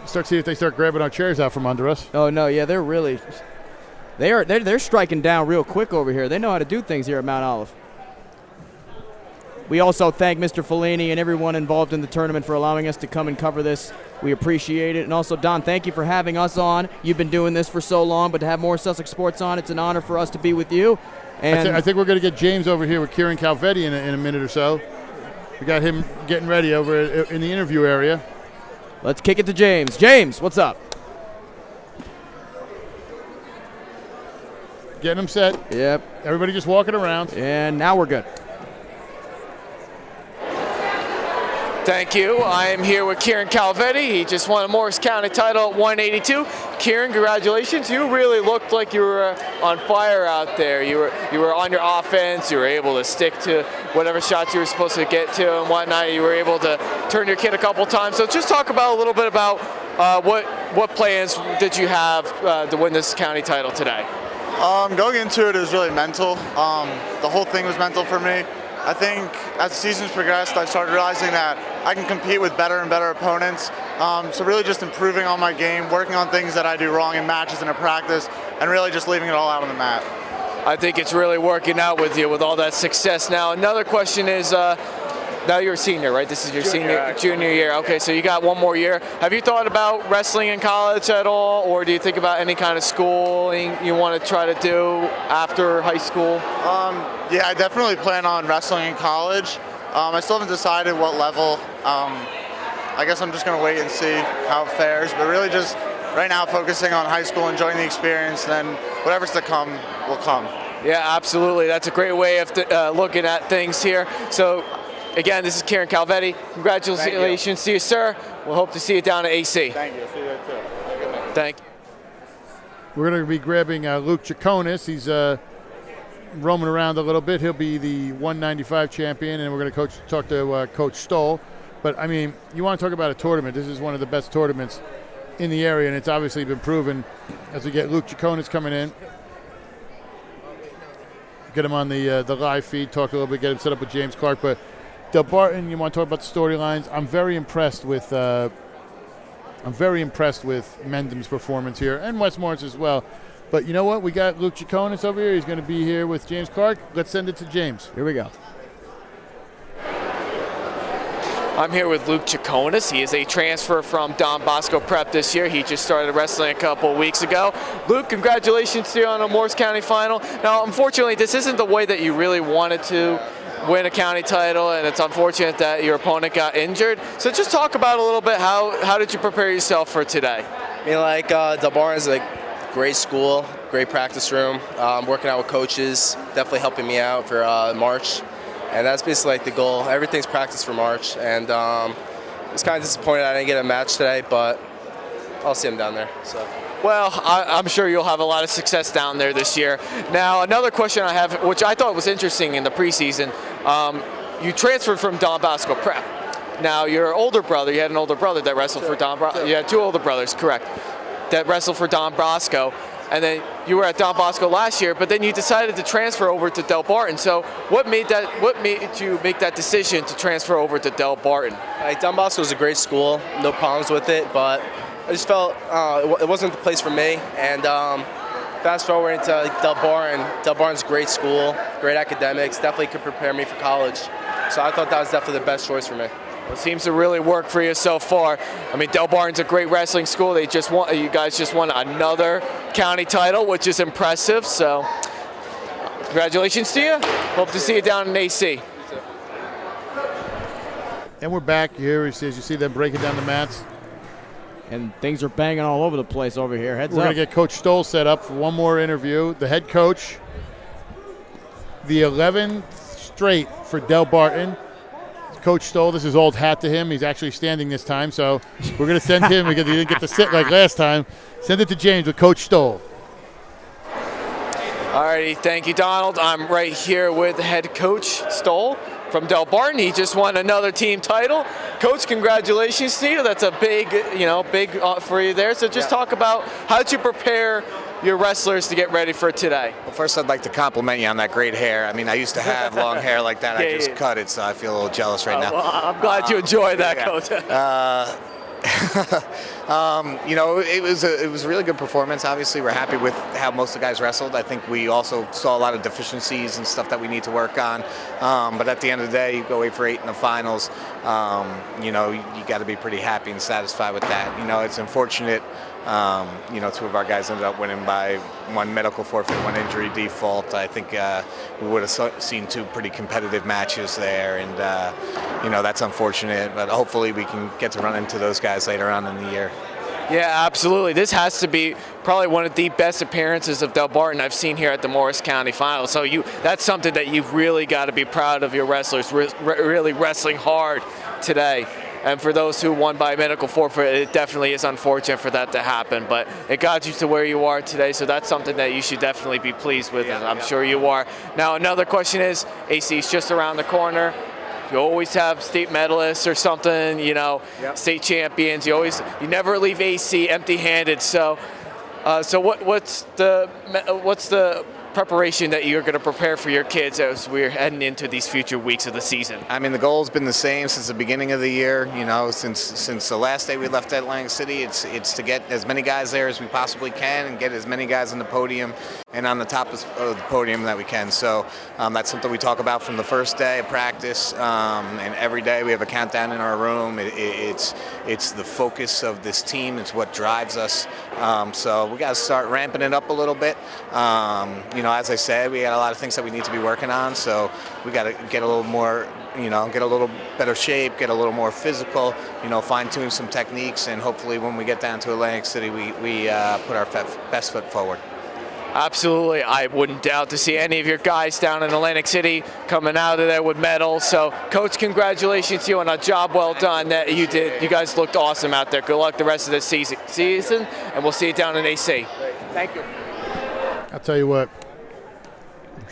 A: Start seeing if they start grabbing our chairs out from under us.
B: Oh no, yeah, they're striking down real quick over here. They know how to do things here at Mount Olive. We also thank Mr. Fellini and everyone involved in the tournament for allowing us to come and cover this. We appreciate it. And also, Don, thank you for having us on. You've been doing this for so long, but to have more Sussex Sports on, it's an honor for us to be with you. And
A: I think we're going to get James over here with Kieran Calvetti in a minute or so. We got him getting ready over in the interview area.
B: Let's kick it to James. James, what's up?
A: Getting him set.
B: Yep.
A: Everybody just walking around.
B: And now we're good.
D: Thank you. I am here with Kieran Calvetti. He just won a Morris County title at 182. Kieran, congratulations. You really looked like you were on fire out there. You were on your offense. You were able to stick to whatever shots you were supposed to get to and whatnot. You were able to turn your kid a couple times. So just talk about a little bit about what plans did you have to win this county title today?
M: Going into it was really mental. The whole thing was mental for me. I think as the seasons progressed, I started realizing that I can compete with better and better opponents. So really just improving on my game, working on things that I do wrong in matches and in practice, and really just leaving it all out on the mat.
D: I think it's really working out with you with all that success. Now, another question is, now you're a senior, right? This is your junior year. Okay, so you got one more year. Have you thought about wrestling in college at all, or do you think about any kind of schooling you want to try to do after high school?
M: Yeah, I definitely plan on wrestling in college. I still haven't decided what level. I guess I'm just going to wait and see how it fares, but really just right now focusing on high school, enjoying the experience, and then whatever's to come will come.
D: Yeah, absolutely. That's a great way of looking at things here. So, again, this is Kieran Calvetti. Congratulations to you, sir. We'll hope to see you down at AC.
M: Thank you. See you there too.
D: Thank you.
A: We're going to be grabbing Luke Jaconis. He's roaming around a little bit. He'll be the 195 champion, and we're going to talk to Coach Stoll. But, I mean, you want to talk about a tournament. This is one of the best tournaments in the area, and it's obviously been proven as we get Luke Jaconis coming in. Get him on the live feed, talk a little bit, get him set up with James Clark. But Del Barton, you want to talk about the storylines? I'm very impressed with Mendham's performance here, and Westmore's as well. But you know what? We got Luke Jaconis over here. He's going to be here with James Clark. Let's send it to James.
B: Here we go.
D: I'm here with Luke Jaconis. He is a transfer from Don Bosco Prep this year. He just started wrestling a couple of weeks ago. Luke, congratulations to you on a Morris County final. Now, unfortunately, this isn't the way that you really wanted to win a county title, and it's unfortunate that your opponent got injured. So just talk about a little bit, how did you prepare yourself for today?
N: I mean, like, Del Barton is a great school, great practice room. Working out with coaches, definitely helping me out for March. And that's basically like the goal. Everything's practice for March. And I was kind of disappointed I didn't get a match today, but I'll see him down there. So.
D: Well, I'm sure you'll have a lot of success down there this year. Now, another question I have, which I thought was interesting in the preseason, you transferred from Don Bosco Prep. Now, your older brother, you had an older brother that wrestled for Don Bosco. You had two older brothers, correct, that wrestled for Don Bosco. And then you were at Don Bosco last year, but then you decided to transfer over to Del Barton. So what made you make that decision to transfer over to Del Barton?
N: Like, Don Bosco is a great school, no problems with it, but I just felt it wasn't the place for me. And fast forward into Del Barton. Del Barton's a great school, great academics, definitely could prepare me for college. So I thought that was definitely the best choice for me.
D: Well, it seems to really work for you so far. I mean, Del Barton's a great wrestling school. You guys just won another county title, which is impressive. So, congratulations to you. Hope to see you down in AC.
A: And we're back here. As you see them breaking down the mats.
B: And things are banging all over the place over here. Heads up.
A: We're going to get Coach Stoll set up for one more interview. The head coach, the 11th straight for Del Barton. Coach Stoll, this is old hat to him. He's actually standing this time, so we're going to send him because he didn't get to sit like last time. Send it to James with Coach Stoll.
D: Alrighty, thank you, Donald. I'm right here with head coach Stoll from Del Barton. He just won another team title. Coach, congratulations to you. That's a big for you there. So just talk about how did you prepare your wrestlers to get ready for today?
O: Well, first I'd like to compliment you on that great hair. I mean, I used to have long hair like that. I just cut it, so I feel a little jealous right now.
D: Well, I'm glad you enjoyed that, Coach.
O: It was a really good performance. Obviously, we're happy with how most of the guys wrestled. I think we also saw a lot of deficiencies and stuff that we need to work on. But at the end of the day, you go 8 for 8 in the finals. You got to be pretty happy and satisfied with that. It's unfortunate. 2 of our guys ended up winning by 1 medical forfeit, 1 injury default. I think we would have seen 2 pretty competitive matches there, and that's unfortunate. But hopefully we can get to run into those guys later on in the year.
D: Yeah, absolutely. This has to be probably one of the best appearances of Del Barton I've seen here at the Morris County Finals. So that's something that you've really got to be proud of your wrestlers, really wrestling hard today. And for those who won by medical forfeit, it definitely is unfortunate for that to happen. But it got you to where you are today, so that's something that you should definitely be pleased with, and I'm sure you are. Now, another question is, AC is just around the corner. You always have state medalists or something, state champions. You never leave AC empty-handed. So what's the preparation that you're going to prepare for your kids as we're heading into these future weeks of the season?
O: I mean, the goal's been the same since the beginning of the year. Since the last day we left Atlantic City, it's to get as many guys there as we possibly can and get as many guys on the podium and on the top of the podium that we can. So that's something we talk about from the first day of practice, and every day we have a countdown in our room. It's the focus of this team. It's what drives us. So we got to start ramping it up a little bit. As I said, we got a lot of things that we need to be working on, so we got to get a little more, get a little better shape, get a little more physical, fine-tune some techniques, and hopefully when we get down to Atlantic City, we put our best foot forward.
D: Absolutely. I wouldn't doubt to see any of your guys down in Atlantic City coming out of there with medals. So, Coach, congratulations to you on a job well done that you did. You guys looked awesome out there. Good luck the rest of the season, and we'll see you down in AC. Thank you.
A: I'll tell you what.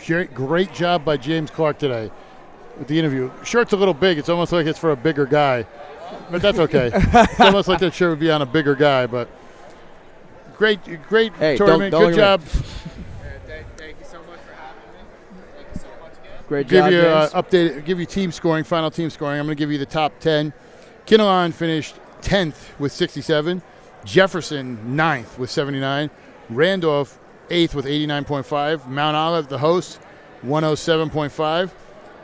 A: Great job by James Clark today with the interview. Shirt's a little big. It's almost like it's for a bigger guy, but that's okay. It's almost like that shirt would be on a bigger guy, but great tournament. Good job.
D: Thank you so much for having me. Thank you so much again.
J: Great job, James.
A: Give you team scoring, final team scoring. I'm going to give you the top 10. Kinnelon finished 10th with 67. Jefferson 9th with 79. Randolph 8th with 89.5. Mount Olive, the host, 107.5.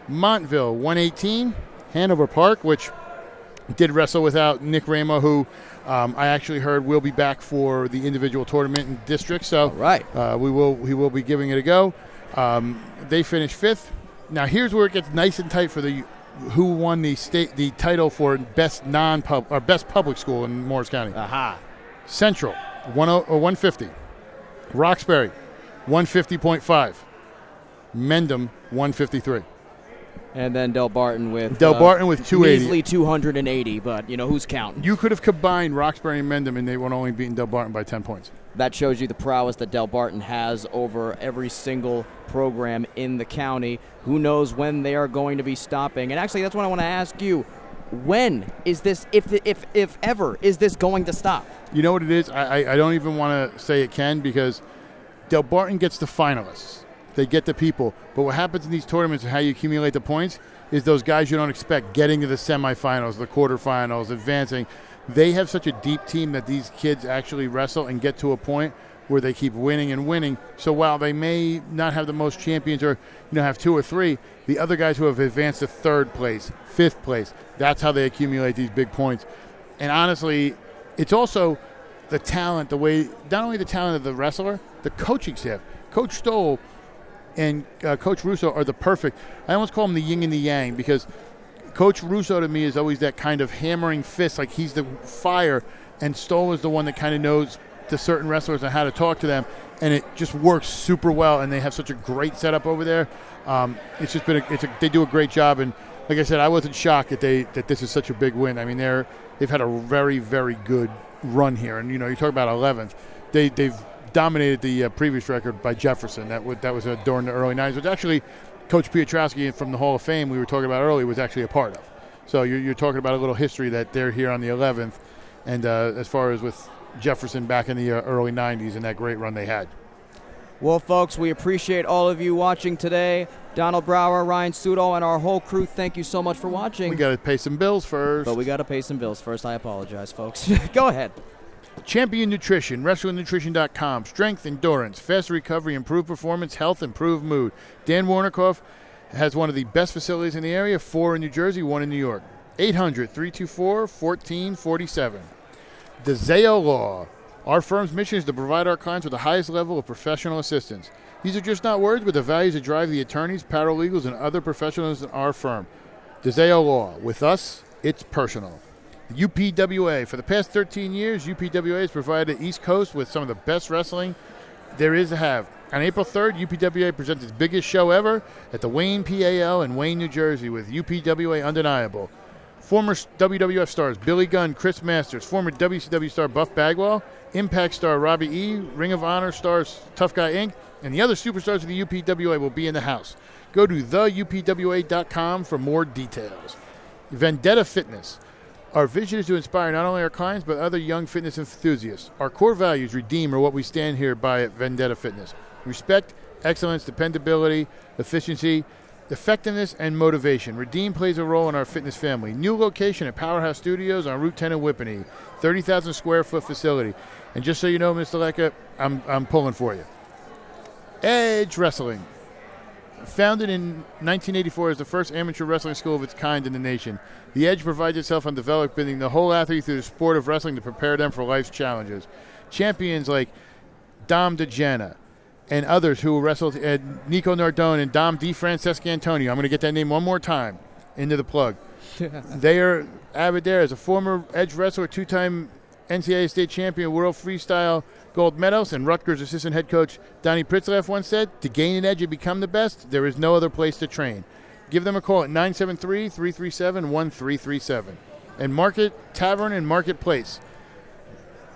A: Montville, 118. Hanover Park, which did wrestle without Nick Ramo, who I actually heard will be back for the individual tournament in district. So he will be giving it a go. They finished 5th. Now here's where it gets nice and tight for who won the title for best public school in Morris County. Central, 150. Roxbury, 150.5. Mendham, 153.
B: And then Del Barton with
A: 280.
B: Measly 280, but who's counting?
A: You could have combined Roxbury and Mendham, and they would only beaten Del Barton by 10 points.
B: That shows you the prowess that Del Barton has over every single program in the county. Who knows when they are going to be stopping? And actually, that's what I want to ask you. When is this, if ever, is this going to stop?
A: You know what it is? I don't even want to say it can, because Del Barton gets the finalists. They get the people. But what happens in these tournaments and how you accumulate the points is those guys you don't expect getting to the semifinals, the quarterfinals, advancing. They have such a deep team that these kids actually wrestle and get to a point where they keep winning and winning. So while they may not have the most champions or have 2 or 3, the other guys who have advanced to 3rd place, 5th place, that's how they accumulate these big points. And honestly, it's also the talent, not only the talent of the wrestler, the coaching staff. Coach Stoll and Coach Russo are the perfect. I almost call them the yin and the yang, because Coach Russo to me is always that kind of hammering fist, like he's the fire, and Stoll is the one that kind of knows to certain wrestlers and how to talk to them, and it just works super well, and they have such a great setup over there. It's just been they do a great job, and like I said, I wasn't shocked that this is such a big win. I mean, they've had a very, very good run here, and you talk about 11th. They've dominated the previous record by Jefferson. That was during the early 90s, which actually Coach Piotrowski from the Hall of Fame we were talking about earlier was actually a part of. So you're talking about a little history that they're here on the 11th, and as far as with Jefferson back in the early 90s and that great run they had.
B: Well, folks, we appreciate all of you watching today. Donald Brower, Ryan Sudo, and our whole crew, thank you so much for watching.
A: We got to pay some bills first.
B: But we got to pay some bills first. I apologize, folks. Go ahead.
A: Champion Nutrition, WrestlingNutrition.com. Strength, endurance, faster recovery, improved performance, health, improved mood. Dan Warnikoff has one of the best facilities in the area, 4 in New Jersey, 1 in New York. 800-324-1447. DeZeo Law. Our firm's mission is to provide our clients with the highest level of professional assistance. These are just not words, but the values that drive the attorneys, paralegals, and other professionals in our firm. DeZeo Law. With us, it's personal. UPWA. For the past 13 years, UPWA has provided the East Coast with some of the best wrestling there is to have. On April 3rd, UPWA presents its biggest show ever at the Wayne PAL in Wayne, New Jersey with UPWA Undeniable. Former WWF stars Billy Gunn, Chris Masters, former WCW star Buff Bagwell, Impact star Robbie E., Ring of Honor stars Tough Guy Inc., and the other superstars of the UPWA will be in the house. Go to theupwa.com for more details. Vendetta Fitness. Our vision is to inspire not only our clients, but other young fitness enthusiasts. Our core values, redeem, are what we stand here by at Vendetta Fitness. Respect, excellence, dependability, efficiency, effectiveness, and motivation. Redeem plays a role in our fitness family. New location at Powerhouse Studios on Route 10 in Whippany. 30,000 square foot facility. And just so you know, Mr. Lecca, I'm pulling for you. Edge Wrestling. Founded in 1984 as the first amateur wrestling school of its kind in the nation, the Edge provides itself on developing the whole athlete through the sport of wrestling to prepare them for life's challenges. Champions like Dom DeJana and others who wrestled at Nico Nardone and Dom DeFrancesco Antonio. I'm going to get that name one more time into the plug. They are avid there. As a former Edge wrestler, 2-time NCAA state champion, world freestyle gold medals, and Rutgers assistant head coach Donnie Pritzlaff once said, to gain an edge and become the best, there is no other place to train. Give them a call at 973-337-1337. And Market Tavern and Marketplace.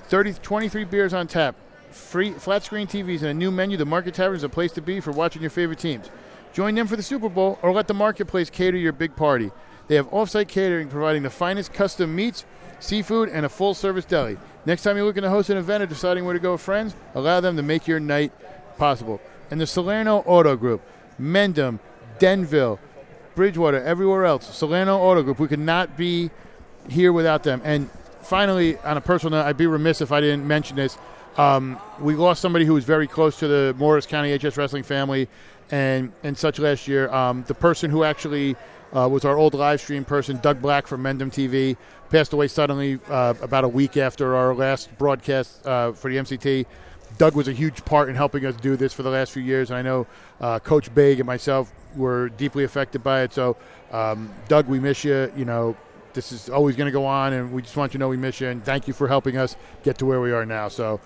A: 23 beers on tap. Free flat screen TVs and a new menu. The Market Tavern is a place to be for watching your favorite teams. Join them for the Super Bowl or let the Marketplace cater your big party. They have off-site catering providing the finest custom meats, seafood, and a full-service deli. Next time you're looking to host an event or deciding where to go with friends, allow them to make your night possible. And the Salerno Auto Group, Mendham, Denville, Bridgewater, everywhere else. Salerno Auto Group. We could not be here without them. And finally, on a personal note, I'd be remiss if I didn't mention this. We lost somebody who was very close to the Morris County HS Wrestling family and such last year. The person who actually was our old live stream person, Doug Black from Mendham TV, passed away suddenly about a week after our last broadcast for the MCT. Doug was a huge part in helping us do this for the last few years, and I know Coach Baig and myself were deeply affected by it. So, Doug, we miss you. You know, this is always going to go on, and we just want you to know we miss you, and thank you for helping us get to where we are now. So,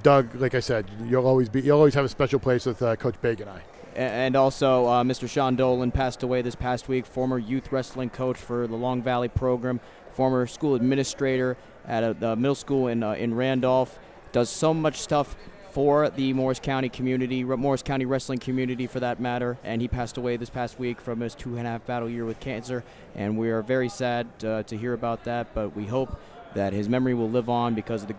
A: Doug, like I said, you'll always have a special place with Coach Baig and I.
B: And also, Mr. Sean Dolan passed away this past week, former youth wrestling coach for the Long Valley program, former school administrator at the middle school in Randolph, does so much stuff for the Morris County community, Morris County wrestling community for that matter, and he passed away this past week from his 2.5 battle year with cancer, and we are very sad to hear about that, but we hope that his memory will live on because of the